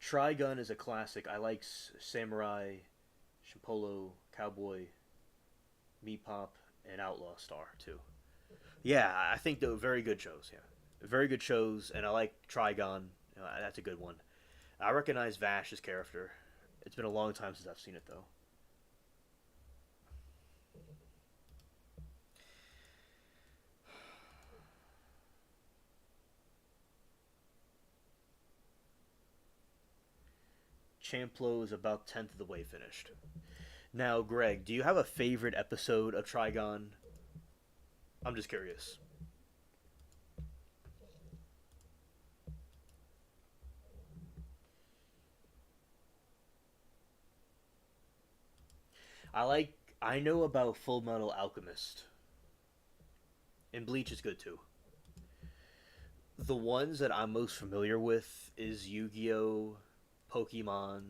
Trigun is a classic. I like Samurai, Shimpolo, Cowboy, Meepop, and Outlaw Star, too. Yeah, I think they're very good shows, yeah. Very good shows, and I like Trigon. That's a good one. I recognize Vash's character. It's been a long time since I've seen it, though. Champlo is about 10th of the way finished. Now, Greg, do you have a favorite episode of Trigon? I'm just curious. I know about Full Metal Alchemist, and Bleach is good too. The ones that I'm most familiar with is Yu-Gi-Oh, Pokemon,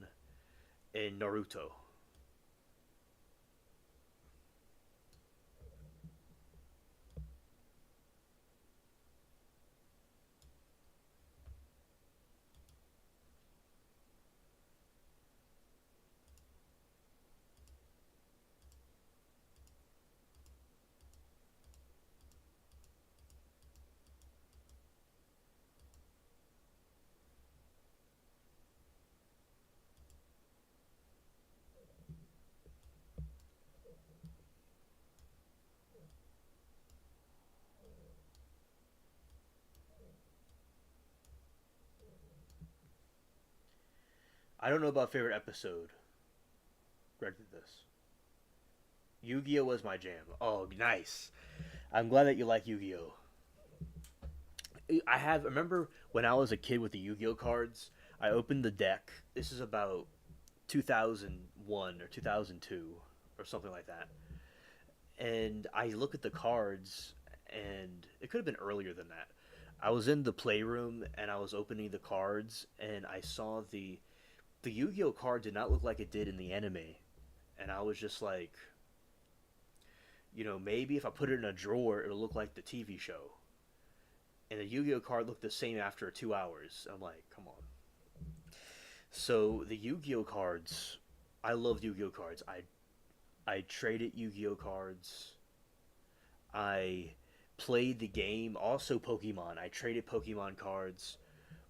and Naruto. I don't know about favorite episode. Greg did this. Yu-Gi-Oh was my jam. Oh, nice. I'm glad that you like Yu-Gi-Oh. Remember when I was a kid with the Yu-Gi-Oh cards. I opened the deck. This is about 2001 or 2002 or something like that. And I look at the cards, and it could have been earlier than that. I was in the playroom and I was opening the cards, and I saw the Yu-Gi-Oh card did not look like it did in the anime, and I was just like, maybe if I put it in a drawer, it'll look like the TV show. And the Yu-Gi-Oh card looked the same after 2 hours. I'm like, come on. So the Yu-Gi-Oh cards, I love Yu-Gi-Oh cards. I traded Yu-Gi-Oh cards. I played the game. Also, Pokemon. I traded Pokemon cards,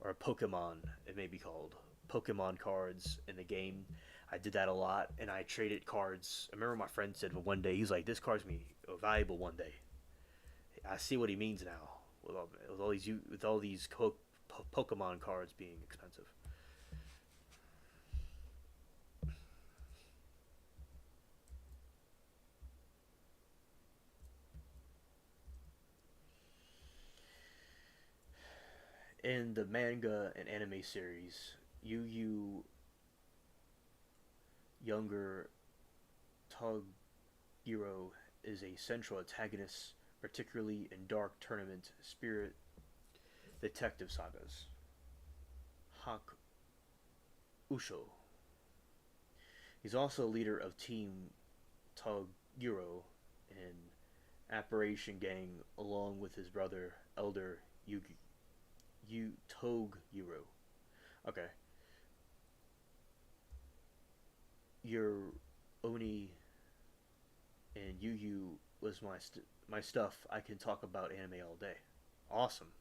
or Pokemon, it may be called. Pokemon cards in the game. I did that a lot, and I traded cards. I remember my friend said one day, he's like, this card's going to be valuable one day. I see what he means now with all these Pokemon cards being expensive. In the manga and anime series, Yu Yu younger Toguro is a central antagonist, particularly in dark tournament spirit detective sagas. Hak Usho. He's also a leader of Team Toguro and Apparition Gang, along with his brother Elder Toguro. Okay, your Oni and Yu Yu was my stuff. I can talk about anime all day. Awesome.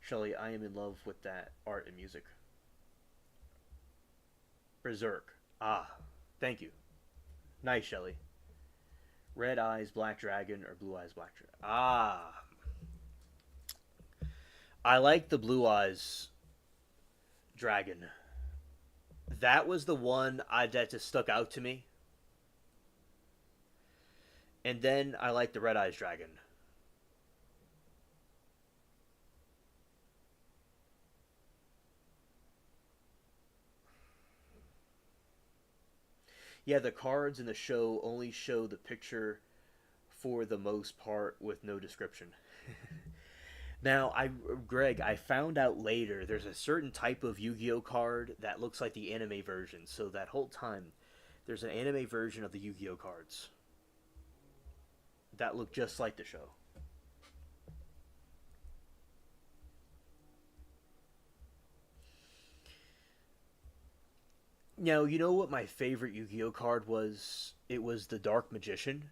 Shelly, I am in love with that art and music. Berserk. Ah, thank you. Nice, Shelly. Red Eyes Black Dragon or Blue Eyes Black Dragon. Ah, I like the Blue Eyes Dragon. That was the one that just stuck out to me. And then I like the Red Eyes Dragon. Yeah, the cards in the show only show the picture for the most part with no description. Now, Greg, I found out later there's a certain type of Yu-Gi-Oh card that looks like the anime version. So that whole time, there's an anime version of the Yu-Gi-Oh cards that look just like the show. Now, you know what my favorite Yu-Gi-Oh card was? It was the Dark Magician.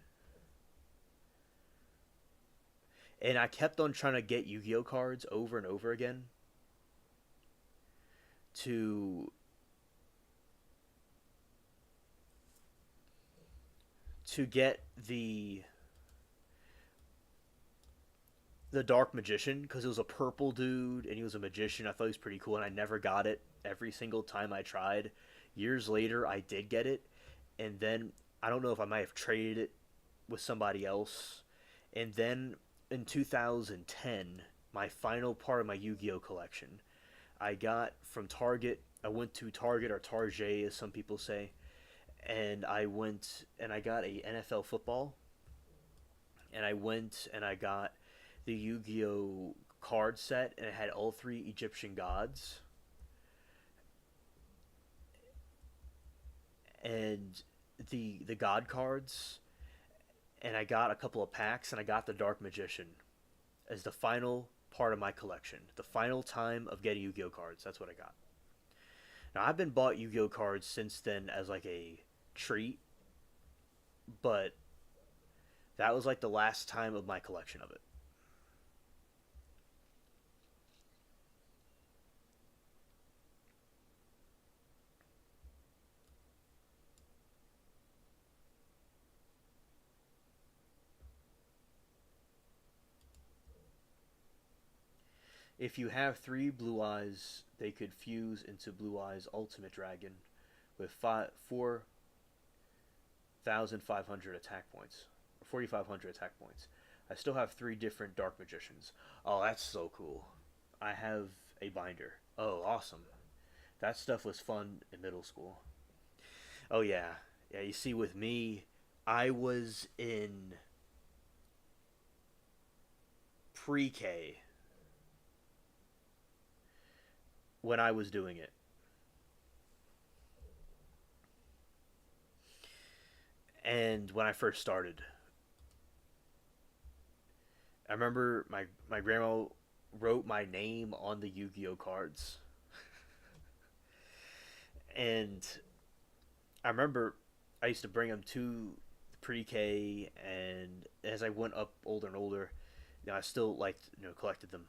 And I kept on trying to get Yu-Gi-Oh cards over and over again to get the Dark Magician because it was a purple dude and he was a magician. I thought he was pretty cool, and I never got it. Every single time I tried, years later, I did get it, and then I don't know if I might have traded it with somebody else, and then in 2010, my final part of my Yu-Gi-Oh collection, I got from Target. I went to Target or Target, as some people say, and I got a NFL football, and I went and I got the Yu-Gi-Oh card set, and it had all three Egyptian gods, and the god cards, and I got a couple of packs, and I got the Dark Magician as the final part of my collection. The final time of getting Yu-Gi-Oh cards. That's what I got. Now I've been bought Yu-Gi-Oh cards since then as like a treat, but that was like the last time of my collection of it. If you have three Blue Eyes, they could fuse into Blue Eyes Ultimate Dragon with 4,500 attack points. 4,500 attack points. I still have three different Dark Magicians. Oh, that's so cool. I have a binder. Oh, awesome. That stuff was fun in middle school. Oh, yeah. Yeah, you see, with me, I was in pre K when I was doing it. And when I first started, I remember my grandma wrote my name on the Yu Gi Oh cards. And I remember I used to bring them to pre K, and as I went up older and older, I still liked collected them.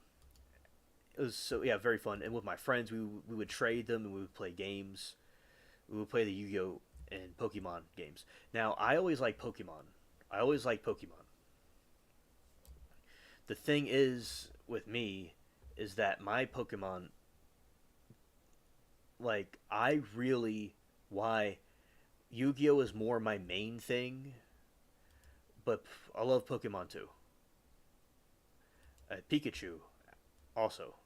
It was so yeah very fun. And with my friends, we would trade them and we would play games. We would play the Yu-Gi-Oh and Pokemon games. Now I always like Pokemon. I always like Pokemon. The thing is with me is that my Pokemon, like, I really why Yu-Gi-Oh is more my main thing, but I love Pokemon too. Pikachu also.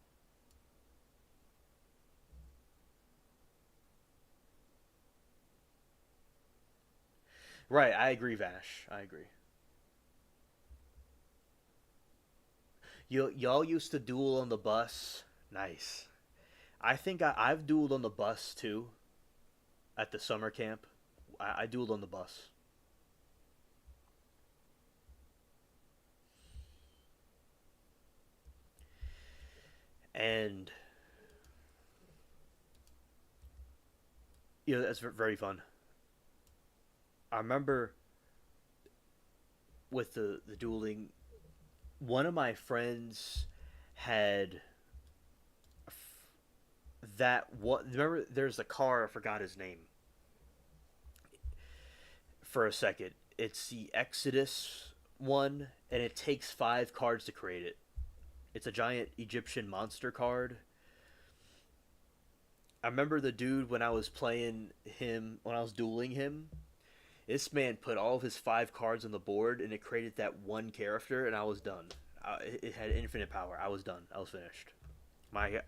Right, I agree, Vash. I agree. Y'all used to duel on the bus. Nice. I think I've dueled on the bus too at the summer camp. I dueled on the bus, and that's very fun. I remember with the dueling, one of my friends had that what remember there's a car I forgot his name for a second. It's the Exodus one, and it takes 5 cards to create it. It's a giant Egyptian monster card. I remember the dude when I was playing him when I was dueling him. This man put all of his 5 cards on the board, and it created that one character, and I was done. It had infinite power. I was done. I was finished. My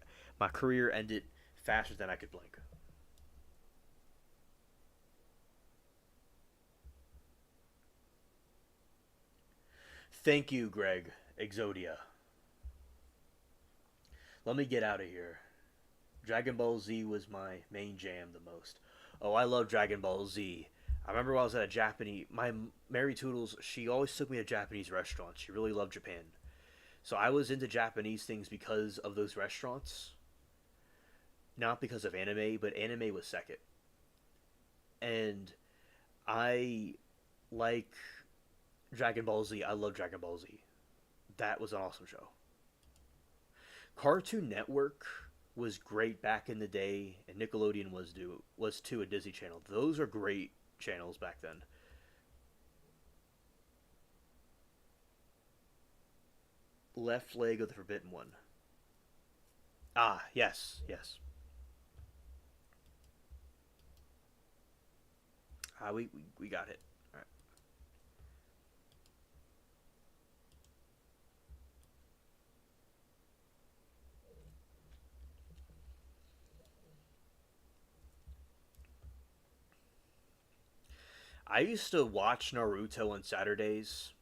career ended faster than I could blink. Thank you, Greg. Exodia. Let me get out of here. Dragon Ball Z was my main jam the most. Oh, I love Dragon Ball Z. I remember when I was at a Japanese. My Mary Toodles, she always took me to Japanese restaurants. She really loved Japan. So I was into Japanese things because of those restaurants. Not because of anime, but anime was second. And I like Dragon Ball Z. I love Dragon Ball Z. That was an awesome show. Cartoon Network was great back in the day, and Nickelodeon was too a Disney Channel. Those are great channels back then. Left leg of the Forbidden One. Ah, yes, yes. We got it. All right. I used to watch Naruto on Saturdays,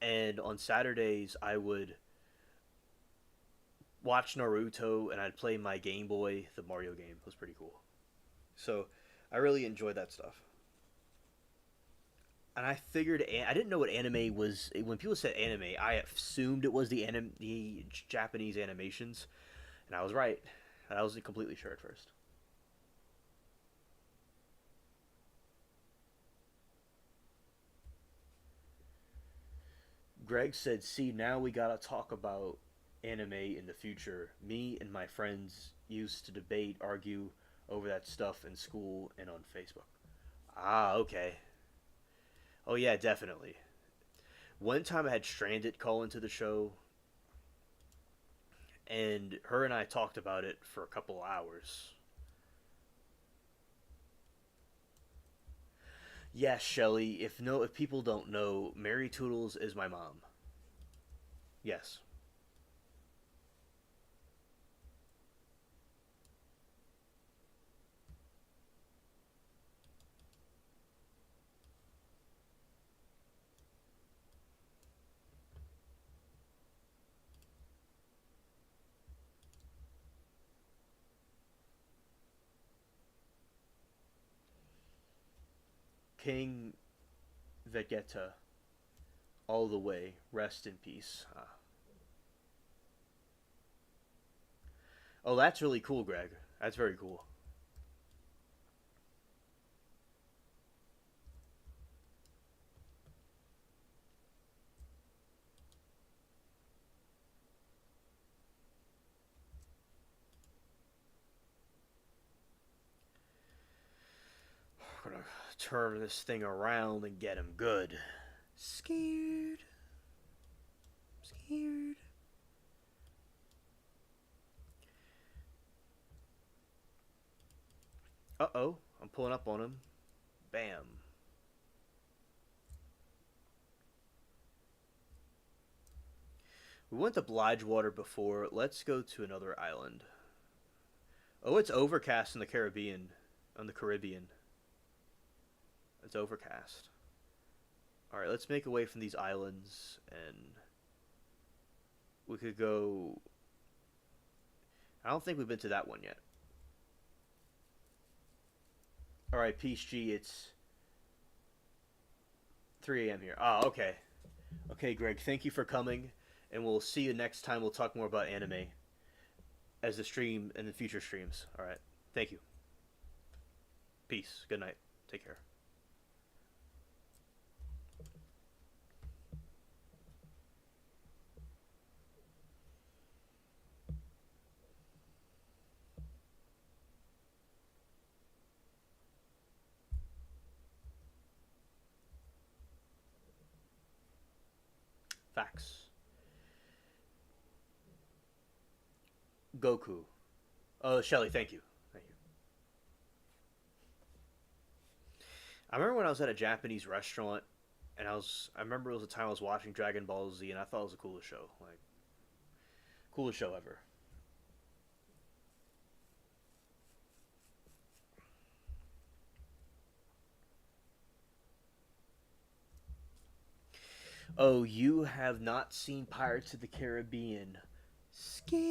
and on Saturdays I would watch Naruto and I'd play my Game Boy, the Mario game. It was pretty cool. So I really enjoyed that stuff. And I figured I didn't know what anime was. When people said anime, I assumed it was the Japanese animations, and I was right. I wasn't completely sure at first. Greg said, "See, now we gotta talk about anime in the future. Me and my friends used to debate, argue over that stuff in school and on Facebook." Ah, okay. Oh yeah, definitely. One time I had Stranded call into the show, and her and I talked about it for a couple of hours. Yes, Shelly. If people don't know, Mary Toodles is my mom. Yes, King Vegeta, all the way. Rest in peace. Oh, that's really cool, Greg. That's very cool. We're gonna turn this thing around and get him good. Scared. Scared. Uh-oh. I'm pulling up on him. Bam. We went to Bridgewater before. Let's go to another island. Oh, it's overcast in the Caribbean. On the Caribbean. It's overcast. Alright, let's make away from these islands and we could go. I don't think we've been to that one yet. Alright, Peace G, it's 3 a.m. here. Ah, okay. Okay, Greg, thank you for coming, and we'll see you next time. We'll talk more about anime as the stream and the future streams. Alright, thank you. Peace. Good night. Take care. Facts. Goku. Oh, Shelly, thank you. Thank you. I remember when I was at a Japanese restaurant, and I remember it was a time I was watching Dragon Ball Z, and I thought it was the coolest show. Like, coolest show ever. Oh, you have not seen Pirates of the Caribbean. Scared.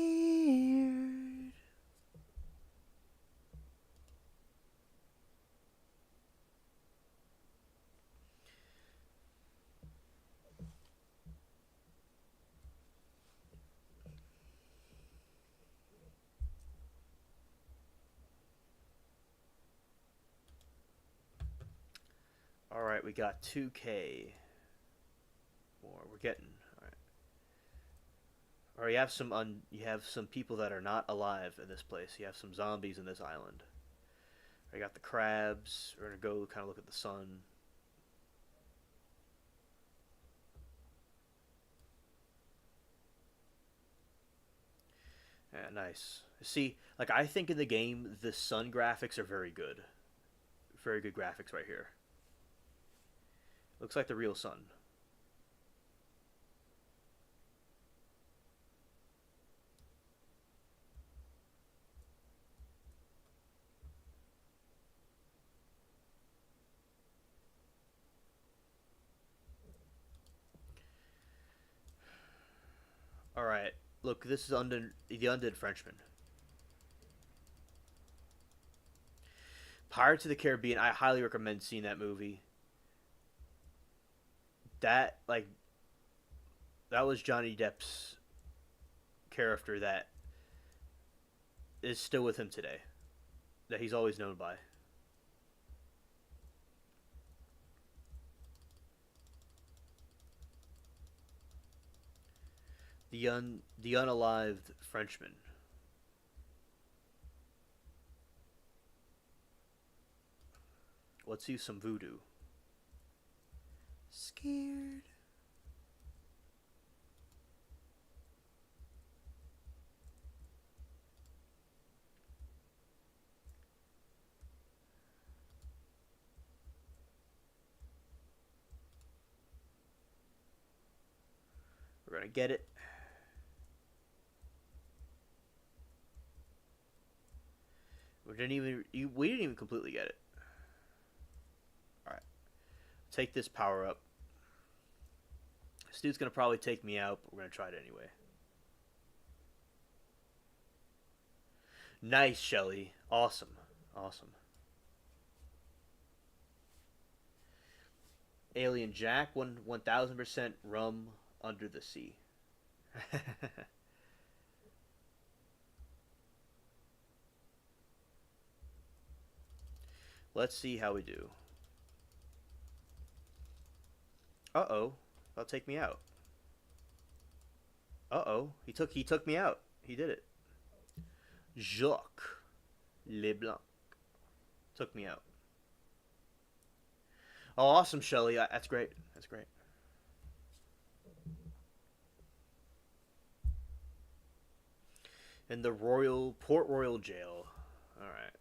All right, we got 2K more. We're getting all right. Or you have some people that are not alive in this place. You have some zombies in this island. I got the crabs. We're gonna go kind of look at the sun. Yeah, nice. See, like I think in the game the sun graphics are very good. Very good graphics right here. Looks like the real sun. All right. Look, this is the Undead Frenchman. Pirates of the Caribbean. I highly recommend seeing that movie. That like that was Johnny Depp's character that is still with him today. That he's always known by. The unalived Frenchman. Let's use some voodoo. Scared. We're gonna get it. We didn't even completely get it. All right, take this power up. This dude's gonna probably take me out, but we're gonna try it anyway. Nice, Shelly. Awesome, awesome. Alien Jack, 1000% rum under the sea. Let's see how we do. Uh oh, that'll take me out. Uh oh, he took me out. He did it. Jacques Leblanc took me out. Oh, awesome, Shelly. That's great. That's great. In the Royal Port Royal Jail. All right.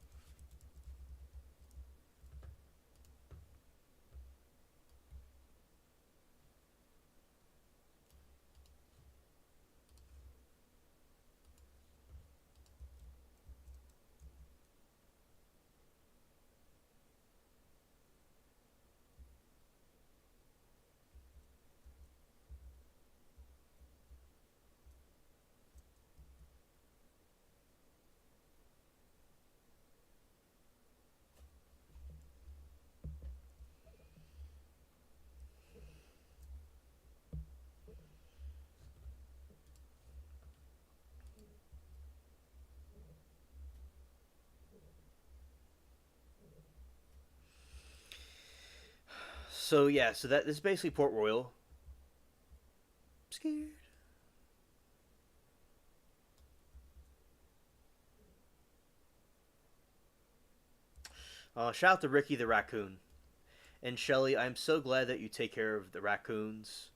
So yeah, so that this is basically Port Royal. Scared. Shout out to Ricky the raccoon and Shelly. I'm so glad that you take care of the raccoons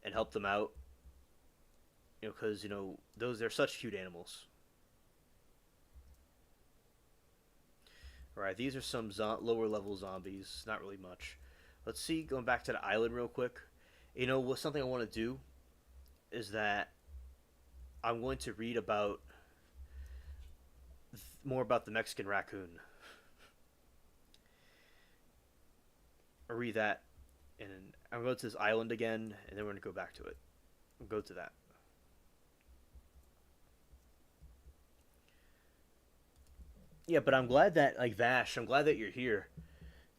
and help them out. Because those they're such cute animals. All right, these are some lower level zombies. Not really much. Let's see. Going back to the island real quick. What something I want to do is that I'm going to read about more about the Mexican raccoon. I'll read that, and I'm going to this island again, and then we're going to go back to it. We'll go to that. Yeah, but I'm glad that like Vash. I'm glad that you're here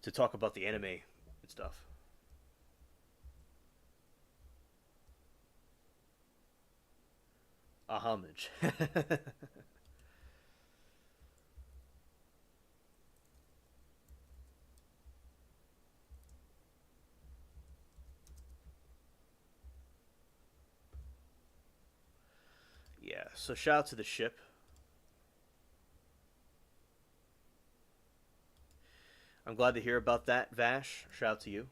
to talk about the anime and stuff. A homage. Yeah. So shout out to the ship. I'm glad to hear about that, Vash. Shout out to you.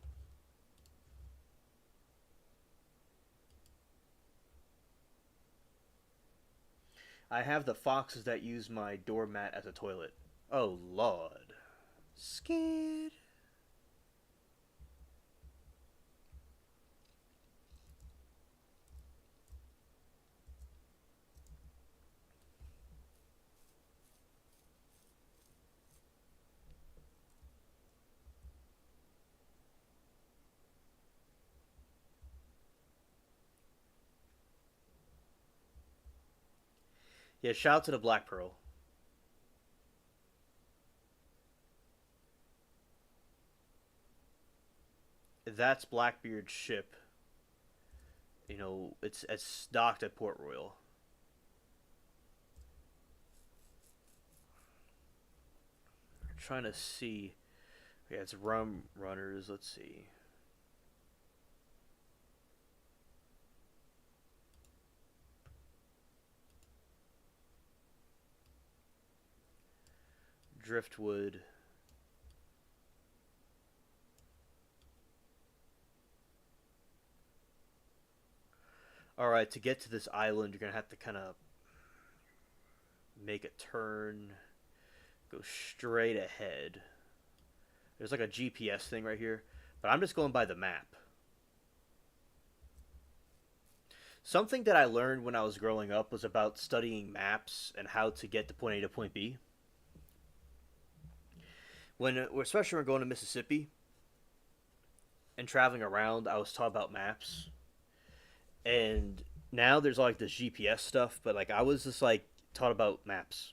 I have the foxes that use my doormat as a toilet. Oh lord. Scared. Yeah, shout out to the Black Pearl. That's Blackbeard's ship. It's docked at Port Royal. I'm trying to see. Yeah, it's Rum Runners. Let's see. Driftwood. All right, to get to this island, you're gonna have to kind of make a turn, go straight ahead. There's like a GPS thing right here, but I'm just going by the map. Something that I learned when I was growing up was about studying maps and how to get to point A to point B. Especially when we're going to Mississippi and traveling around, I was taught about maps. And now there's like this GPS stuff, but like I was just like taught about maps.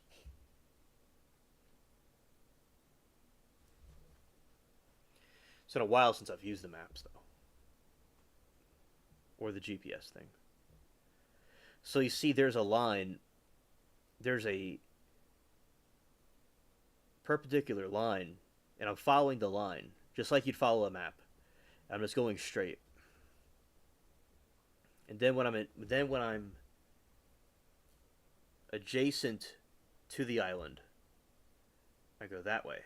It's been a while since I've used the maps though, or the GPS thing. So you see, there's a line. There's a perpendicular line, and I'm following the line just like you'd follow a map. I'm just going straight. And then when I'm adjacent to the island, I go that way.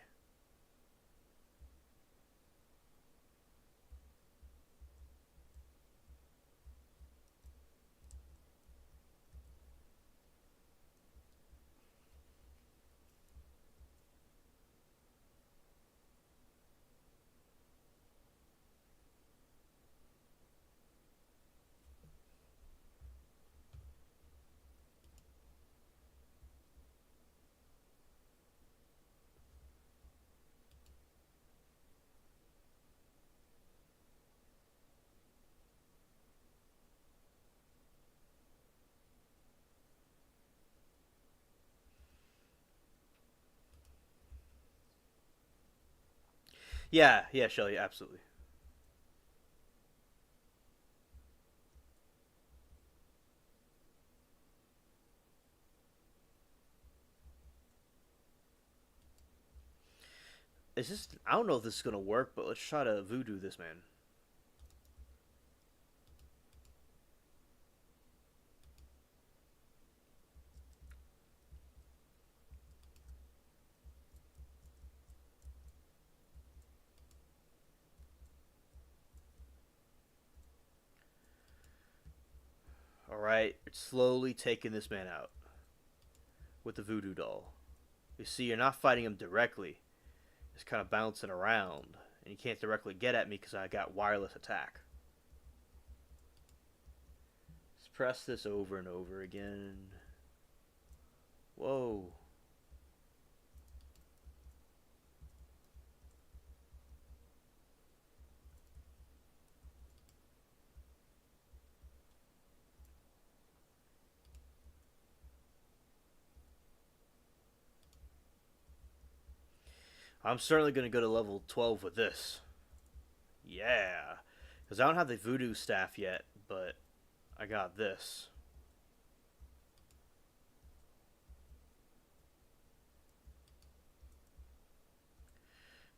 Yeah, yeah, Shelly, absolutely. Is this? I don't know if this is gonna work, but let's try to voodoo this man. All right, it's slowly taking this man out with the voodoo doll. You see, you're not fighting him directly. It's kind of bouncing around, and you can't directly get at me because I got wireless attack. Let's press this over and over again. Whoa. I'm certainly going to go to level 12 with this. Yeah. Because I don't have the voodoo staff yet, but I got this.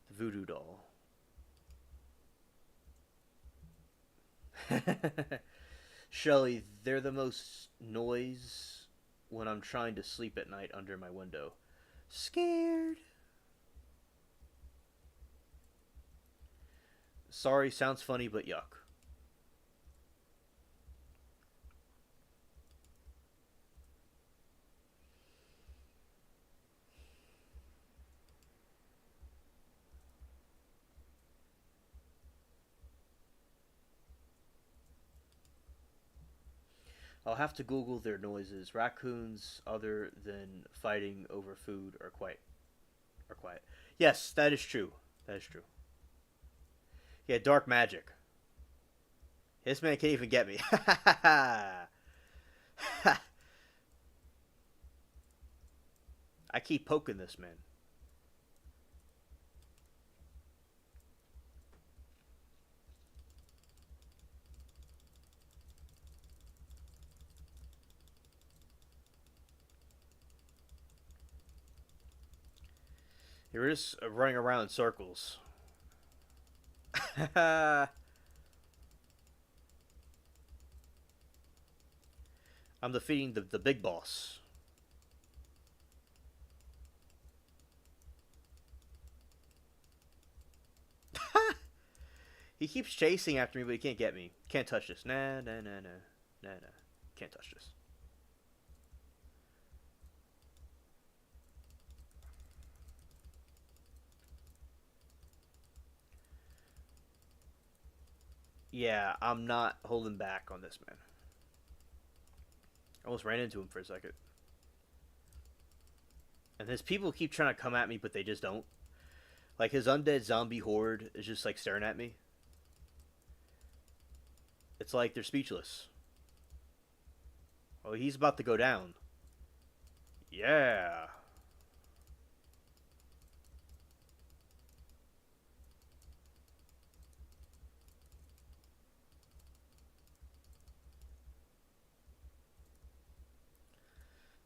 The voodoo doll. Shelly, they're the most noise when I'm trying to sleep at night under my window. Scared. Sorry, sounds funny, but yuck. I'll have to Google their noises. Raccoons, other than fighting over food, are quiet. Yes, that is true. That is true. Yeah, dark magic. This man can't even get me. I keep poking this man. You're just running around in circles. I'm defeating the big boss. He keeps chasing after me, but he can't get me. Can't touch this. Nah, nah, nah, nah. Nah, nah. Can't touch this. Yeah, I'm not holding back on this man. I almost ran into him for a second. And his people keep trying to come at me, but they just don't. Like his undead zombie horde is just like staring at me. It's like they're speechless. Oh, he's about to go down. Yeah.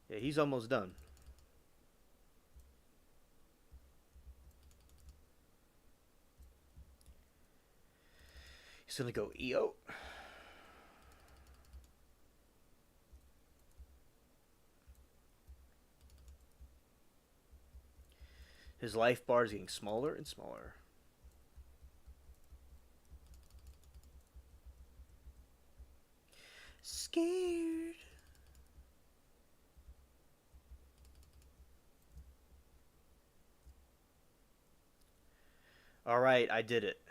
Yeah, he's almost done. He's gonna go EO. His life bar is getting smaller and smaller. Scared. Alright, I did it.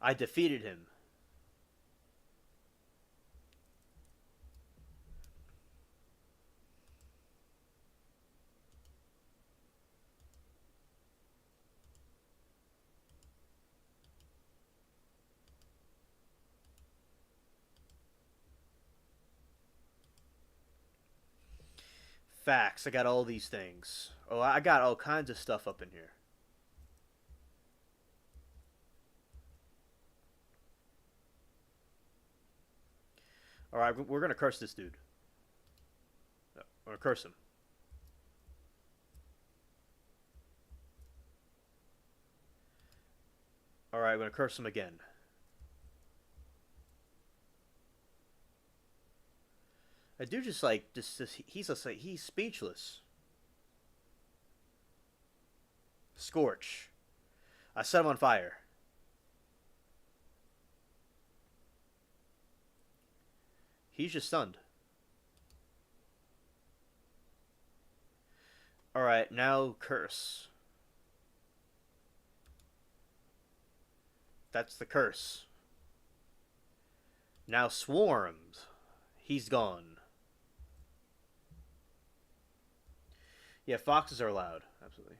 I defeated him. Facts. I got all these things. Oh, I got all kinds of stuff up in here. All right, we're gonna curse this dude. We're gonna curse him. All right, we're gonna curse him again. I do just like just he's speechless. Scorch. I set him on fire. He's just stunned. All right, now curse. That's the curse. Now swarmed. He's gone. Yeah, foxes are loud. Absolutely.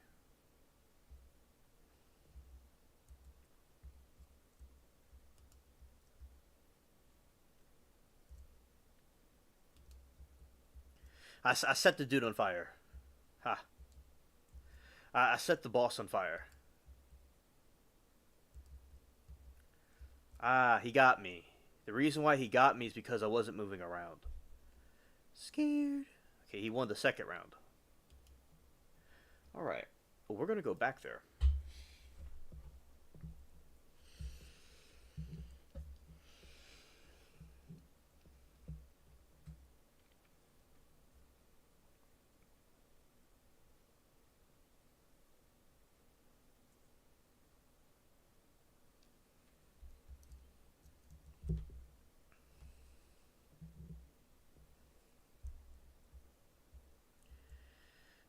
I set the dude on fire. Ha. I set the boss on fire. Ah, he got me. The reason why he got me is because I wasn't moving around. Scared. Okay, he won the second round. Alright. Well, we're going to go back there.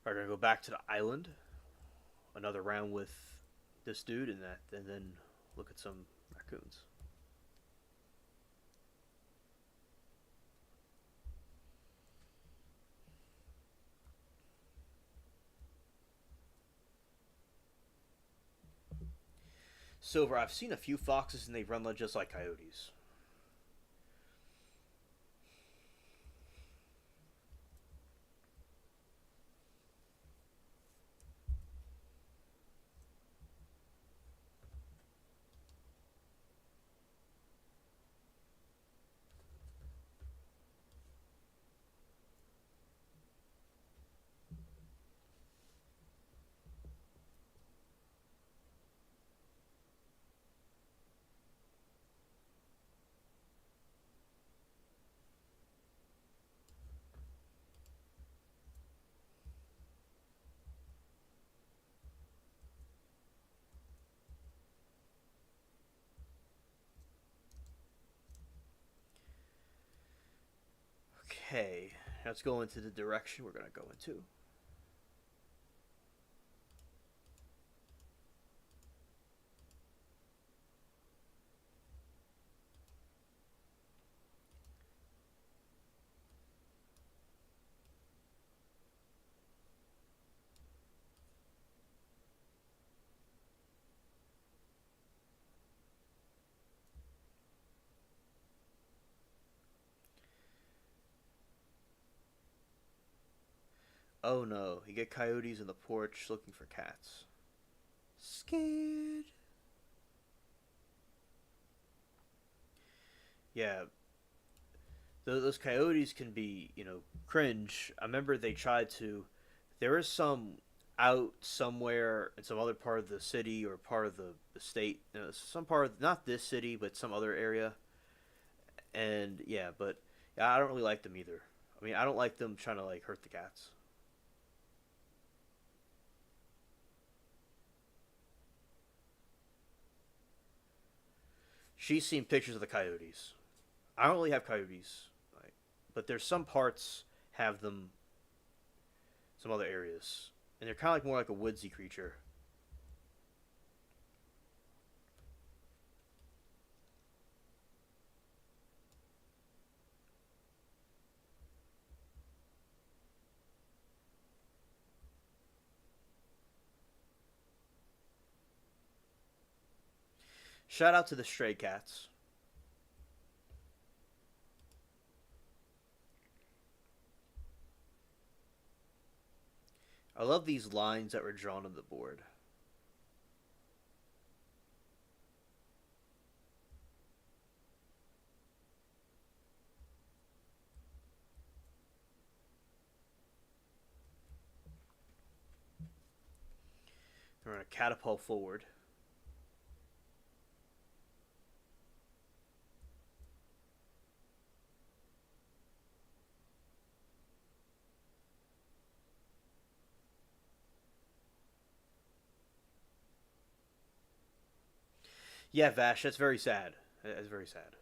We're going to go back to the island. Another round with this dude and then look at some raccoons. Silver, I've seen a few foxes and they run just like coyotes. Okay, let's go into the direction we're going to go into. Oh no, you get coyotes in the porch looking for cats. Scared. Yeah, those coyotes can be, cringe. I remember they tried to. There is some out somewhere in some other part of the city or part of the state. Some part of, not this city, but some other area. And yeah, but yeah, I don't really like them either. I mean, I don't like them trying to like hurt the cats. She's seen pictures of the coyotes. I don't really have coyotes, like, but there's some parts have them, some other areas, and they're kind of like more like a woodsy creature. Shout out to the stray cats. I love these lines that were drawn on the board. We're going to catapult forward. Yeah, Vash, that's very sad. That's very sad.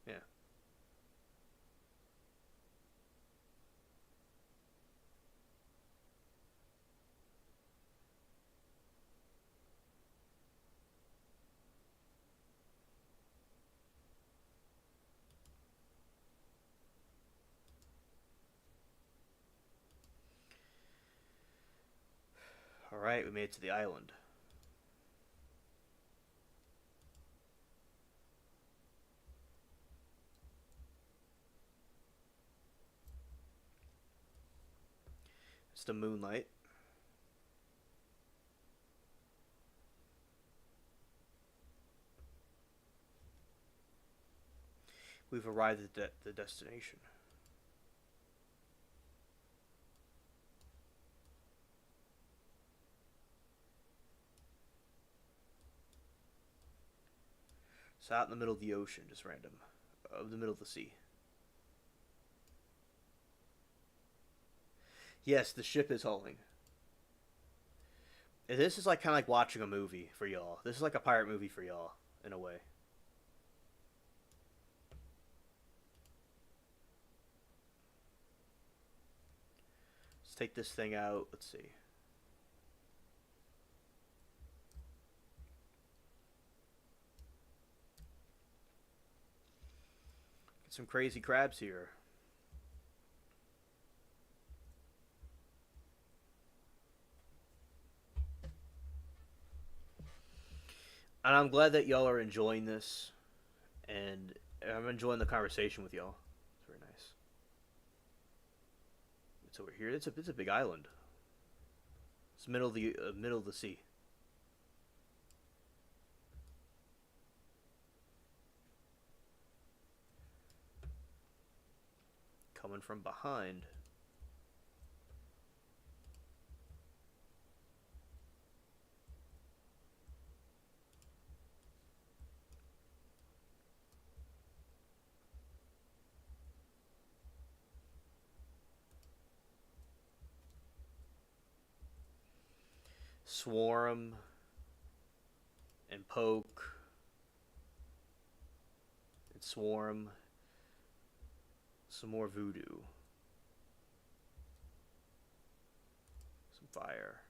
Yeah. All right, we made it to the island. It's the moonlight. We've arrived at the destination. It's out in the middle of the ocean, just random. Of the middle of the sea. Yes, the ship is hauling. This is like kind of like watching a movie for y'all. This is like a pirate movie for y'all, in a way. Let's take this thing out. Let's see. Get some crazy crabs here. And I'm glad that y'all are enjoying this, and I'm enjoying the conversation with y'all. It's very nice. It's over here. It's a big island. It's middle of the sea. Coming from behind. Swarm and poke and swarm. Some more voodoo. Some fire.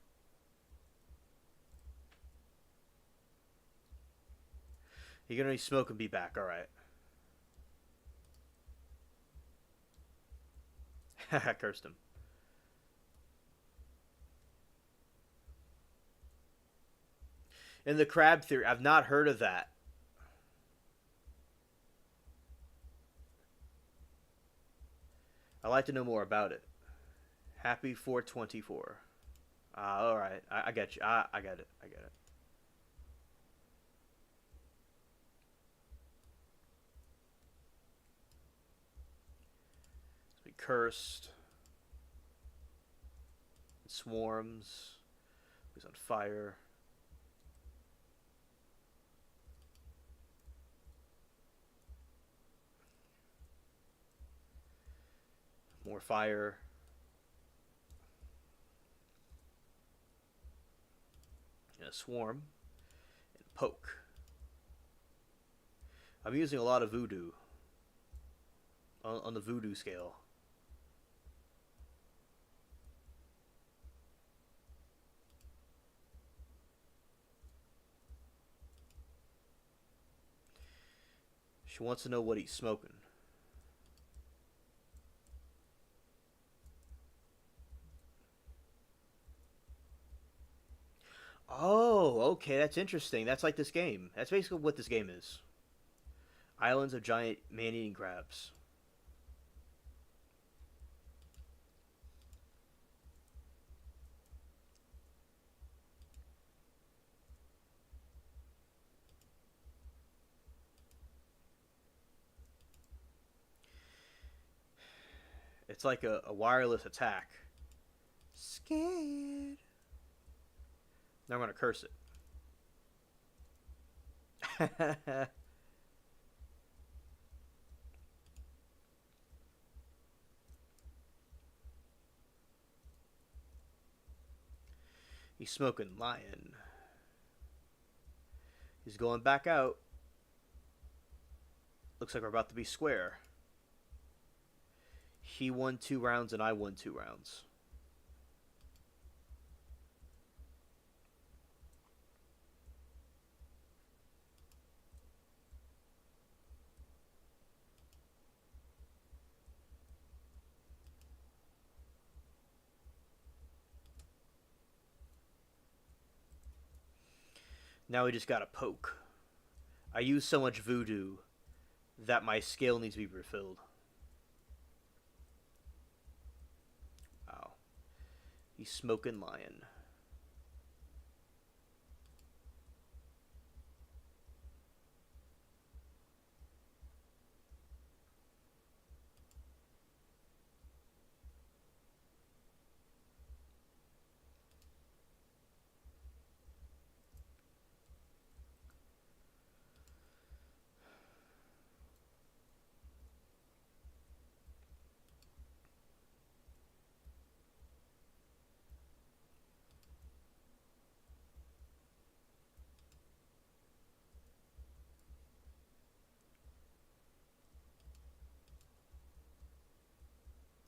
You're gonna smoke and be back, alright. I cursed him. And the crab theory, I've not heard of that. I'd like to know more about it. Happy 424. Alright. I get you. I get it. I get it. Let's be cursed. It swarms. He's on fire. More fire. And a swarm. And poke. I'm using a lot of voodoo. On the voodoo scale. She wants to know what he's smoking. Oh, okay, that's interesting. That's like this game. That's basically what this game is. Islands of giant man-eating crabs. It's like a wireless attack. Scared. Now I'm gonna curse it. He's smoking lion. He's going back out. Looks like we're about to be square. He won 2 rounds and I won 2 rounds. Now we just gotta poke. I use so much voodoo that my scale needs to be refilled. Wow. He's smoking lion.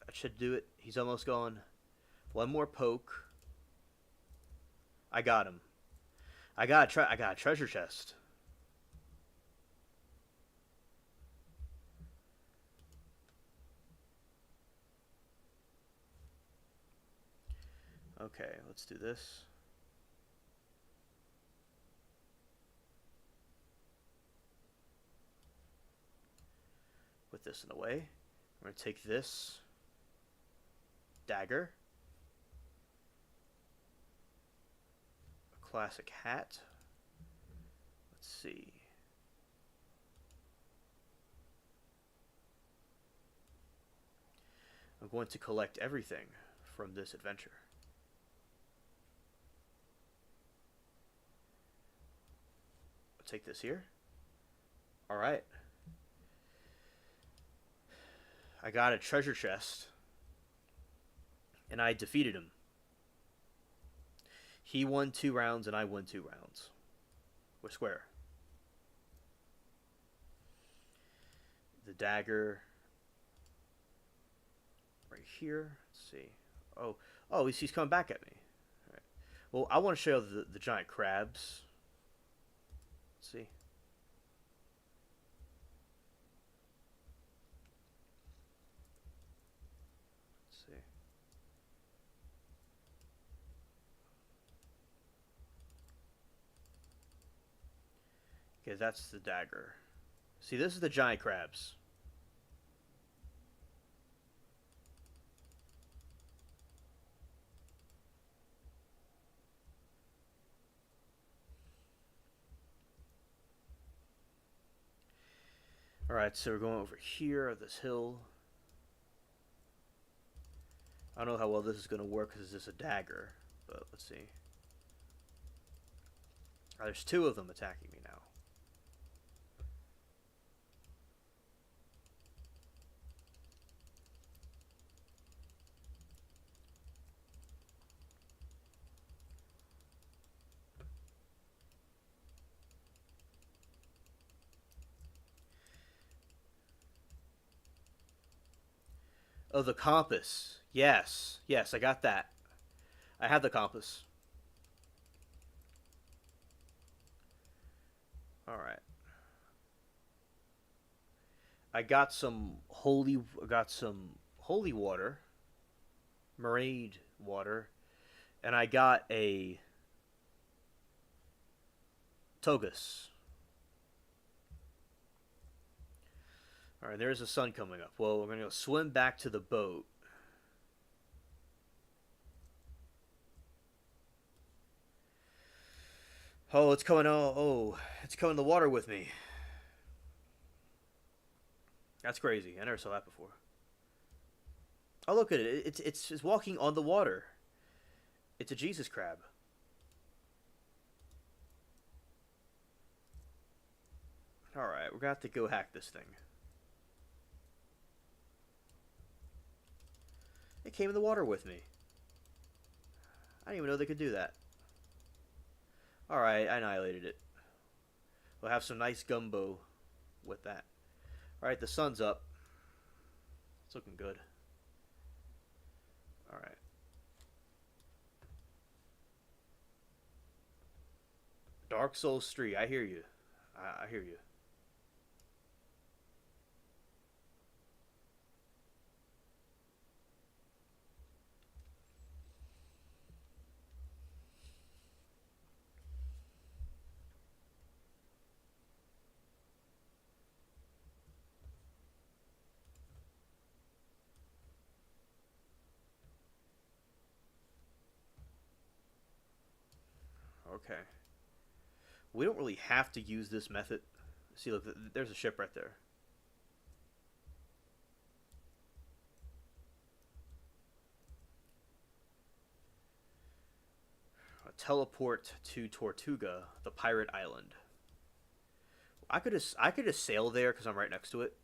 That should do it. He's almost gone. One more poke. I got him. I got a treasure chest. Okay, let's do this. Put this in the way. We're gonna take this dagger. A classic hat. Let's see. I'm going to collect everything from this adventure. I'll take this here. Alright. I got a treasure chest. And I defeated him. He won 2 rounds and I won 2 rounds. We're square. The dagger right here. Let's see. Oh, he's coming back at me. All right. Well, I want to show the giant crabs. Let's see. Let's see. Okay, that's the dagger. See, this is the giant crabs. Alright, so we're going over here, this hill. I don't know how well this is going to work because it's just a dagger, but let's see. Oh, there's 2 of them attacking me now. Oh, the compass. Yes, I got that. I have the compass. Alright. I got some holy water, mermaid water, and I got a togus. Alright, there's the sun coming up. Well, we're going to go swim back to the boat. Oh, it's coming. It's coming in the water with me. That's crazy. I never saw that before. Oh, look at it. It's walking on the water. It's a Jesus crab. All right, we're gonna have to go hack this thing. It came in the water with me. I didn't even know they could do that. All right, I annihilated it. We'll have some nice gumbo with that. All right, the sun's up. It's looking good. All right. Dark Souls 3. I hear you. I hear you. Okay. We don't really have to use this method. See, look, there's a ship right there. A teleport to Tortuga, the pirate island. I could just sail there because I'm right next to it.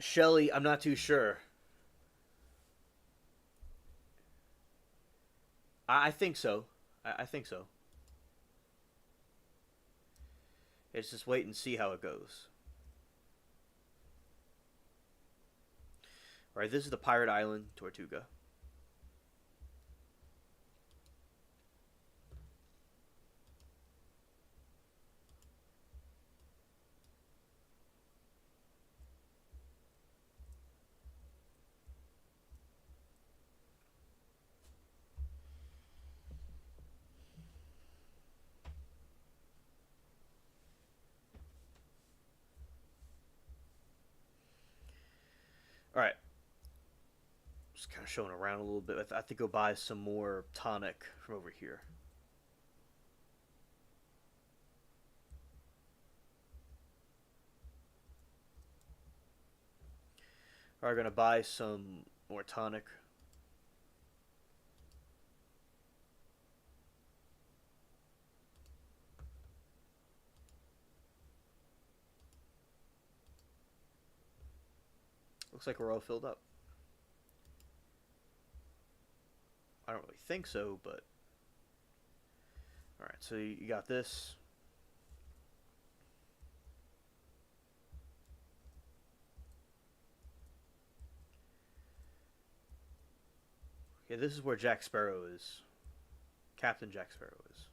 Shelly, I'm not too sure. I think so. I think so. Let's just wait and see how it goes. All right, this is the pirate island, Tortuga. All right, just kind of showing around a little bit. I have to go buy some more tonic from over here. All right, gonna buy some more tonic. Looks like we're all filled up. I don't really think so, but all right. So you got this. Okay, this is where Jack Sparrow is. Captain Jack Sparrow is.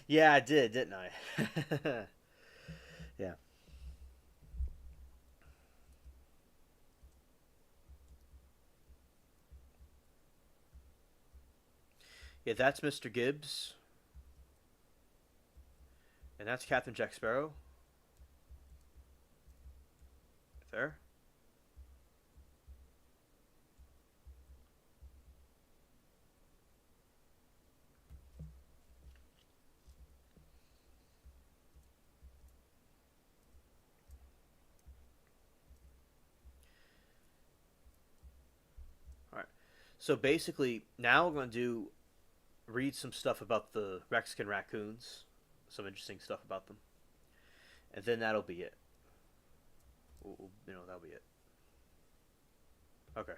Yeah, I did, didn't I? Yeah. Yeah, that's Mr. Gibbs, and that's Captain Jack Sparrow. There. So basically, now we're going to do read some stuff about the Mexican raccoons, some interesting stuff about them, and then that'll be it. That'll be it. Okay.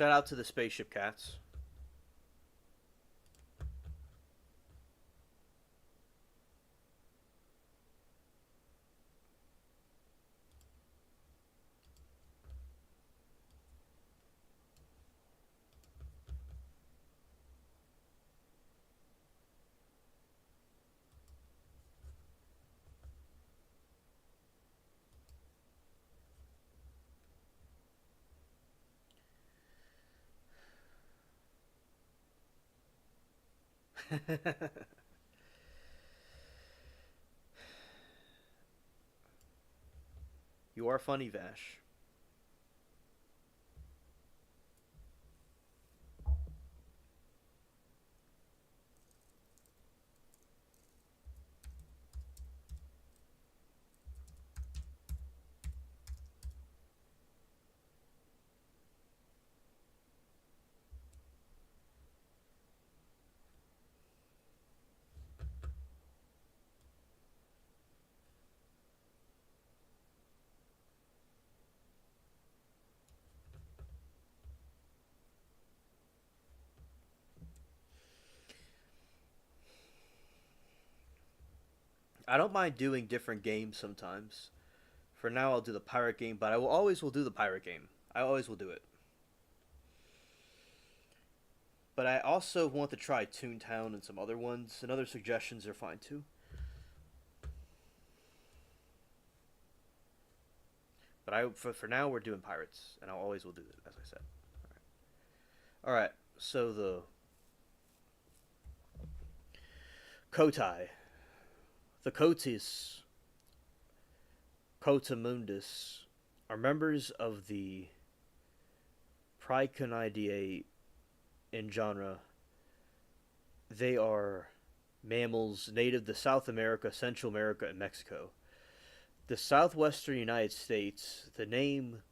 Shout out to the spaceship cats. You are funny, Vash. I don't mind doing different games sometimes. For now, I'll do the pirate game, but I will always will do the pirate game. I always will do it. But I also want to try Toontown and some other ones, and other suggestions are fine too. But for now we're doing pirates, and I always will do it, as I said. All right. So the Kotai, the Kotis, Cotamundus, are members of the Pryconidae in genre. They are mammals native to South America, Central America, and Mexico. The southwestern United States, the name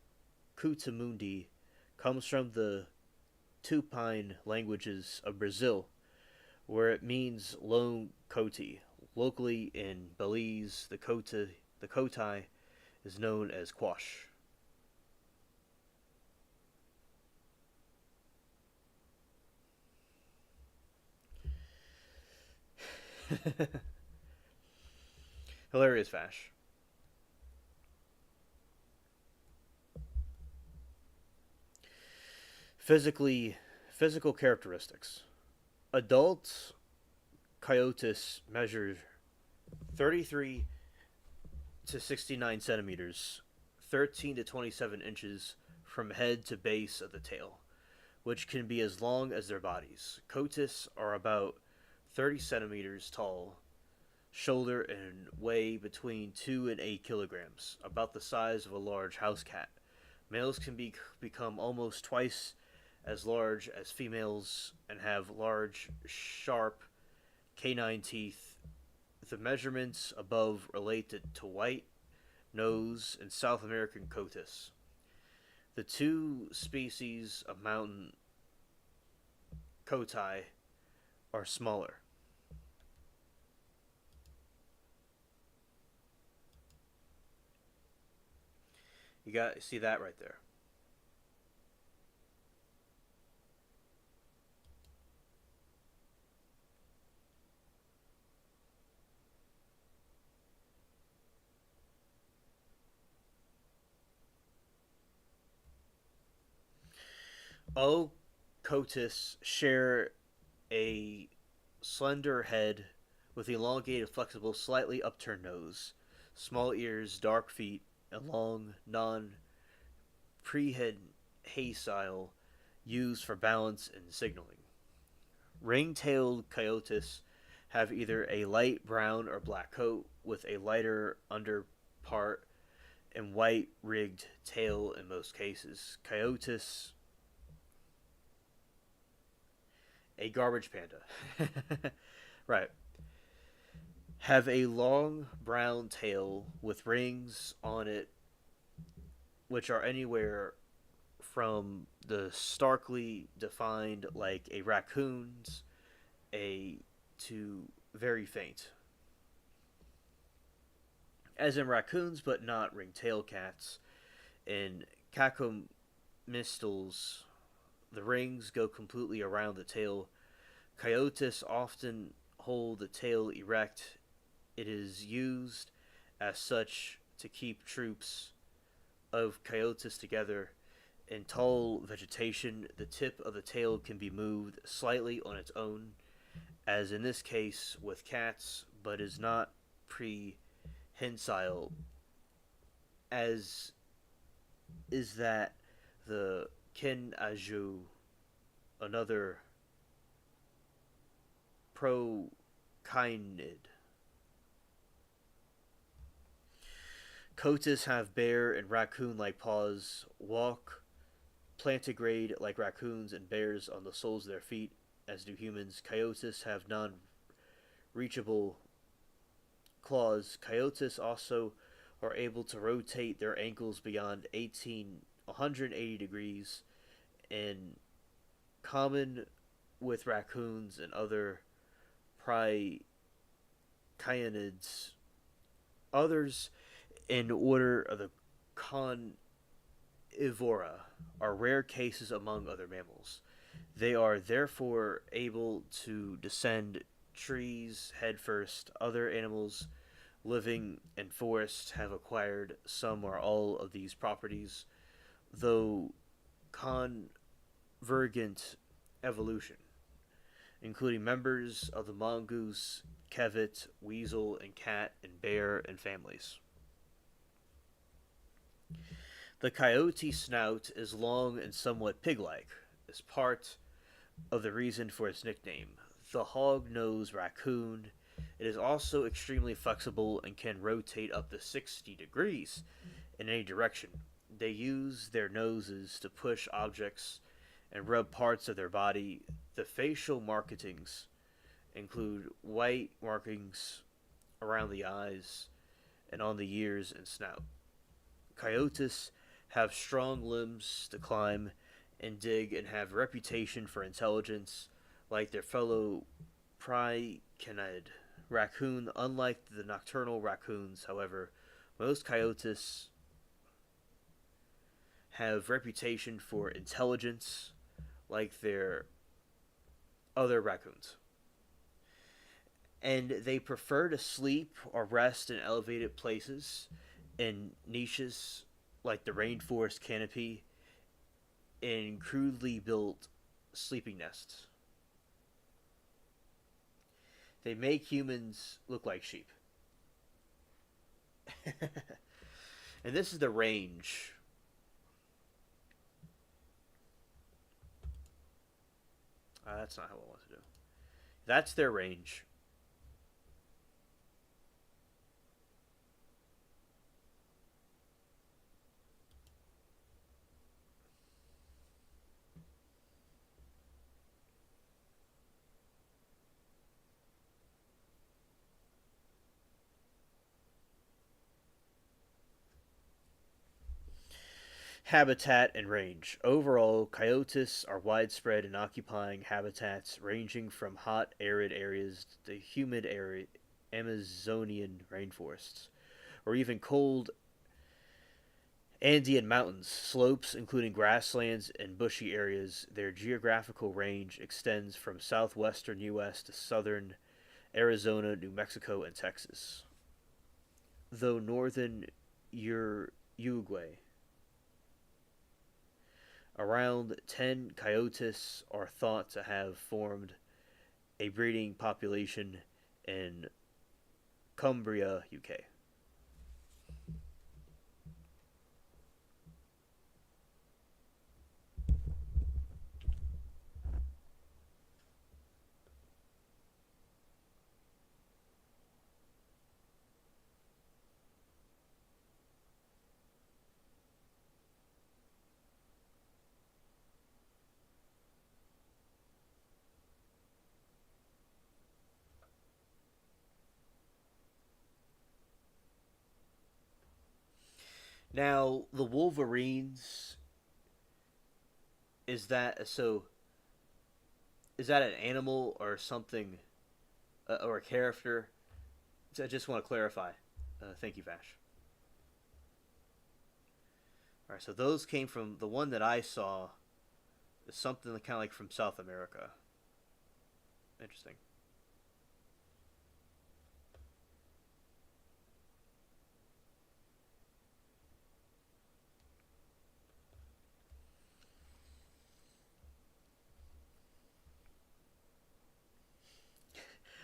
Cutamundi comes from the Tupine languages of Brazil, where it means lone coati. Locally in Belize, the cotai is known as quash. Hilarious Vash. Physical characteristics. Adult coyotes measure 33 to 69 centimeters, 13 to 27 inches from head to base of the tail, which can be as long as their bodies. Coatis are about 30 centimeters tall, shoulder, and weigh between 2 and 8 kilograms, about the size of a large house cat. Males can become almost twice as large as females and have large, sharp canine teeth. The measurements above relate to white nose and South American coatis. The two species of mountain cotai are smaller. You see that right there. All coatis share a slender head with elongated, flexible, slightly upturned nose, small ears, dark feet, and long, non prehensile used for balance and signaling. Ring-tailed coyotes have either a light brown or black coat with a lighter under part and white rigged tail in most cases. Coyotes, a garbage panda, right, have a long brown tail with rings on it, which are anywhere from the starkly defined, like a raccoon's, a to very faint, as in raccoons, but not ring-tailed cats. In cacomistles, the rings go completely around the tail. Coyotes often hold the tail erect. It is used as such to keep troops of coyotes together. In tall vegetation, the tip of the tail can be moved slightly on its own, as in this case with cats, but is not prehensile, as is that the ken aju, another procynid. Coatis have bear and raccoon like paws, walk plantigrade like raccoons and bears on the soles of their feet, as do humans. Coyotes have non reachable claws. Coyotes also are able to rotate their ankles beyond 180 degrees, and common with raccoons and other pricyanids. Others in order of the Conivora are rare cases among other mammals. They are therefore able to descend trees headfirst. Other animals living in forests have acquired some or all of these properties, though convergent evolution, including members of the mongoose, kevet, weasel, and cat, and bear, and families. The coyote snout is long and somewhat pig like, as part of the reason for its nickname. The hog-nosed raccoon. It is also extremely flexible and can rotate up to 60 degrees in any direction. They use their noses to push objects and rub parts of their body. The facial markings include white markings around the eyes and on the ears and snout. Coyotes have strong limbs to climb and dig and have a reputation for intelligence like their fellow pricanid raccoon. Unlike the nocturnal raccoons, however, most coyotes have reputation for intelligence like their other raccoons. And they prefer to sleep or rest in elevated places in niches like the rainforest canopy in crudely built sleeping nests. They make humans look like sheep. And this is the range. That's not how I want to do. That's their range. Habitat and range. Overall, coyotes are widespread in occupying habitats ranging from hot, arid areas to humid Amazonian rainforests, or even cold Andean mountains, slopes, including grasslands and bushy areas. Their geographical range extends from southwestern U.S. to southern Arizona, New Mexico, and Texas. Though northern Uruguay, around 10 coyotes are thought to have formed a breeding population in Cumbria, UK. Now, the Wolverines, is that so? Is that an animal or something, or a character? So I just want to clarify. Thank you, Vash. All right, so those came from the one that I saw. Is something kind of like from South America. Interesting.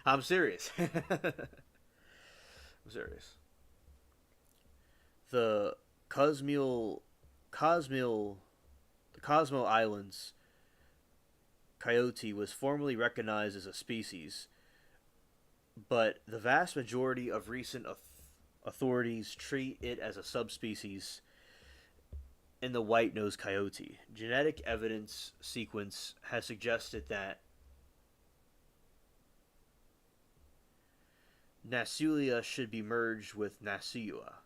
I'm serious. I'm serious. The Cosmil, Cosmil, the Cosmo Islands coyote was formerly recognized as a species, but the vast majority of recent authorities treat it as a subspecies in the white-nosed coyote. Genetic evidence sequence has suggested that Nasulia should be merged with Nasua.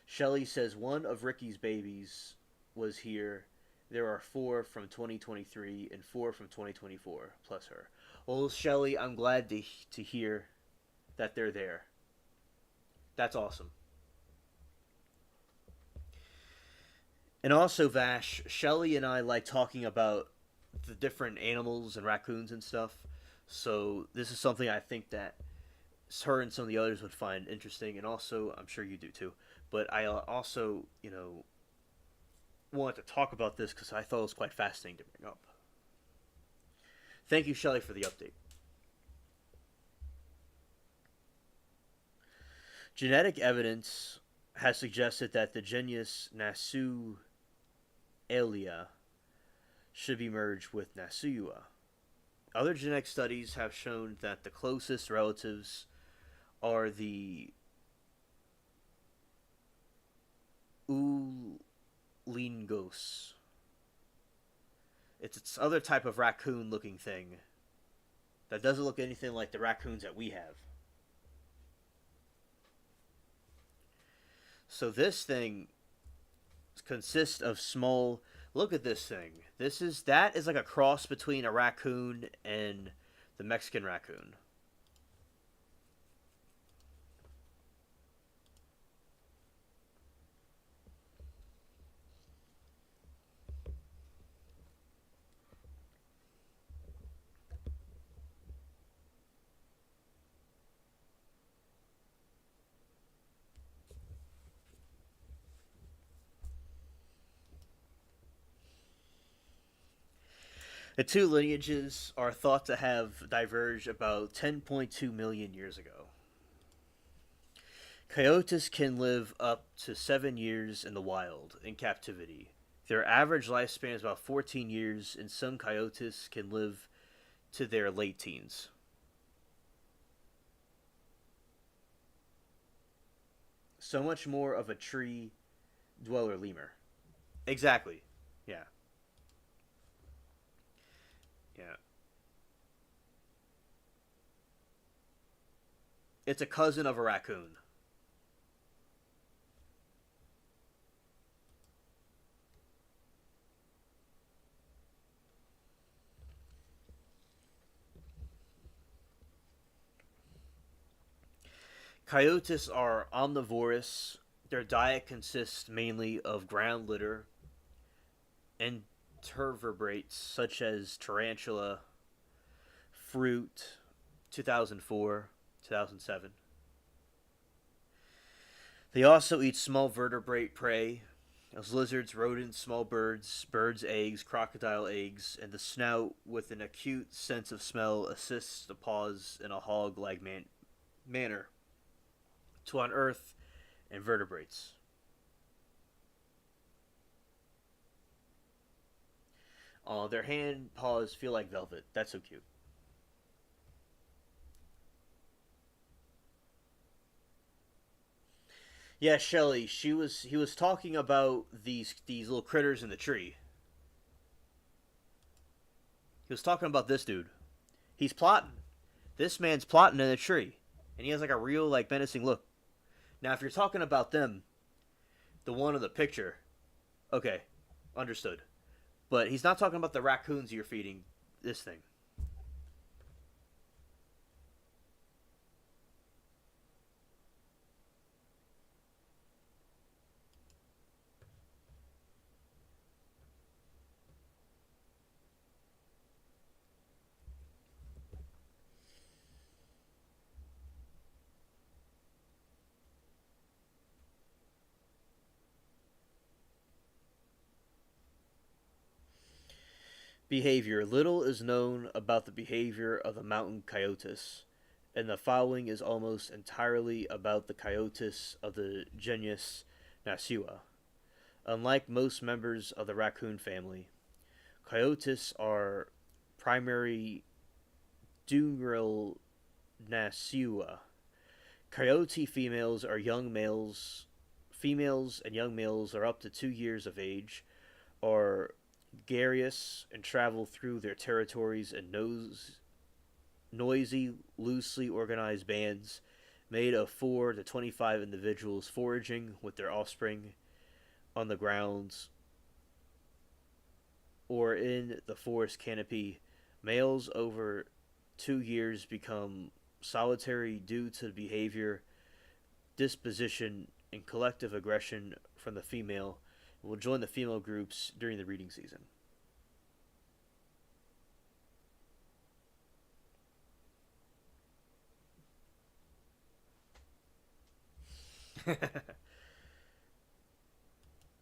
Shelley says one of Ricky's babies was here. There are four from 2023 and four from 2024, plus her. Well, Shelley, I'm glad to hear that they're there. That's awesome. And also, Vash, Shelley and I like talking about the different animals and raccoons and stuff. So this is something I think that her and some of the others would find interesting, and also I'm sure you do too. But I also, wanted to talk about this because I thought it was quite fascinating to bring up. Thank you, Shelley, for the update. Genetic evidence has suggested that the genus Nasualia should be merged with Nasua. Other genetic studies have shown that the closest relatives are the Ulingos. It's its other type of raccoon-looking thing that doesn't look anything like the raccoons that we have. So this thing consists of small. Look at this thing. That is like a cross between a raccoon and the Mexican raccoon. The two lineages are thought to have diverged about 10.2 million years ago. Coyotes can live up to 7 years in the wild, in captivity. Their average lifespan is about 14 years, and some coyotes can live to their late teens. So much more of a tree dweller lemur. Exactly. Yeah. Yeah. It's a cousin of a raccoon. Coyotes are omnivorous. Their diet consists mainly of ground litter and invertebrates such as tarantula, fruit, 2004, 2007. They also eat small vertebrate prey as lizards, rodents, small birds, birds' eggs, crocodile eggs, and the snout with an acute sense of smell assists the paws in a hog like manner to unearth invertebrates. Their hand paws feel like velvet. That's so cute. Yeah, Shelly. He was talking about these little critters in the tree. He was talking about this dude. He's plotting. This man's plotting in a tree, and he has like a real like menacing look. Now, if you're talking about them, The one in the picture. Okay, understood. But he's not talking about the raccoons you're feeding this thing. Behavior. Little is known about the behavior of the mountain coyotes, and the following is almost entirely about the coyotes of the genus Nasua. Unlike most members of the raccoon family, coyotes are primary Dungril Nasua. Coyote females are young males. Females and young males are up to 2 years of age, are gregarious and travel through their territories in noisy, loosely organized bands made of 4 to 25 individuals foraging with their offspring on the grounds or in the forest canopy. Males over 2 years become solitary due to behavior, disposition, and collective aggression from the female and will join the female groups during the breeding season.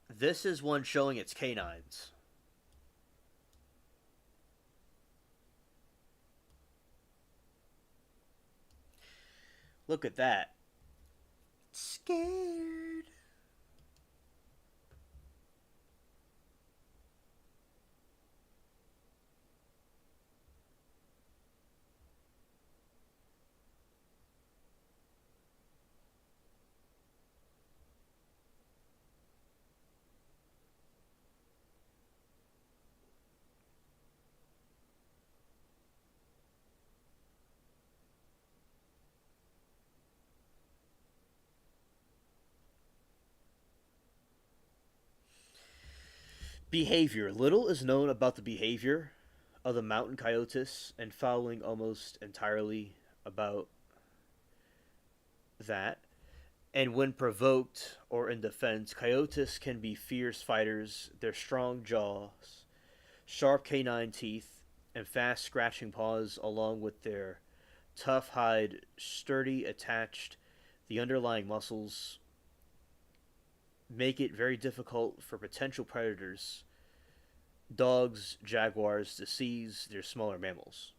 This is one showing its canines. Look at that. Scared. Behavior. Little is known about the behavior of the mountain coyotes, and following almost entirely about that. And when provoked or in defense, coyotes can be fierce fighters. Their strong jaws, sharp canine teeth, and fast scratching paws, along with their tough hide, sturdy attached, the underlying muscles, make it very difficult for potential predators, dogs, jaguars, to seize their smaller mammals.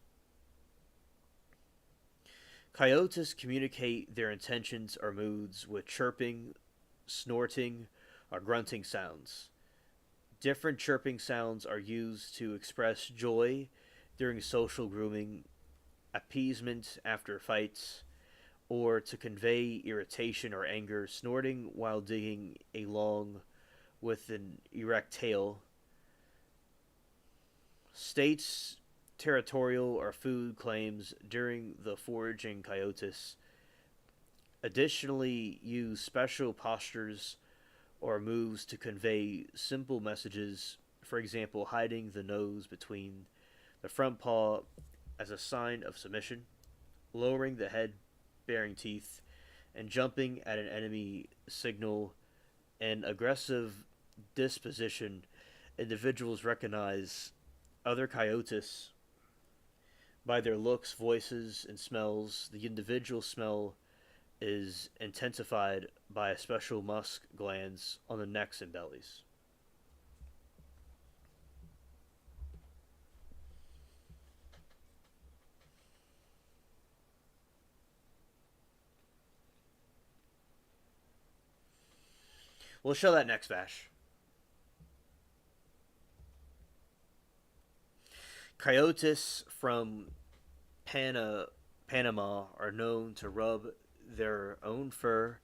Coyotes communicate their intentions or moods with chirping, snorting, or grunting sounds. Different chirping sounds are used to express joy during social grooming, appeasement after fights, or to convey irritation or anger. Snorting while digging along with an erect tail states territorial or food claims during the foraging. Coyotes additionally use special postures or moves to convey simple messages, for example, hiding the nose between the front paw as a sign of submission, lowering the head bearing teeth, and jumping at an enemy signal an aggressive disposition. Individuals recognize other coyotes by their looks, voices, and smells. The individual smell is intensified by special musk glands on the necks and bellies. We'll show that next bash. Coyotes from Panama are known to rub their own fur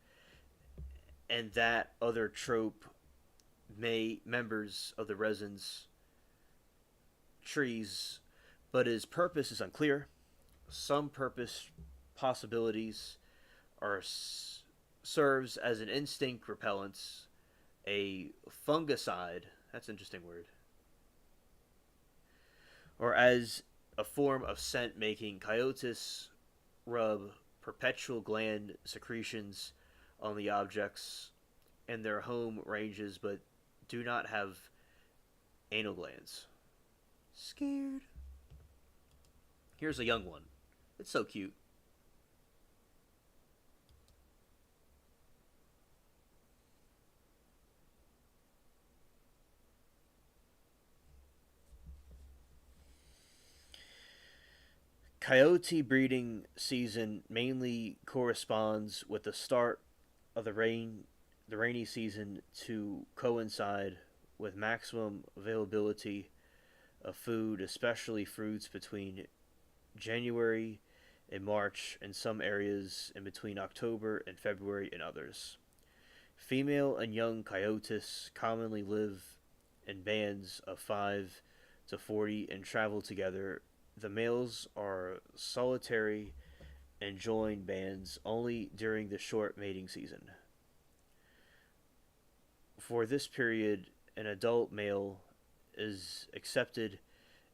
and that other trope may members of the resin's trees, but his purpose is unclear. Some purpose possibilities are serves as an instinct repellent, a fungicide. That's an interesting word. Or as a form of scent making, coyotes rub perpetual gland secretions on the objects in their home ranges but do not have anal glands. Scared. Here's a young one. It's so cute. Coyote breeding season mainly corresponds with the start of the rainy season to coincide with maximum availability of food, especially fruits between January and March in some areas and between October and February in others. Female and young coyotes commonly live in bands of 5 to 40 and travel together. The males are solitary and join bands only during the short mating season. For this period, an adult male is accepted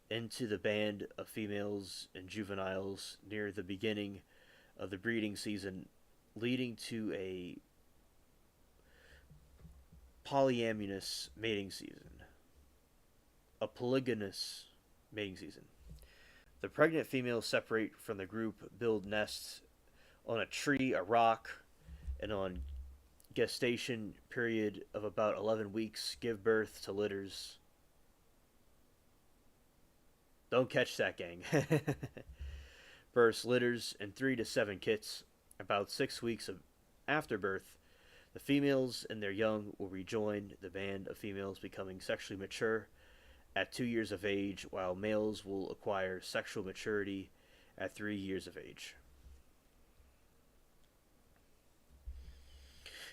into the band of females and juveniles near the beginning of the breeding season, leading to a polyamorous mating season. A polygynous mating season. The pregnant females separate from the group, build nests on a tree, a rock, and on gestation period of about 11 weeks, give birth to litters. Don't catch that, gang. Births litters and 3 to 7 kits. About 6 weeks after birth, the females and their young will rejoin the band of females, becoming sexually mature at 2 years of age, while males will acquire sexual maturity at 3 years of age.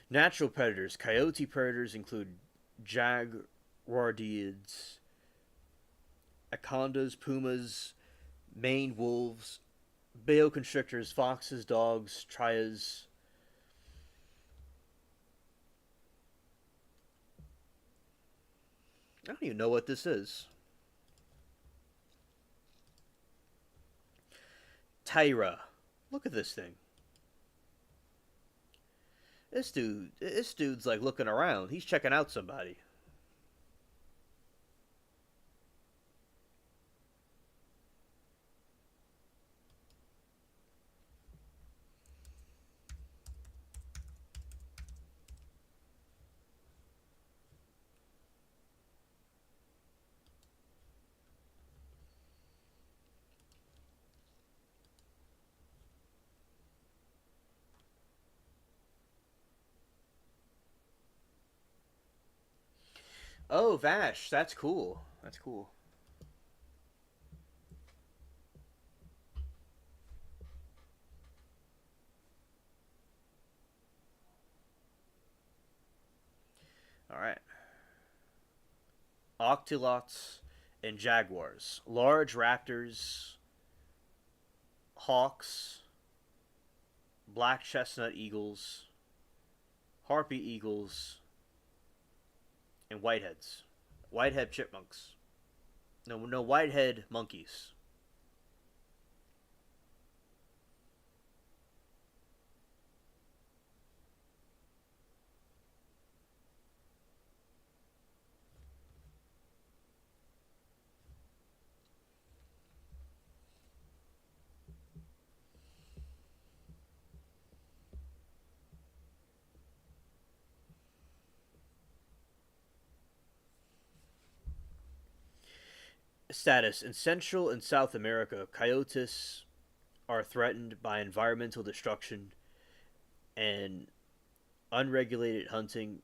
Natural predators. Coyote predators include jaguarids, anacondas, pumas, maned wolves, boa constrictors, foxes, dogs, trias. I don't even know what this is. Tyra. Look at this thing. This dude's like looking around. He's checking out somebody. Oh, Vash, that's cool. That's cool. All right. Octolots and jaguars. Large raptors, hawks, black chestnut eagles, harpy eagles, and whiteheads. Whitehead chipmunks. No, whitehead monkeys. Status. In Central and South America, coyotes are threatened by environmental destruction and unregulated hunting.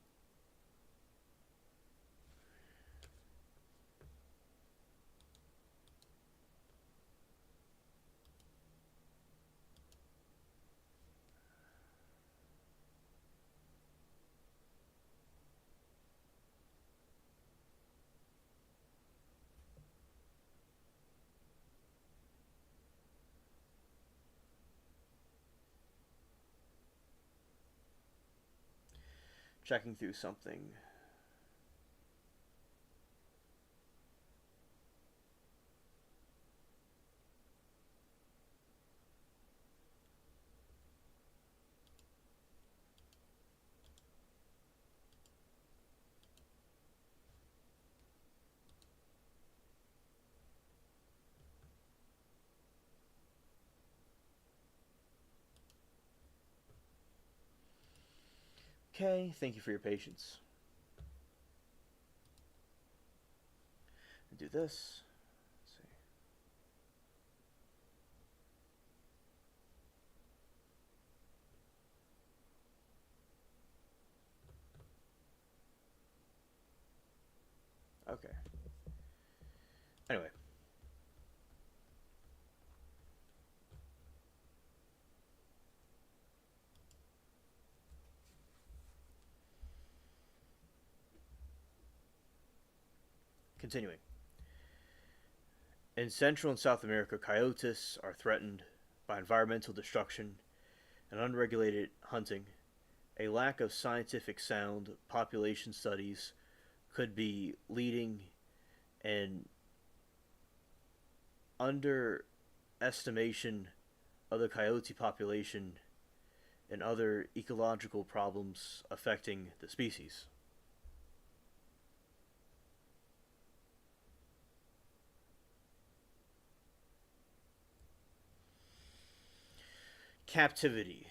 Checking through something. Okay, thank you for your patience. Do this. Let's see. Okay. Anyway, continuing. In Central and South America, coyotes are threatened by environmental destruction and unregulated hunting. A lack of scientific sound population studies could be leading an underestimation of the coyote population and other ecological problems affecting the species. Captivity.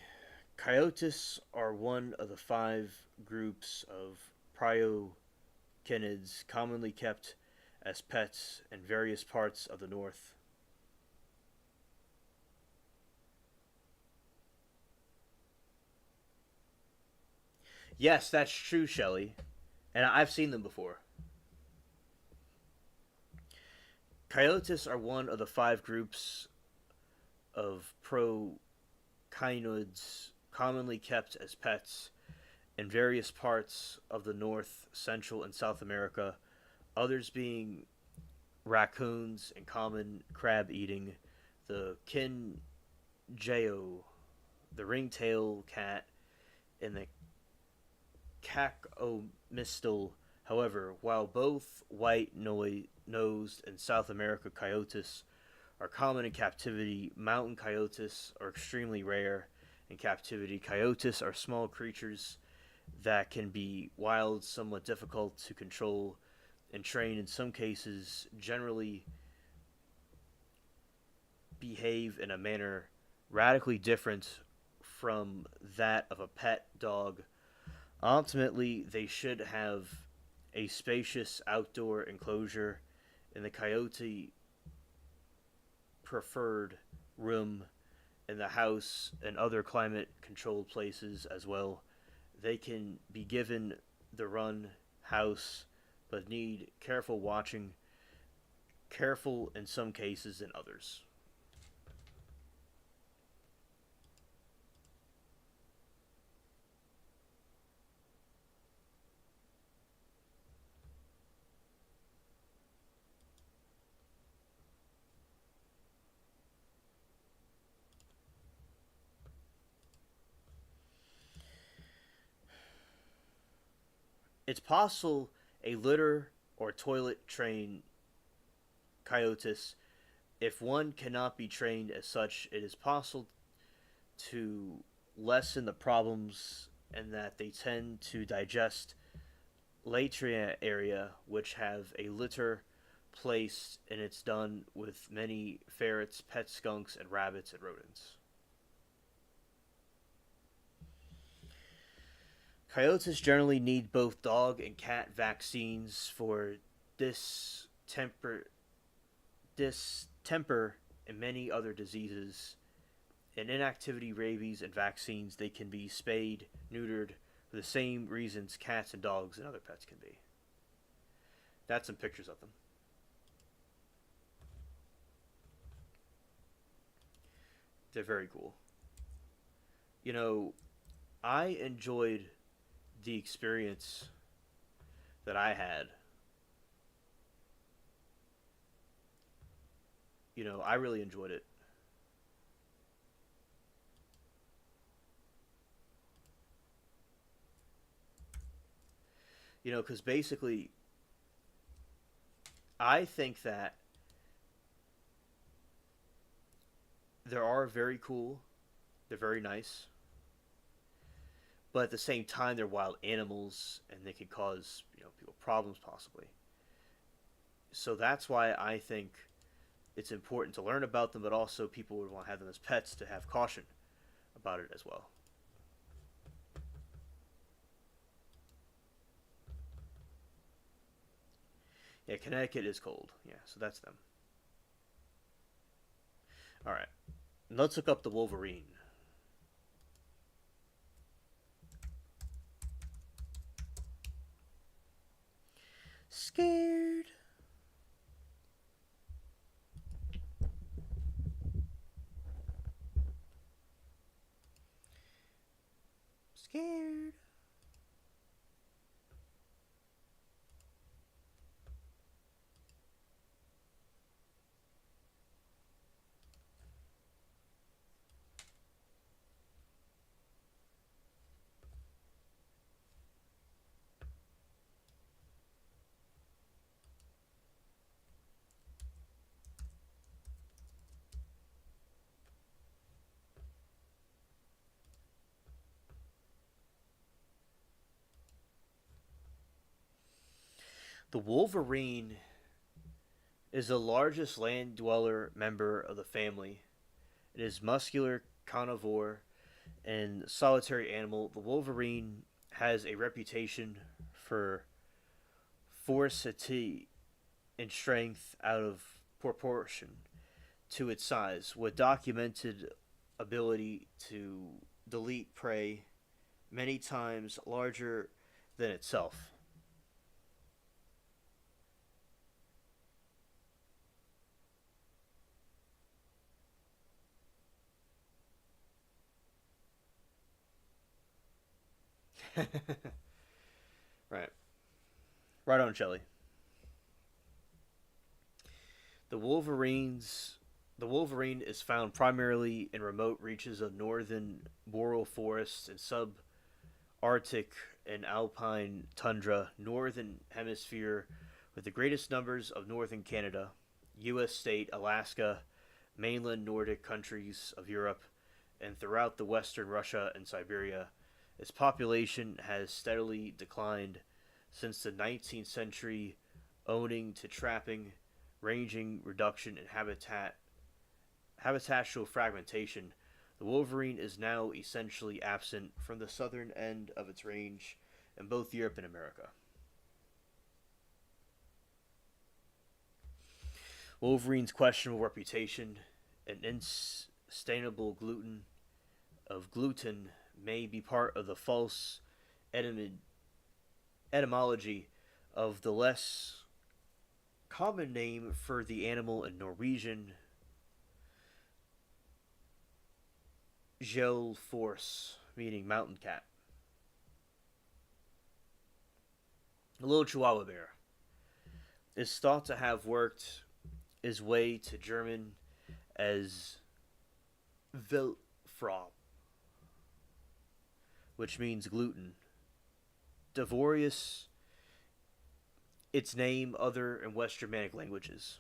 Coyotes are one of the five groups of priocanids commonly kept as pets in various parts of the North. Yes, that's true, Shelley, and I've seen them before. Coyotes are one of the five groups of procanids commonly kept as pets in various parts of the North, Central, and South America, others being raccoons and common crab eating, the kinjao, the ringtail cat, and the cacomistal. However, while both white nosed and South America coyotes are common in captivity, mountain coyotes are extremely rare in captivity. Coyotes are small creatures that can be wild, somewhat difficult to control and train in some cases, generally behave in a manner radically different from that of a pet dog. Ultimately, they should have a spacious outdoor enclosure, and the coyote preferred room in the house and other climate controlled places as well. They can be given the run house but need careful watching, careful in some cases than others. It's possible a litter or toilet train coyotes, if one cannot be trained as such, it is possible to lessen the problems in that they tend to digest latria area, which have a litter placed, and it's done with many ferrets, pet skunks, and rabbits and rodents. Coyotes generally need both dog and cat vaccines for distemper, distemper and many other diseases. In inactivity, rabies, and vaccines, they can be spayed, neutered, for the same reasons cats and dogs and other pets can be. That's some pictures of them. They're very cool. You know, I enjoyed the experience that I had. I really enjoyed it. Because basically, I think that they are very cool. They're very nice. But at the same time, they're wild animals and they can cause, people problems possibly. So that's why I think it's important to learn about them, but also people would want to have them as pets to have caution about it as well. Yeah, Connecticut is cold. Yeah, so that's them. All right, let's look up the Wolverine. Scared. Scared. The Wolverine is the largest land dweller member of the family. It is muscular, carnivore, and solitary animal. The Wolverine has a reputation for ferocity and strength out of proportion to its size, with documented ability to delete prey many times larger than itself. Right. Right on, Shelley. The Wolverines the Wolverine is found primarily in remote reaches of northern boreal forests and subarctic and alpine tundra, northern hemisphere, with the greatest numbers of northern Canada, U.S. state Alaska, mainland Nordic countries of Europe, and throughout the western Russia and Siberia. Its population has steadily declined since the 19th century, owing to trapping, ranging reduction, and habitational fragmentation. The wolverine is now essentially absent from the southern end of its range in both Europe and America. Wolverine's questionable reputation and unsustainable gluten may be part of the false etymology of the less common name for the animal in Norwegian, Gelforce, meaning mountain cat. The little Chihuahua bear is thought to have worked his way to German as Wildfrau, which means gluten. Devorius, its name other in West Germanic languages.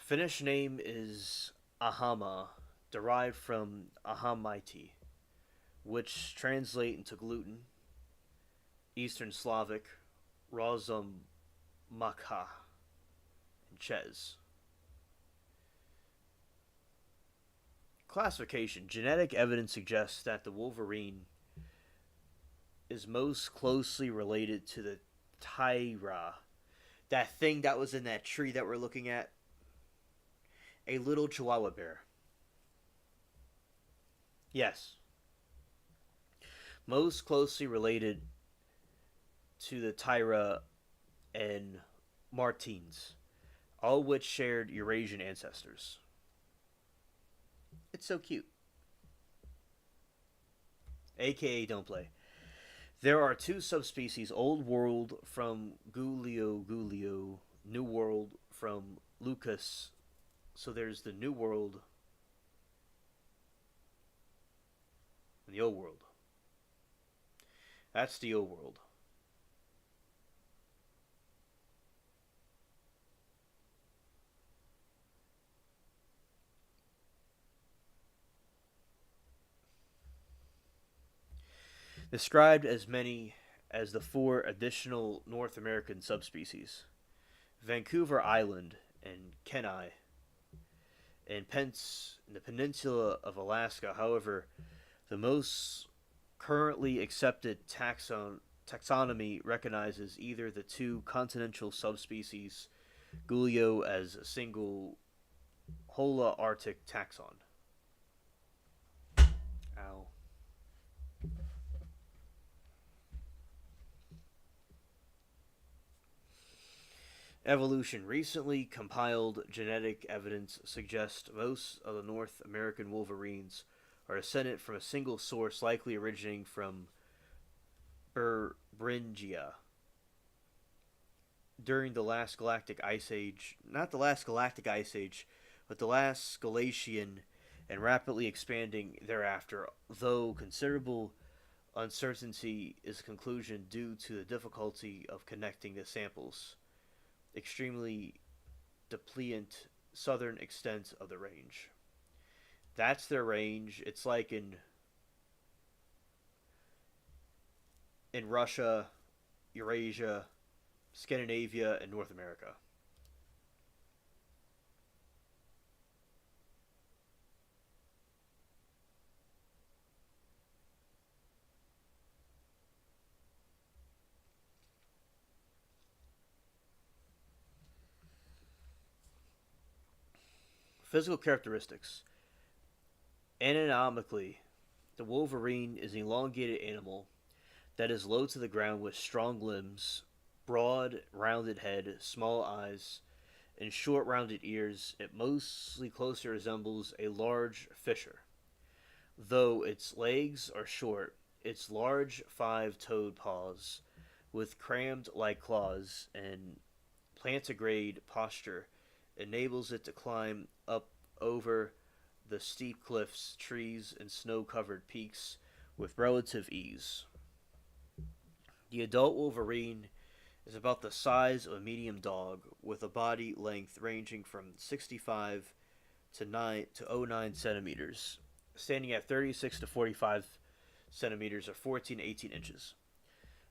Finnish name is Ahama, derived from Ahamaiti, which translate into gluten. Eastern Slavic, Razum Makha, and Ches. Classification. Genetic evidence suggests that the wolverine is most closely related to the Tyra. That thing that was in that tree that we're looking at. A little Chihuahua bear. Yes. Most closely related to the Tyra and Martins, all which shared Eurasian ancestors. It's so cute. AKA don't play. There are two subspecies, Old World from Gulio, New World from Lucas. So there's the New World and the Old World. That's the Old World. Described as many as the four additional North American subspecies: Vancouver Island and Kenai and in the peninsula of Alaska. However, The most currently accepted taxonomy recognizes either the two continental subspecies Gulio as a single Holarctic taxon. Ow. Evolution recently compiled genetic evidence suggests most of the North American wolverines are descended from a single source, likely originating from Beringia during the last galactic ice age. Not the last galactic ice age, but the last Galatian, and rapidly expanding thereafter, though considerable uncertainty is conclusion due to the difficulty of connecting the samples. Extremely depletant southern extent of the range. That's their range. It's like in Russia, Eurasia, Scandinavia, and North America. Physical characteristics. Anatomically, the wolverine is an elongated animal that is low to the ground with strong limbs, broad, rounded head, small eyes, and short, rounded ears. It mostly closely resembles a large fisher. Though its legs are short, its large five-toed paws, with crammed like claws and plantigrade posture, enables it to climb up over the steep cliffs, trees, and snow covered peaks with relative ease. The adult wolverine is about the size of a medium dog, with a body length ranging from 65 to 9 to 09 centimeters, standing at 36 to 45 centimeters or 14 to 18 inches.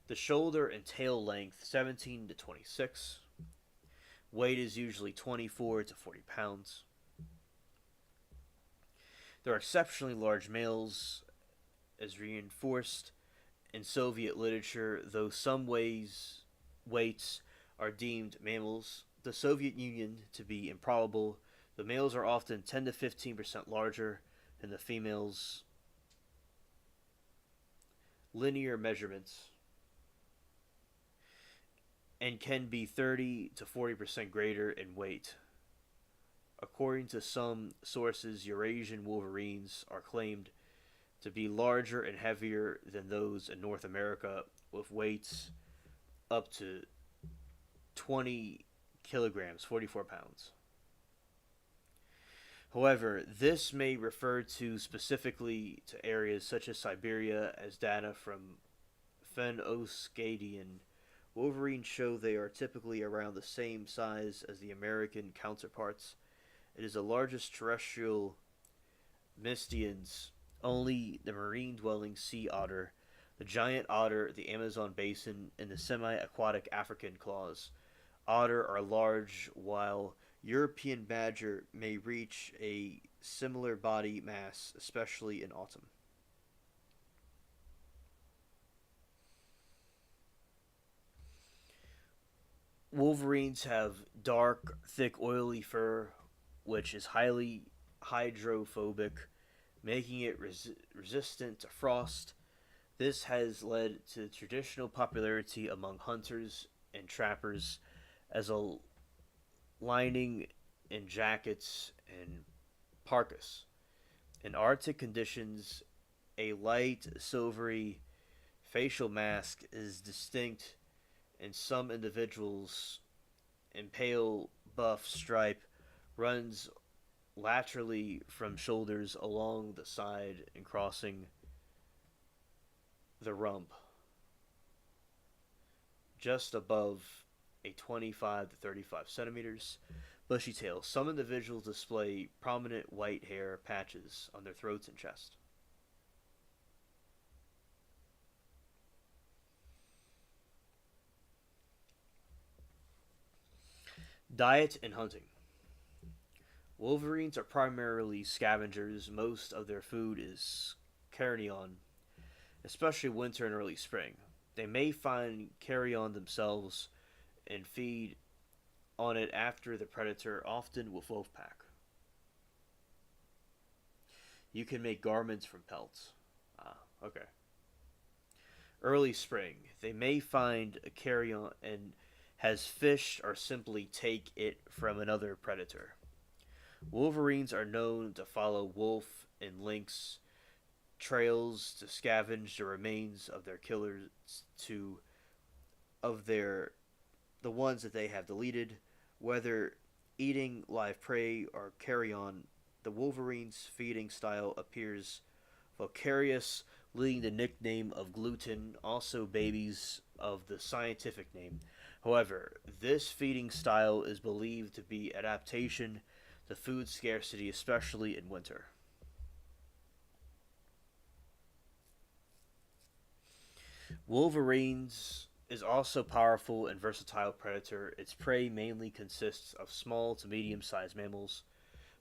The shoulder and tail length 17 to 26. Weight is usually 24 to 40 pounds. There are exceptionally large males, as reinforced in Soviet literature, though some weights are deemed mammals. The Soviet Union to be improbable. The males are often 10 to 15% larger than the females. Linear measurements and can be 30 to 40% greater in weight. According to some sources, Eurasian wolverines are claimed to be larger and heavier than those in North America, with weights up to 20 kilograms, 44 pounds. However, this may refer to specifically to areas such as Siberia, as data from Fennoscadian wolverines show they are typically around the same size as the American counterparts. It is the largest terrestrial mystians, only the marine-dwelling sea otter, the giant otter, the Amazon basin, and the semi-aquatic African claws. Otter are large, while European badger may reach a similar body mass, especially in autumn. Wolverines have dark, thick, oily fur, which is highly hydrophobic, making it resistant to frost. This has led to traditional popularity among hunters and trappers as a lining in jackets and parkas. In Arctic conditions, a light silvery facial mask is distinct in some individuals, and pale buff stripe runs laterally from shoulders along the side and crossing the rump, just above a 25 to 35 centimeters bushy tail. Some individuals display prominent white hair patches on their throats and chest. Diet and hunting. Wolverines are primarily scavengers. Most of their food is carrion, especially winter and early spring. They may find carrion themselves and feed on it after the predator, often with wolf pack. You can make garments from pelts. Okay. Early spring, they may find a carrion and has fished or simply take it from another predator. Wolverines are known to follow wolf and lynx trails to scavenge the remains of their killers to of their the ones that they have deleted, whether eating live prey or carrion. The Wolverine's feeding style appears vicarious, leading the nickname of gluten, also babies of the scientific name. However, this feeding style is believed to be adaptation to food scarcity, especially in winter. Wolverines is also powerful and versatile predator. Its prey mainly consists of small to medium sized mammals,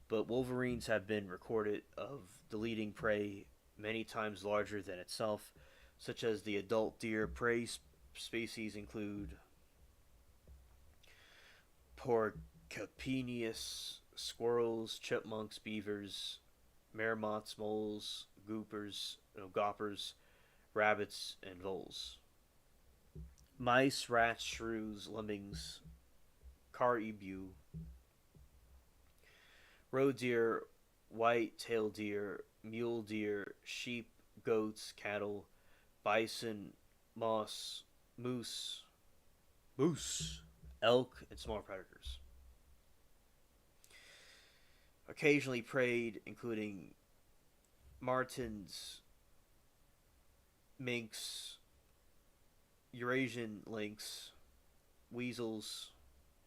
but wolverines have been recorded of deleting prey many times larger than itself, such as the adult deer. Prey species include porcopinus, squirrels, chipmunks, beavers, marmots, moles, goppers, rabbits, and voles. Mice, rats, shrews, lemmings, caribou, roe deer, white-tailed deer, mule deer, sheep, goats, cattle, bison, moose, moose, elk, and small predators. Occasionally preyed, including martens, minks, Eurasian lynx, weasels,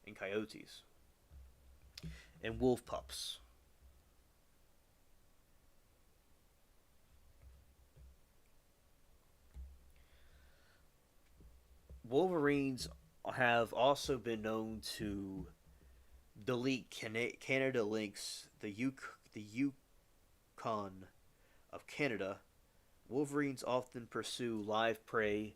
and coyotes, and wolf pups. Wolverines have also been known to delete Canada lynx, the Yukon of Canada. Wolverines often pursue live prey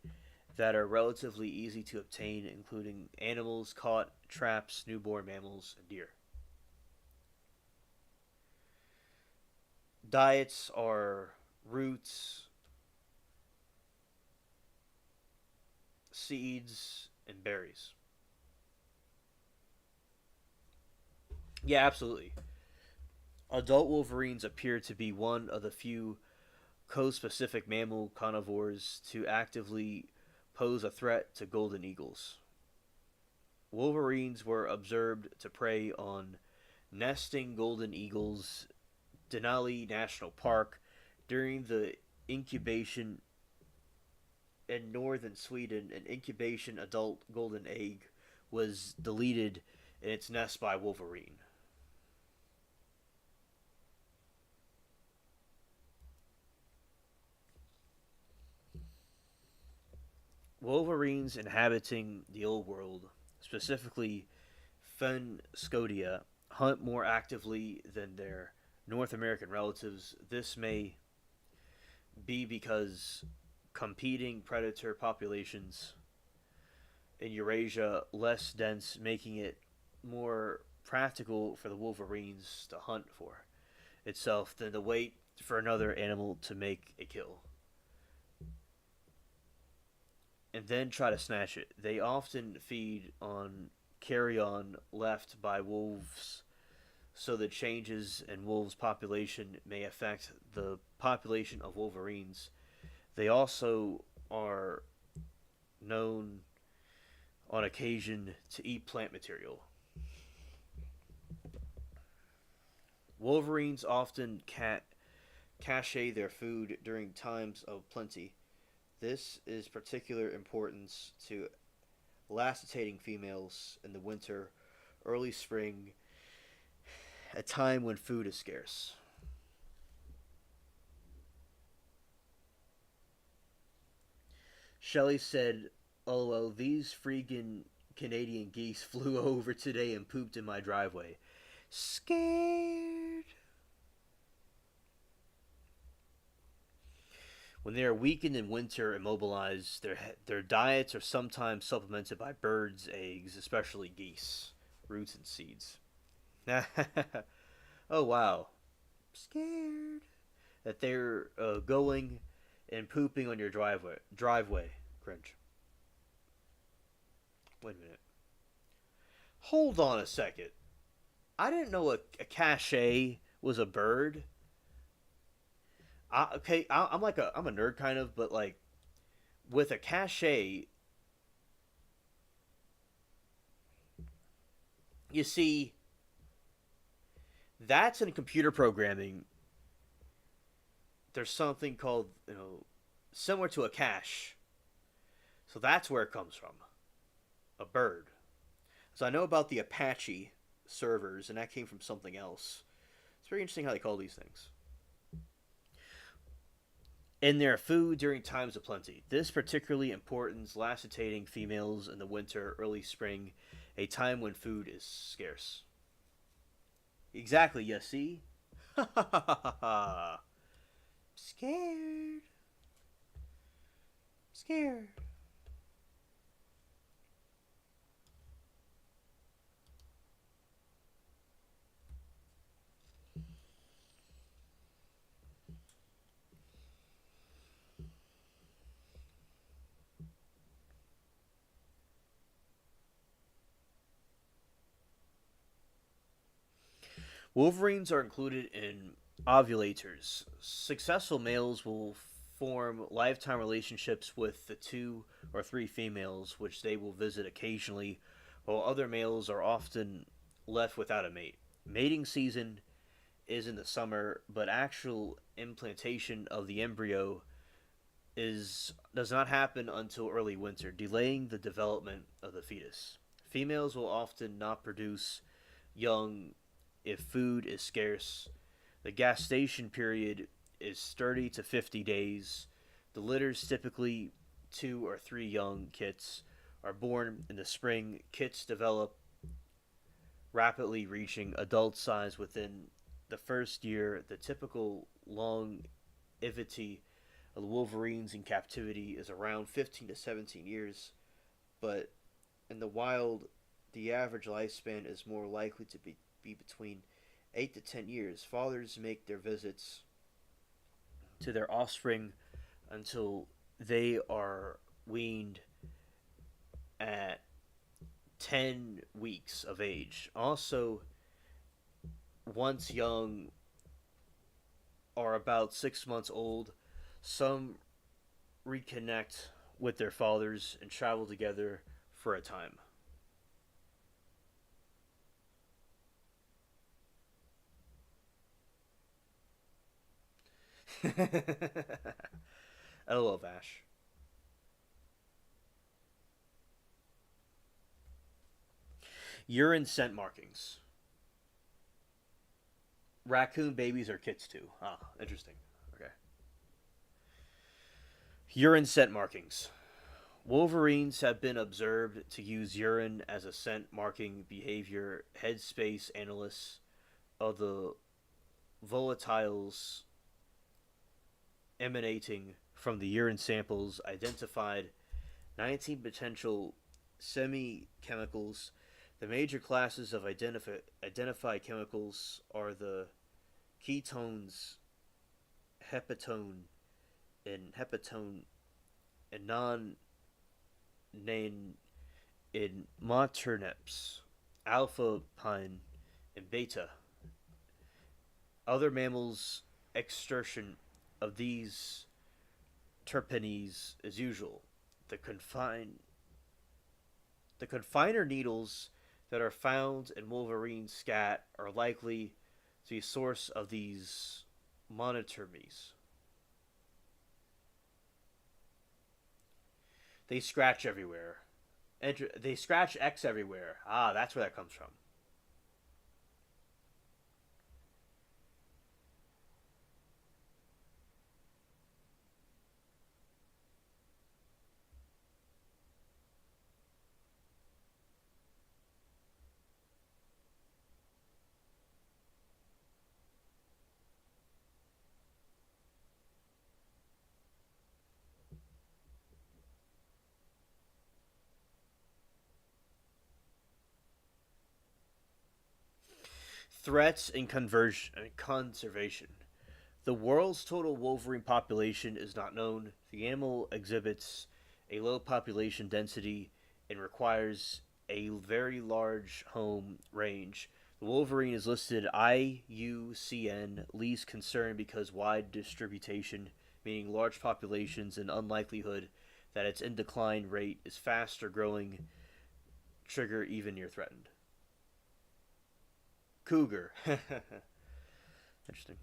that are relatively easy to obtain, including animals caught, traps, newborn mammals, and deer. Diets are roots, seeds, and berries. Yeah, absolutely. Adult wolverines appear to be one of the few coast-specific mammal carnivores to actively pose a threat to golden eagles. Wolverines were observed to prey on nesting golden eagles Denali National Park during the incubation in northern Sweden. An incubation adult golden egg was deleted in its nest by Wolverine. Wolverines inhabiting the Old World, specifically Fenscodia, hunt more actively than their North American relatives. This may be because competing predator populations in Eurasia less dense, making it more practical for the wolverines to hunt for itself than to wait for another animal to make a kill and then try to snatch it. They often feed on carrion left by wolves, so the changes in wolves' population may affect the population of wolverines. They also are known on occasion to eat plant material. Wolverines often cache their food during times of plenty. This is particular importance to lactating females in the winter, early spring, a time when food is scarce. Shelley said, "LOL, these freaking Canadian geese flew over today and pooped in my driveway. Scared." When they are weakened in winter, immobilized, their diets are sometimes supplemented by birds' eggs, especially geese, roots, and seeds. Oh wow, scared that they're going and pooping on your driveway. Driveway, cringe. Wait a minute. Hold on a second. I didn't know a cachet was a bird. I'm a nerd kind of, but like with a cachet, you see, that's in computer programming. There's something called similar to a cache. So that's where it comes from. A bird. So I know about the Apache servers, and that came from something else. It's very interesting how they call these things. In their food during times of plenty. This particularly importance lactating females in the winter, early spring, a time when food is scarce. Exactly, you see? Ha ha ha ha ha. Scared. Scared. Wolverines are included in ovulators. Successful males will form lifetime relationships with the two or three females, which they will visit occasionally, while other males are often left without a mate. Mating season is in the summer, but actual implantation of the embryo is does not happen until early winter, delaying the development of the fetus. Females will often not produce young if food is scarce. The gestation period is 30 to 50 days. The litters, typically two or three young kits, are born in the spring. Kits develop rapidly, reaching adult size within the first year. The typical longevity of the wolverines in captivity is around 15 to 17 years, but in the wild, the average lifespan is more likely to be between 8 to 10 years. Fathers make their visits to their offspring until they are weaned at 10 weeks of age. Also, once young are about 6 months old, some reconnect with their fathers and travel together for a time. LOL, Vash. Urine scent markings. Raccoon babies are kits too. Ah, interesting. Okay. Urine scent markings. Wolverines have been observed to use urine as a scent marking behavior. Headspace analysts of the volatiles emanating from the urine samples identified 19 potential semi chemicals. The major classes of identified chemicals are the ketones, hepatone, and non in monterneps, alpha pine, and beta. Other mammals' extraction of these terpenes is usual. The confine the confiner needles that are found in wolverine scat are likely the source of these monotermes. They scratch everywhere. They scratch X everywhere. Ah, that's where that comes from. Threats and conservation. The world's total wolverine population is not known. The animal exhibits a low population density and requires a very large home range. The wolverine is listed IUCN, least concern because wide distribution, meaning large populations and unlikelihood that its in decline rate is fast or growing, trigger even near threatened. Cougar. Interesting.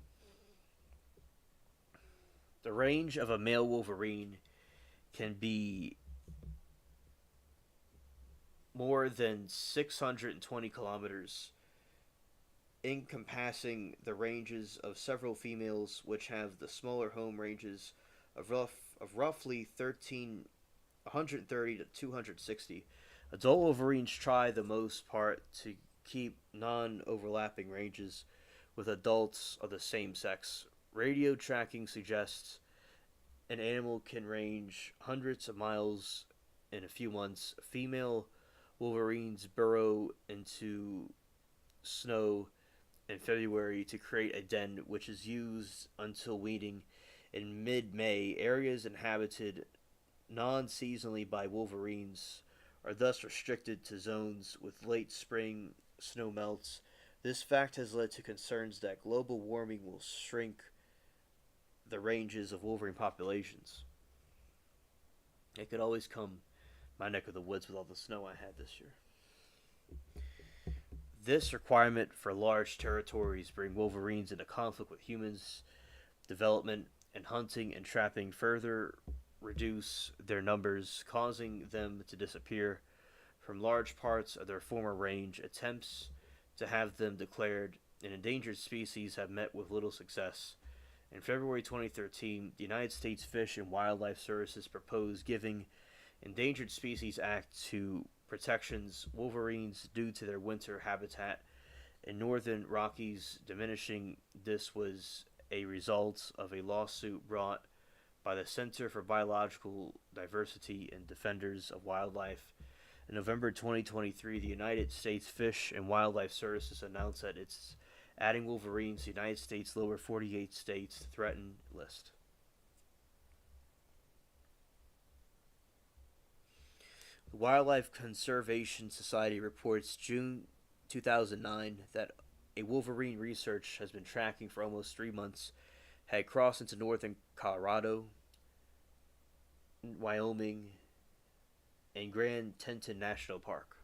The range of a male wolverine can be more than 620 kilometers, encompassing the ranges of several females, which have the smaller home ranges of roughly 130 to 260. Adult wolverines try the most part to keep non-overlapping ranges with adults of the same sex. Radio tracking suggests an animal can range hundreds of miles in a few months. Female wolverines burrow into snow in February to create a den, which is used until weaning in mid May. Areas inhabited non seasonally by wolverines are thus restricted to zones with late spring snow melts. This fact has led to concerns that global warming will shrink the ranges of wolverine populations. It could always come my neck of the woods with all the snow I had this year. This requirement for large territories bring wolverines into conflict with humans. Development and hunting and trapping further reduce their numbers, causing them to disappear from large parts of their former range. Attempts to have them declared an endangered species have met with little success. In February 2013, the United States Fish and Wildlife Services proposed giving Endangered Species Act to protections wolverines due to their winter habitat in northern Rockies diminishing. This was a result of a lawsuit brought by the Center for Biological Diversity and Defenders of Wildlife. In November 2023, the United States Fish and Wildlife Services announced that it's adding wolverines to the United States' lower 48 states threatened list. The Wildlife Conservation Society reports June 2009 that a wolverine research has been tracking for almost 3 months had crossed into northern Colorado, Wyoming, and Grand Teton National Park.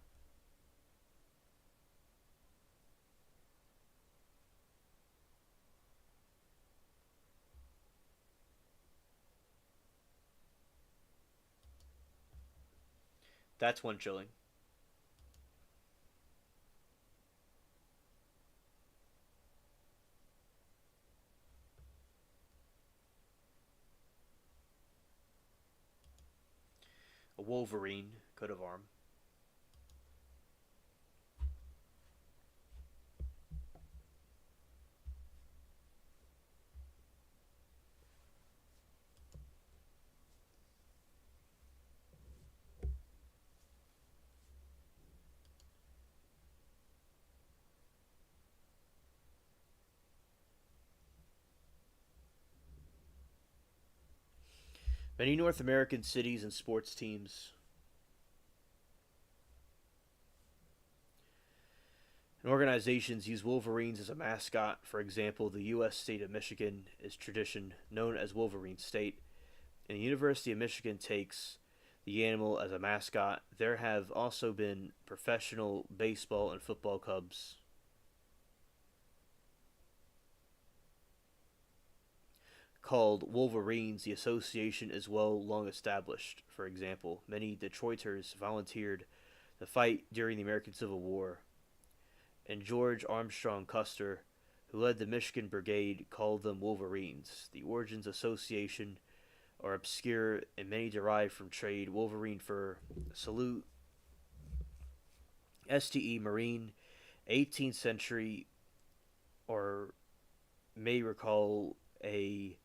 That's one chilling. A wolverine coat of arm. Many North American cities and sports teams and organizations use wolverines as a mascot. For example, the U.S. state of Michigan is tradition known as Wolverine State, and the University of Michigan takes the animal as a mascot. There have also been professional baseball and football clubs called Wolverines. The association is well long established. For example, many Detroiters volunteered to fight during the American Civil War, and George Armstrong Custer, who led the Michigan Brigade, called them Wolverines. The origins association are obscure and many derive from trade. Wolverine fur, salute, STE Marine, 18th century, or may recall a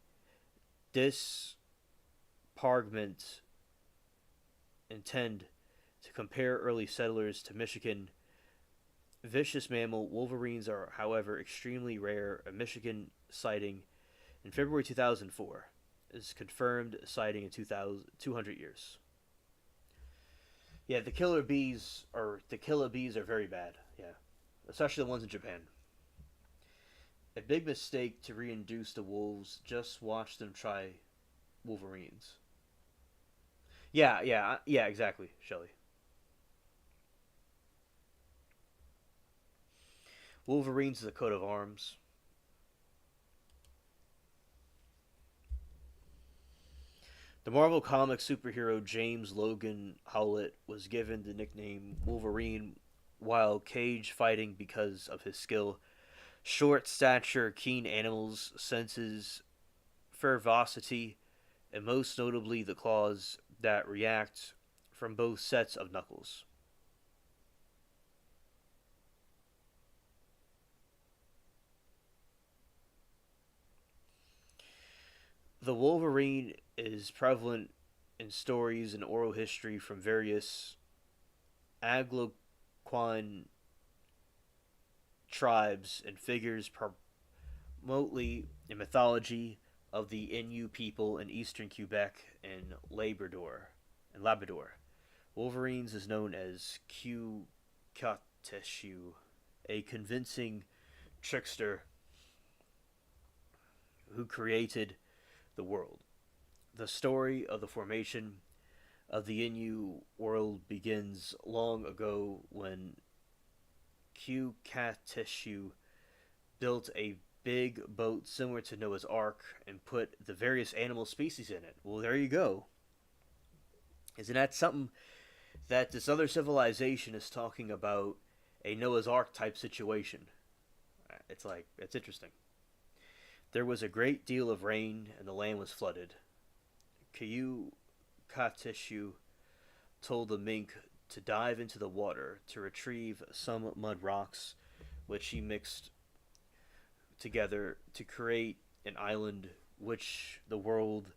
disparagement intend to compare early settlers to Michigan vicious mammal, wolverines are, however, extremely rare. A Michigan sighting in February 2004 is confirmed sighting in 200 years. Yeah, the killer bees are very bad. Yeah, especially the ones in Japan. A big mistake to reintroduce the wolves. Just watch them try wolverines. Yeah, exactly, Shelly. Wolverines is a coat of arms. The Marvel Comics superhero James Logan Howlett was given the nickname Wolverine while cage fighting because of his skill. Short stature, keen animals, senses, ferocity, and most notably the claws that react from both sets of knuckles. The Wolverine is prevalent in stories and oral history from various Algonquin tribes and figures remotely in mythology of the Innu people in eastern Quebec and Labrador. Wolverines is known as Kukateshu, a convincing trickster who created the world. The story of the formation of the Innu world begins long ago when Kukateshu built a big boat similar to Noah's Ark and put the various animal species in it. Well, there you go. Isn't that something that this other civilization is talking about a Noah's Ark type situation? It's like, it's interesting. There was a great deal of rain and the land was flooded. Kyu Katishu told the mink to dive into the water to retrieve some mud rocks, which he mixed together to create an island which the world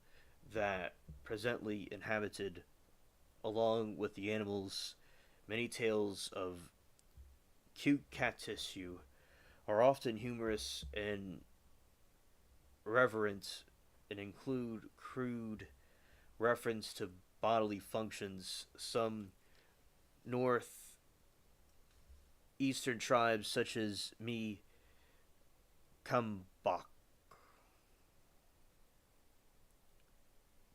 that presently inhabited, along with the animals. Many tales of cute cat tissue are often humorous and reverent and include crude reference to bodily functions. Some northeastern tribes, such as Mi Kambak,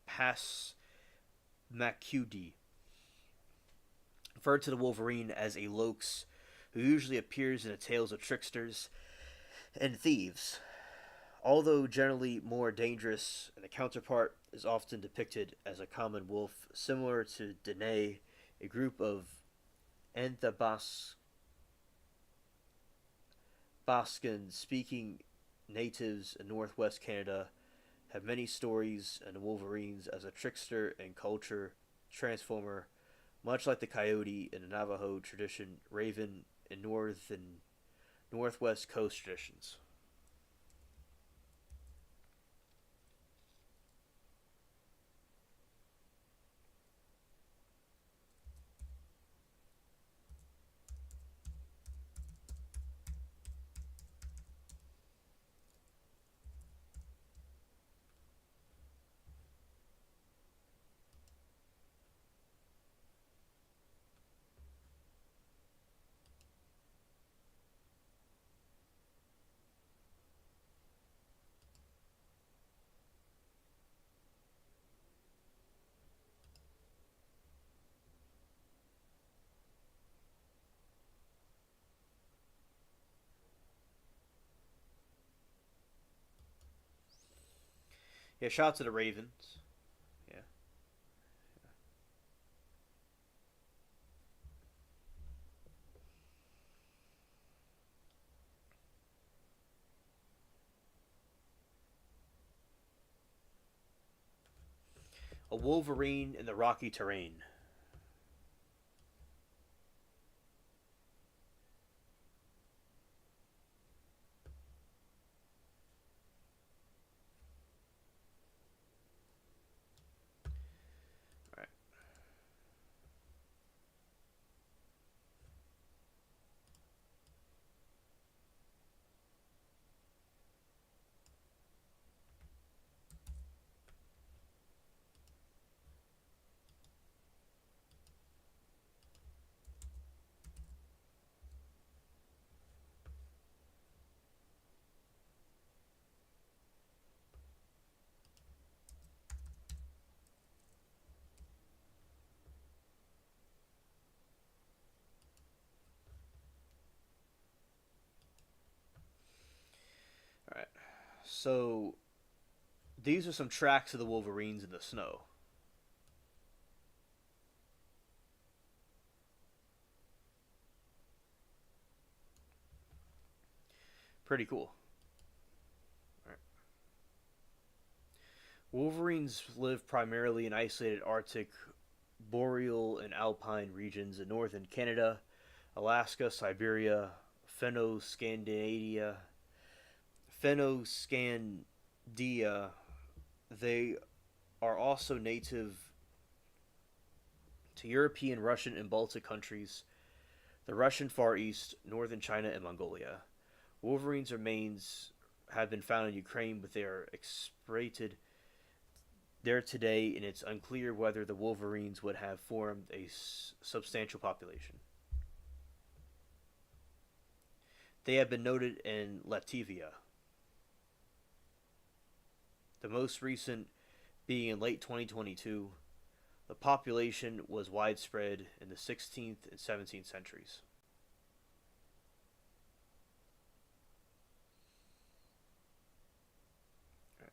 Pas Makudi, referred to the Wolverine as a Lox, who usually appears in the tales of tricksters and thieves. Although generally more dangerous, and the counterpart is often depicted as a common wolf, similar to Dene, a group of Anthabascan speaking natives in northwest Canada have many stories and Wolverines as a trickster and culture transformer, much like the coyote in the Navajo tradition, raven in north and northwest coast traditions. Yeah, shout out to the Ravens. Yeah. A Wolverine in the rocky terrain. All right. So these are some tracks of the Wolverines in the snow. Pretty cool. All right. Wolverines live primarily in isolated Arctic, boreal, and alpine regions in northern Canada, Alaska, Siberia, Fennoscandia, Fennoscandia. They are also native to European, Russian, and Baltic countries, the Russian Far East, northern China, and Mongolia. Wolverines' remains have been found in Ukraine, but they are excreted there today, and it's unclear whether the Wolverines would have formed a substantial population. They have been noted in Latvia, the most recent being in late 2022. The population was widespread in the 16th and 17th centuries. Right.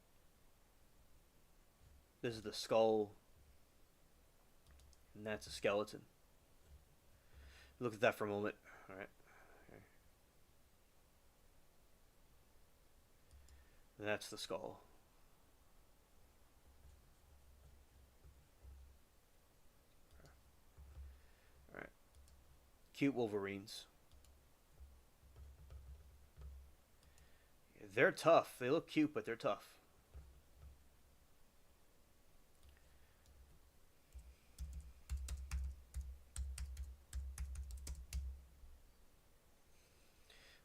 This is the skull, and that's a skeleton. Look at that for a moment. All right. And that's the skull. All right. Cute Wolverines. They're tough. They look cute, but they're tough.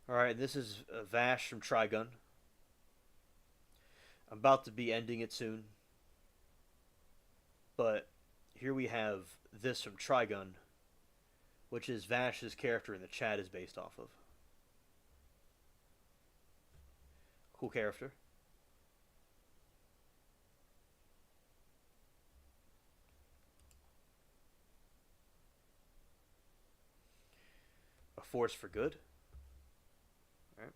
All right, this is Vash from Trigun. I'm about to be ending it soon, but here we have this from Trigun, which is Vash's character in the chat is based off of. Cool character. A force for good. All right.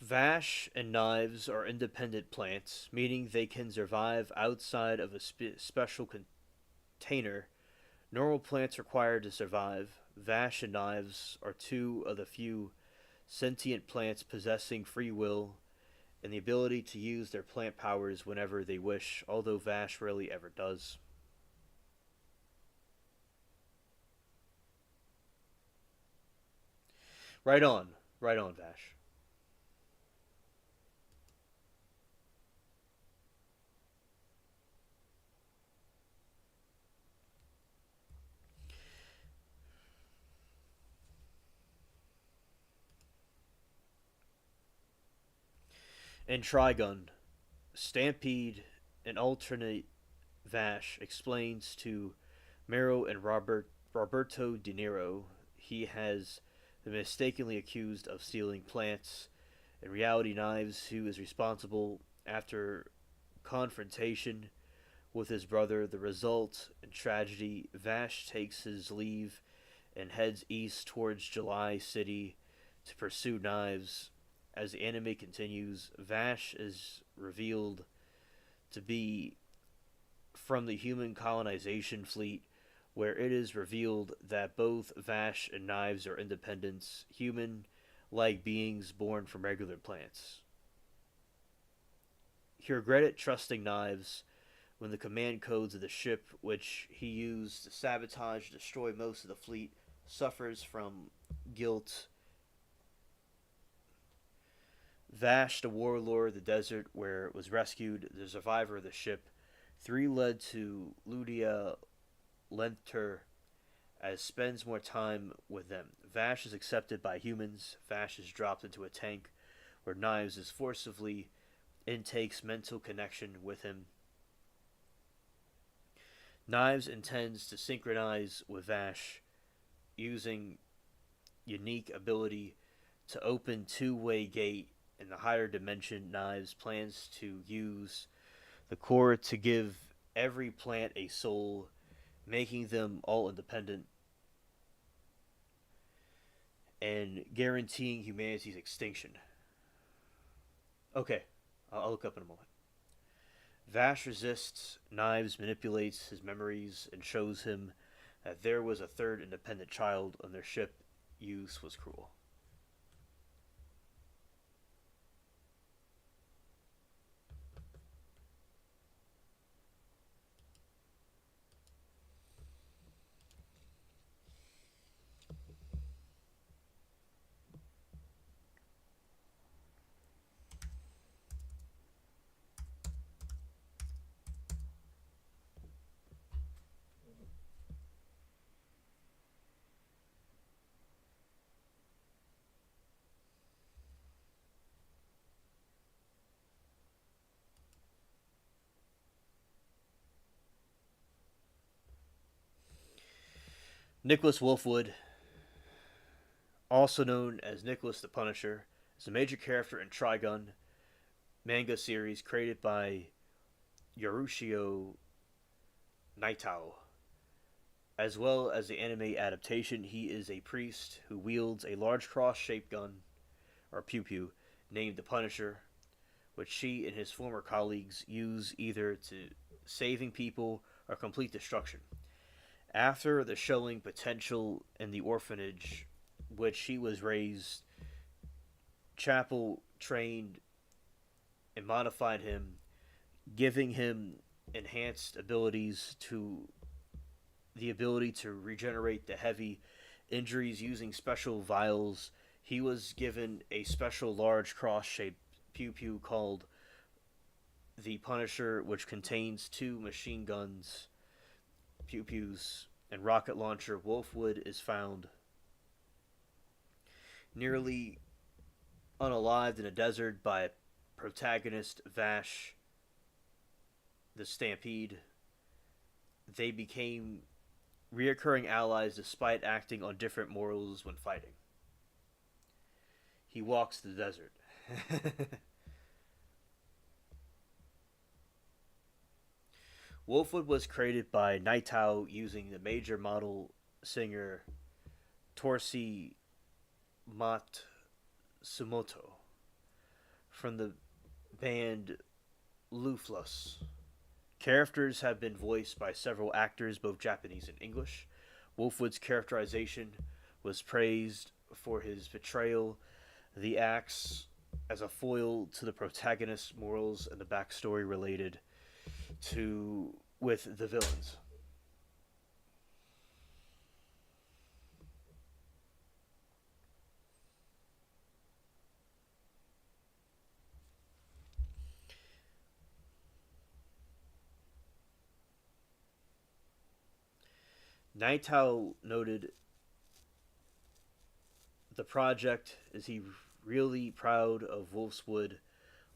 Vash and knives are independent plants, meaning they can survive outside of a special container. Normal plants required to survive. Vash and knives are two of the few sentient plants possessing free will and the ability to use their plant powers whenever they wish, although Vash rarely ever does. Right on. Right on, Vash. In Trigun, Stampede, an alternate Vash, explains to Mero and Roberto De Niro he has been mistakenly accused of stealing plants. In reality, Knives, who is responsible after confrontation with his brother, the result in tragedy, Vash takes his leave and heads east towards July City to pursue Knives. As the anime continues, Vash is revealed to be from the human colonization fleet, where it is revealed that both Vash and Knives are independents, human like beings born from regular plants. He regretted trusting Knives when the command codes of the ship, which he used to sabotage and destroy most of the fleet, suffers from guilt. Vash, the warlord of the desert where it was rescued, the survivor of the ship. Three led to Ludia Lenter as spends more time with them. Vash is accepted by humans. Vash is dropped into a tank where Knives is forcibly intakes mental connection with him. Knives intends to synchronize with Vash using unique ability to open two-way gate in the higher dimension. Knives plans to use the core to give every plant a soul, making them all independent and guaranteeing humanity's extinction. Okay, I'll look up in a moment. Vash resists, Knives manipulates his memories and shows him that there was a third independent child on their ship. Use was cruel. Nicholas Wolfwood, also known as Nicholas the Punisher, is a major character in Trigun manga series created by Yorushio Naitao. As well as the anime adaptation, he is a priest who wields a large cross shaped gun, or pew pew, named the Punisher, which he and his former colleagues use either to saving people or complete destruction. After the showing potential in the orphanage which he was raised, Chapel trained and modified him, giving him enhanced abilities to the ability to regenerate the heavy injuries using special vials. He was given a special large cross shaped pew pew called the Punisher, which contains two machine guns, pew pews, and rocket launcher. Wolfwood is found nearly unalived in a desert by protagonist Vash the Stampede. They became reoccurring allies despite acting on different morals when fighting. He walks the desert. Wolfwood was created by Naitao using the major model singer Torsi Matsumoto from the band Luflus. Characters have been voiced by several actors, both Japanese and English. Wolfwood's characterization was praised for his portrayal. The acts as a foil to the protagonist's morals and the backstory related to with the villains. Naitao noted the project is he really proud of Wolfswood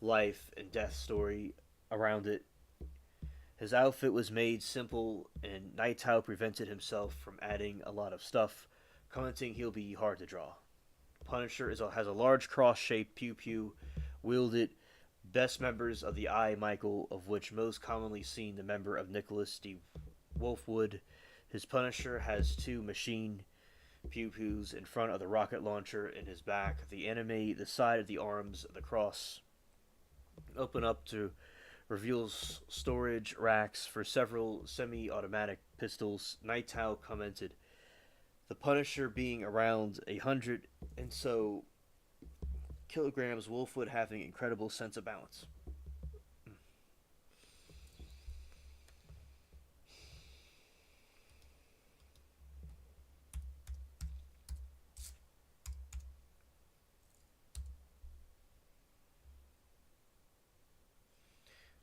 life and death story around it. His outfit was made simple, and Naitao prevented himself from adding a lot of stuff, commenting he'll be hard to draw. Punisher has a large cross-shaped pew pew wielded. Best members of the I Michael, of which most commonly seen the member of Nicholas D. Wolfwood. His Punisher has two machine pew pews in front of the rocket launcher in his back. The side of the arms of the cross open up to reveal storage racks for several semi-automatic pistols. Nightow commented, "The Punisher being around 100 and so kilograms, Wolfwood having incredible sense of balance."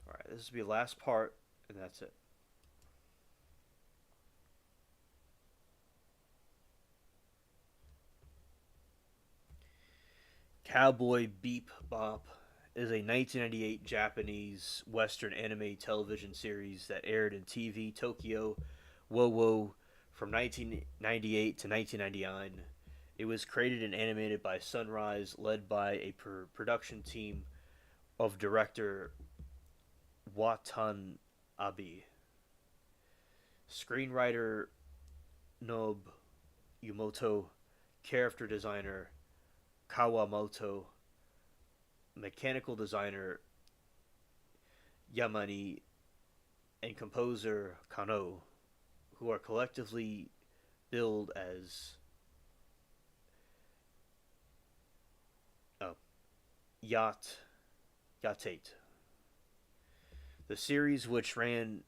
All right, this will be the last part, and that's it. Cowboy Beep Bop is a 1998 Japanese Western anime television series that aired in TV Tokyo Wo from 1998 to 1999. It was created and animated by Sunrise, led by a production team of director Watanabe, screenwriter Nob Yumoto, character designer Kawamoto, mechanical designer Yamani, and composer Kano, who are collectively billed as oh, Yatate. The series, which ran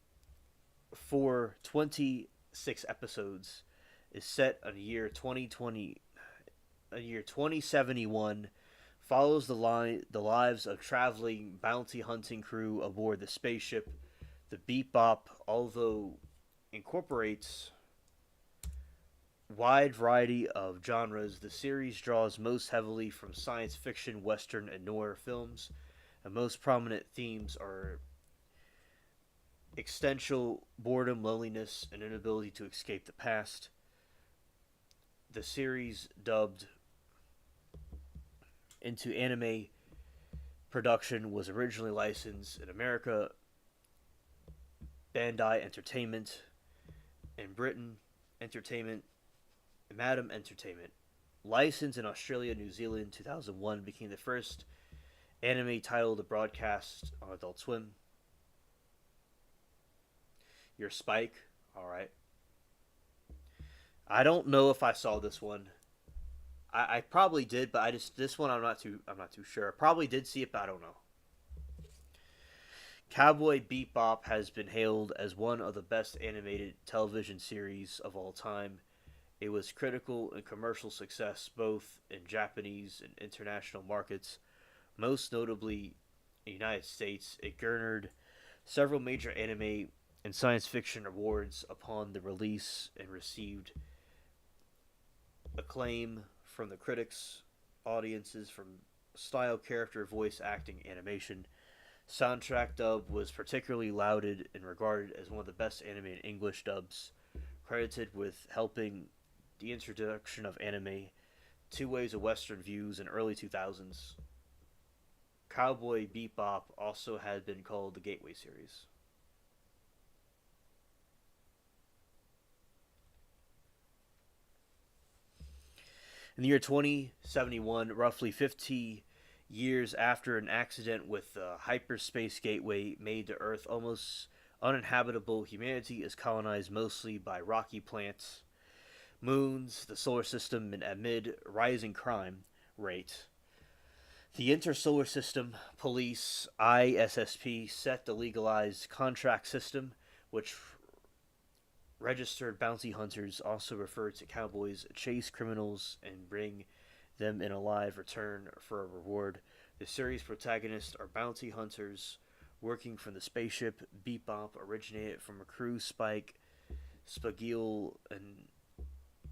for 26 episodes, is set in a year 2071, follows the lives of traveling bounty hunting crew aboard the spaceship, the Bebop, although incorporates wide variety of genres. The series draws most heavily from science fiction, western, and noir films. The most prominent themes are existential boredom, loneliness, and inability to escape the past. The series, dubbed into anime production, was originally licensed in America, Bandai Entertainment, in Britain, Entertainment, and Madam Entertainment. Licensed in Australia, New Zealand, 2001, became the first anime title to broadcast on Adult Swim. Your Spike, all right. I don't know if I saw this one. I probably did, but this one I'm not too sure. I probably did see it, but I don't know. Cowboy Bebop has been hailed as one of the best animated television series of all time. It was critical and commercial success both in Japanese and international markets. Most notably in the United States, it garnered several major anime and science fiction awards upon the release and received acclaim from the critics, audiences from style, character, voice acting, animation. Soundtrack dub was particularly lauded and regarded as one of the best animated English dubs, credited with helping the introduction of anime, two ways of Western views in early 2000s. Cowboy Bebop also had been called the Gateway series. In the year 2071, roughly 50 years after an accident with the hyperspace gateway made the Earth almost uninhabitable, humanity is colonized mostly by rocky planets, moons, the solar system, and amid rising crime rate. The Intersolar System Police, ISSP, set the legalized contract system, which registered bounty hunters, also referred to cowboys, chase criminals and bring them in alive return for a reward. The series protagonists are bounty hunters working from the spaceship Bebop, originated from a crew Spike, Spagiel, an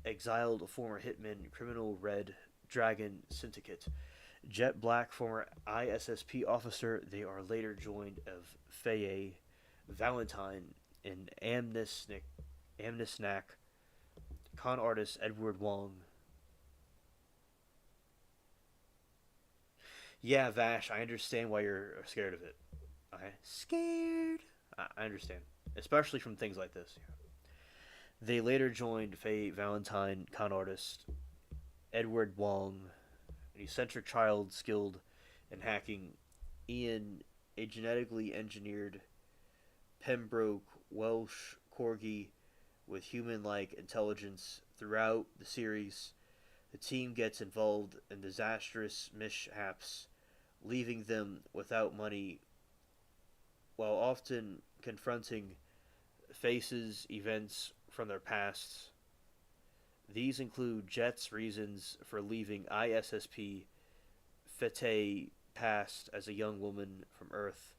exiled former hitman, criminal Red Dragon Syndicate. Jet Black, former ISSP officer, they are later joined of Faye Valentine, and Amnesnack, con artist Edward Wong. Yeah, Vash, I understand why you're scared of it. Okay? Scared. I understand. Especially from things like this. They later joined Faye Valentine, con artist Edward Wong, an eccentric child skilled in hacking, Ian, a genetically engineered Pembroke Welsh Corgi with human-like intelligence. Throughout the series, the team gets involved in disastrous mishaps, leaving them without money while often confronting faces events from their pasts. These include Jet's reasons for leaving ISSP, Fete passed as a young woman from Earth,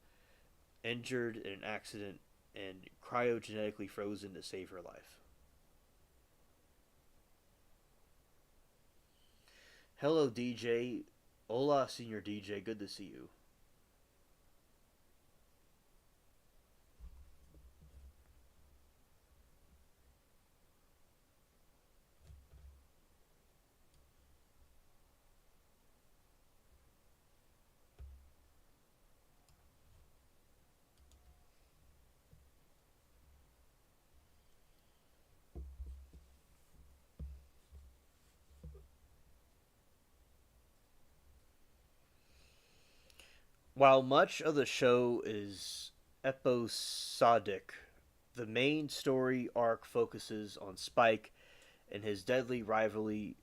injured in an accident, and cryogenetically frozen to save her life. Hello, DJ. Hola, Senior DJ. Good to see you. While much of the show is episodic, the main story arc focuses on Spike and his deadly rivalry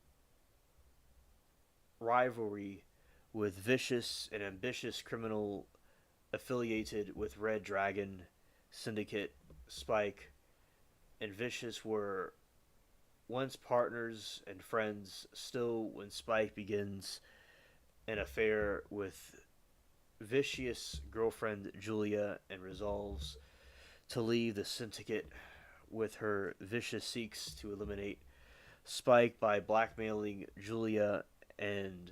with vicious and ambitious criminal affiliated with Red Dragon Syndicate. Spike and Vicious were once partners and friends, still when Spike begins an affair with Vicious girlfriend Julia and resolves to leave the syndicate with her. Vicious seeks to eliminate Spike by blackmailing Julia and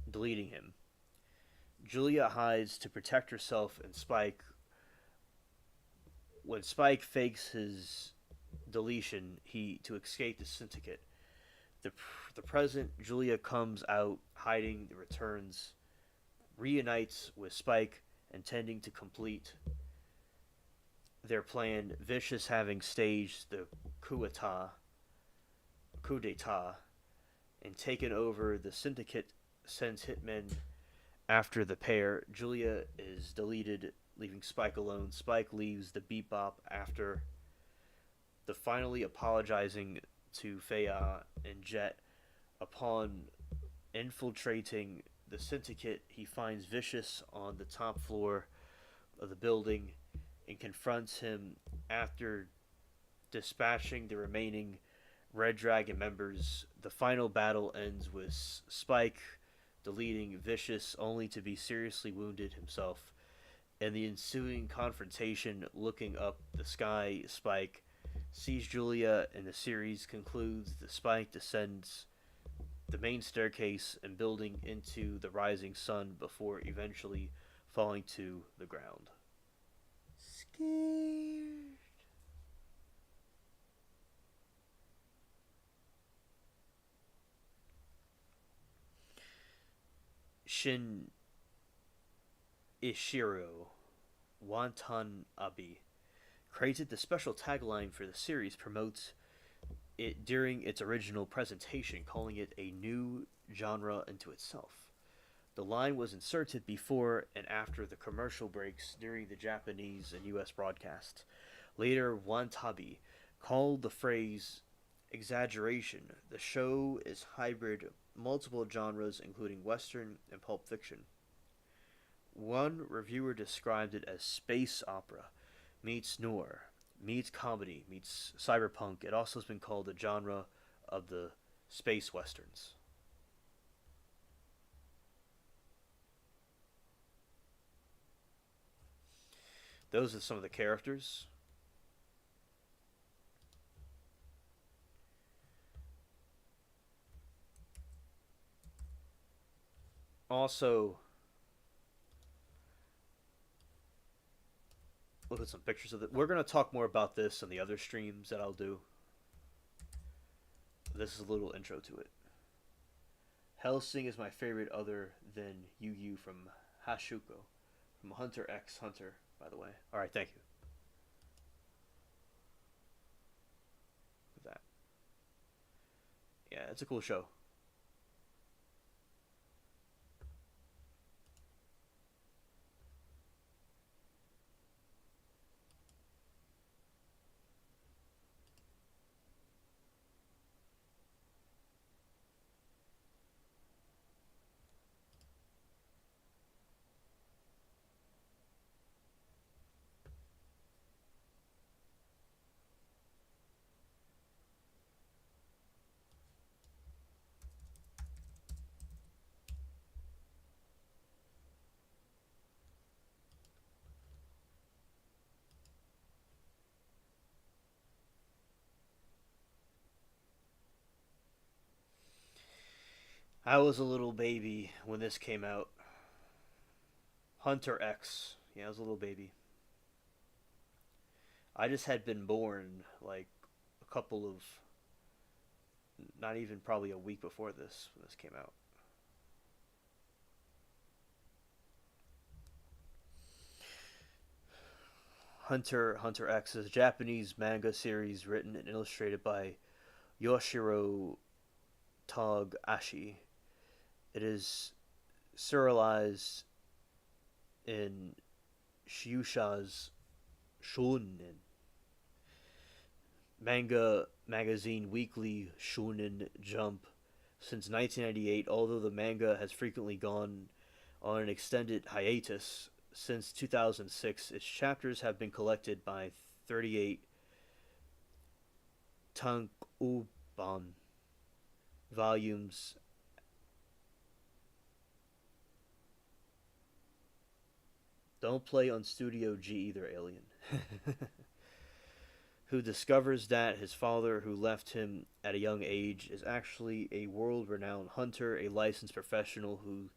deleting him. Julia hides to protect herself and Spike. When Spike fakes his deletion, he to escape the syndicate. The the present Julia comes out hiding, returns, reunites with Spike, intending to complete their plan. Vicious having staged the coup d'état, and taken over the syndicate, sends hitmen after the pair. Julia is deleted, leaving Spike alone. Spike leaves the Bebop after the finally apologizing to Fea and Jet. Upon infiltrating the syndicate, he finds Vicious on the top floor of the building and confronts him. After dispatching the remaining Red Dragon members, the final battle ends with Spike deleting Vicious only to be seriously wounded himself. In the ensuing confrontation, looking up the sky, Spike sees Julia, and the series concludes. The Spike descends the main staircase and building into the rising sun before eventually falling to the ground. Scared. Shin Ishiro Watanabe created the special tagline for the series, promotes it during its original presentation, calling it a new genre into itself. The line was inserted before and after the commercial breaks during the Japanese and US broadcasts. Later, Watanabe called the phrase exaggeration. The show is hybrid multiple genres including western and pulp fiction. One reviewer described it as space opera meets noir, meets comedy, meets cyberpunk. It also has been called a genre of the space westerns. Those are some of the characters. Also, look at some pictures of it. We're going to talk more about this in the other streams that I'll do. This is a little intro to it. Helsing is my favorite other than Yu Yu from Hashuko. From Hunter x Hunter, by the way. Alright, thank you. For that. Yeah, it's a cool show. I was a little baby when this came out. Hunter X. Yeah, I was a little baby. I just had been born like a couple of, not even probably a week before this when this came out. Hunter X is a Japanese manga series written and illustrated by Yoshiro Tagashi. It is serialized in Shueisha's Shonen manga magazine Weekly Shonen Jump since 1998, although the manga has frequently gone on an extended hiatus since 2006. Its chapters have been collected by 38 tankobon volumes. Don't play on Studio G either, Alien. Who discovers that his father, who left him at a young age, is actually a world renowned hunter, a licensed professional who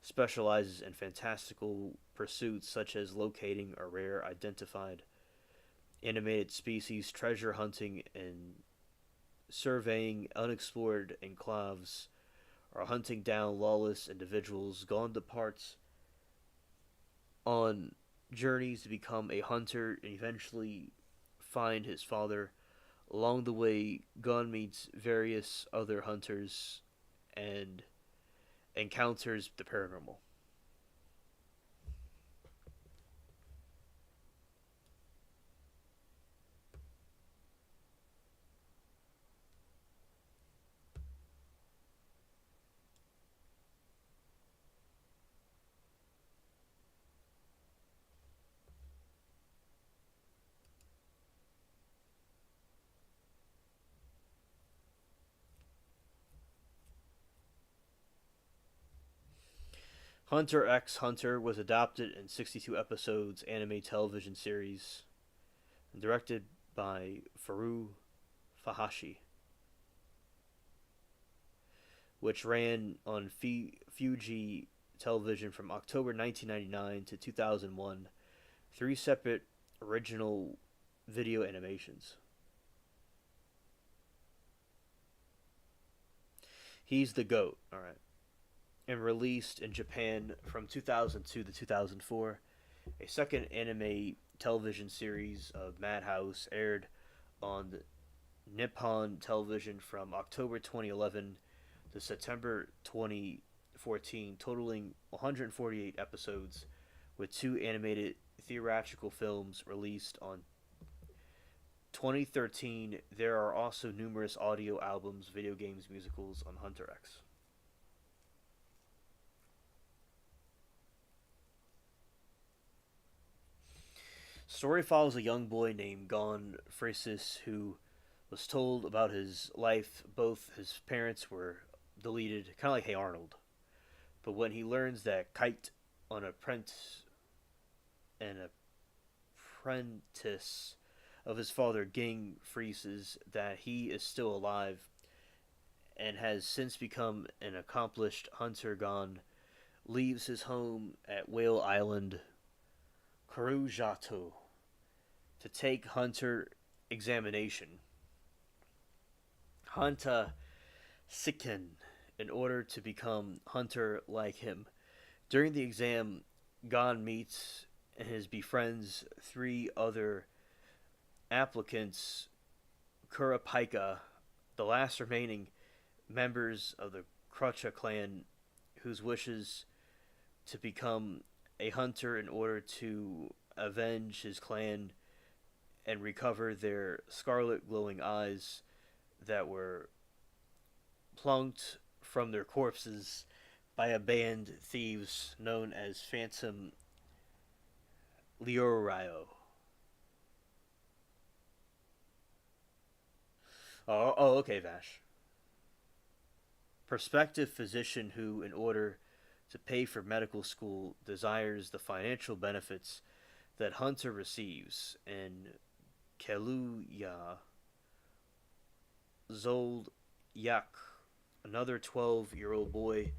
specializes in fantastical pursuits such as locating a rare identified animated species, treasure hunting, and surveying unexplored enclaves, or hunting down lawless individuals gone to parts on journeys to become a hunter and eventually find his father. Along the way, Gon meets various other hunters and encounters the paranormal. Hunter x Hunter was adapted in 62 episodes anime television series and directed by Faru Fahashi, which ran on Fuji television from October 1999 to 2001, three separate original video animations. He's the GOAT, alright. And released in Japan from 2002 to 2004. A second anime television series of Madhouse aired on Nippon Television from October 2011 to September 2014, totaling 148 episodes, with two animated theatrical films released on 2013. There are also numerous audio albums, video games, musicals on Hunter X. Story follows a young boy named Gon Fresis who was told about his life. Both his parents were deleted, kind of like Hey Arnold. But when he learns that Kite, an apprentice of his father, Ging Freeses, that he is still alive and has since become an accomplished hunter, Gon leaves his home at Whale Island, Kurujato, to take hunter examination. Hanta Sikken, in order to become hunter like him. During the exam, Gon meets and his befriends three other applicants, Kurapika, the last remaining members of the Krucha clan, whose wishes to become a hunter in order to avenge his clan and recover their scarlet glowing eyes that were plucked from their corpses by a band thieves known as Phantom Leorio. Okay, Vash. Prospective physician who, in order to pay for medical school, desires the financial benefits that Hunter receives, and Keluya Zolyak, another 12-year-old boy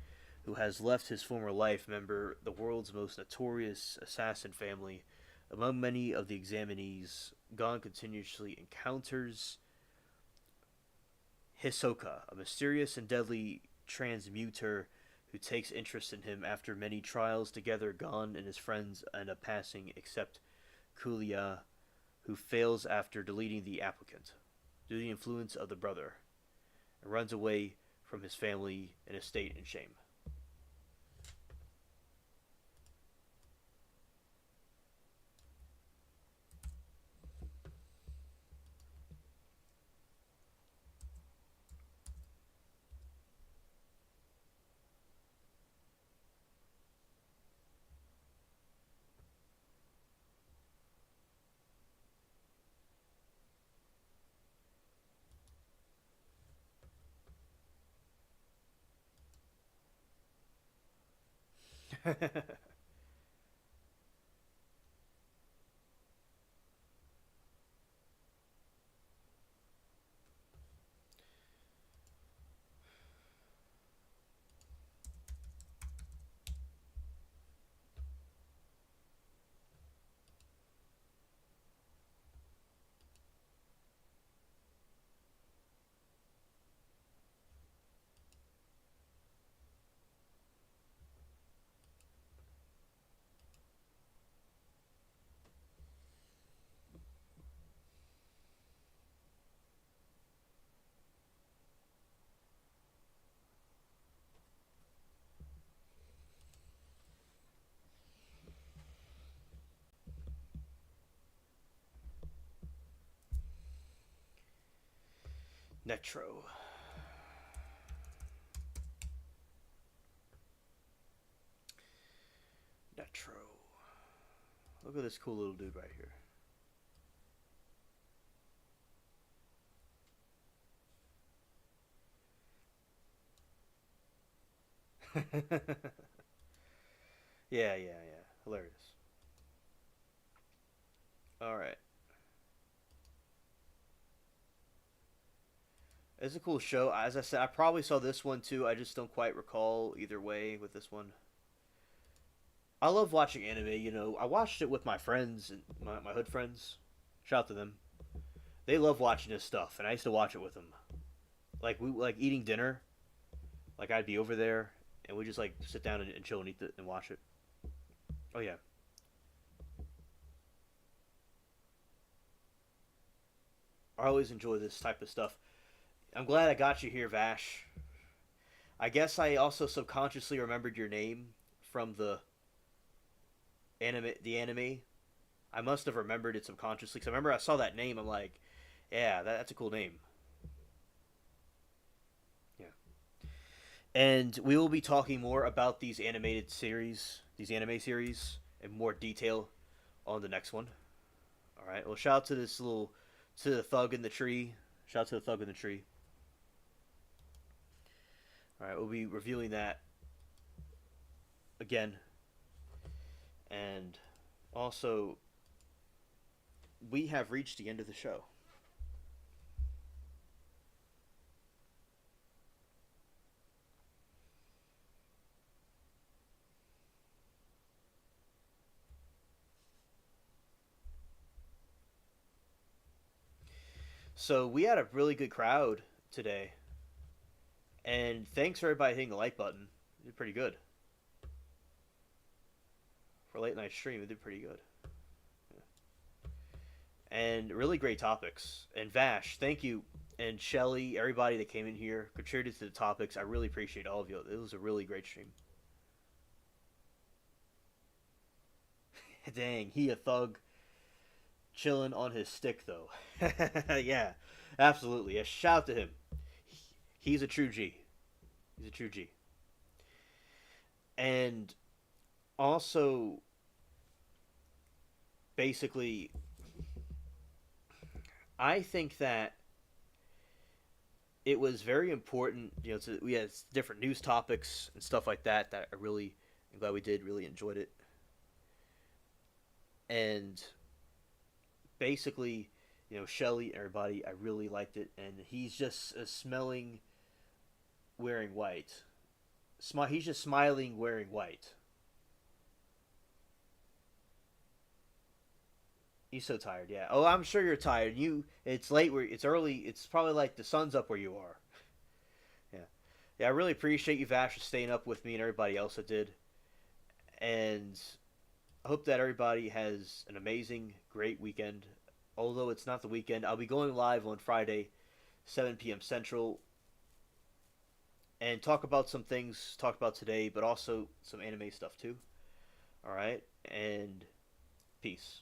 who has left his former life, member the world's most notorious assassin family. Among many of the examinees, Gon continuously encounters Hisoka, a mysterious and deadly transmuter who takes interest in him. After many trials together, Gon and his friends end up passing, except Kulia, who fails after deleting the applicant due to the influence of the brother, and runs away from his family in a state in shame. Netro. Netro. Look at this cool little dude right here. Yeah, yeah, yeah. Hilarious. All right. It's a cool show. As I said, I probably saw this one too. I just don't quite recall either way with this one. I love watching anime. I watched it with my friends and my hood friends. Shout out to them. They love watching this stuff, and I used to watch it with them. Like we like eating dinner. Like I'd be over there, and we just like sit down and chill and eat it and watch it. Oh yeah, I always enjoy this type of stuff. I'm glad I got you here, Vash. I guess I also subconsciously remembered your name from the anime. I must have remembered it subconsciously because I remember I saw that name. I'm like, yeah, that's a cool name. Yeah. And we will be talking more about these anime series, in more detail on the next one. All right. Well, shout out to to the thug in the tree. Shout out to the thug in the tree. All right. We'll be reviewing that again, and also we have reached the end of the show. So we had a really good crowd today, and thanks for everybody hitting the like button. We did pretty good for a late night stream. We did pretty good. Yeah. And really great topics. And Vash, thank you. And Shelly, everybody that came in here, contributed to the topics. I really appreciate all of you. It was a really great stream. Dang, he a thug chilling on his stick though. Yeah, absolutely. A shout to him. He's a true G. He's a true G. And also, basically, I think that it was very important. We had different news topics and stuff like that. That I'm glad we did. Really enjoyed it. And basically, Shelly, everybody, I really liked it. And he's just smelling, wearing white. He's just smiling, wearing white. He's so tired. Yeah. Oh, I'm sure you're tired. It's late. It's early. It's probably like the sun's up where you are. Yeah. Yeah. I really appreciate you, Vash, for staying up with me and everybody else that did. And I hope that everybody has an amazing, great weekend. Although it's not the weekend, I'll be going live on Friday, 7 p.m. Central, and talk about some things talked about today, but also some anime stuff too. All right, and peace.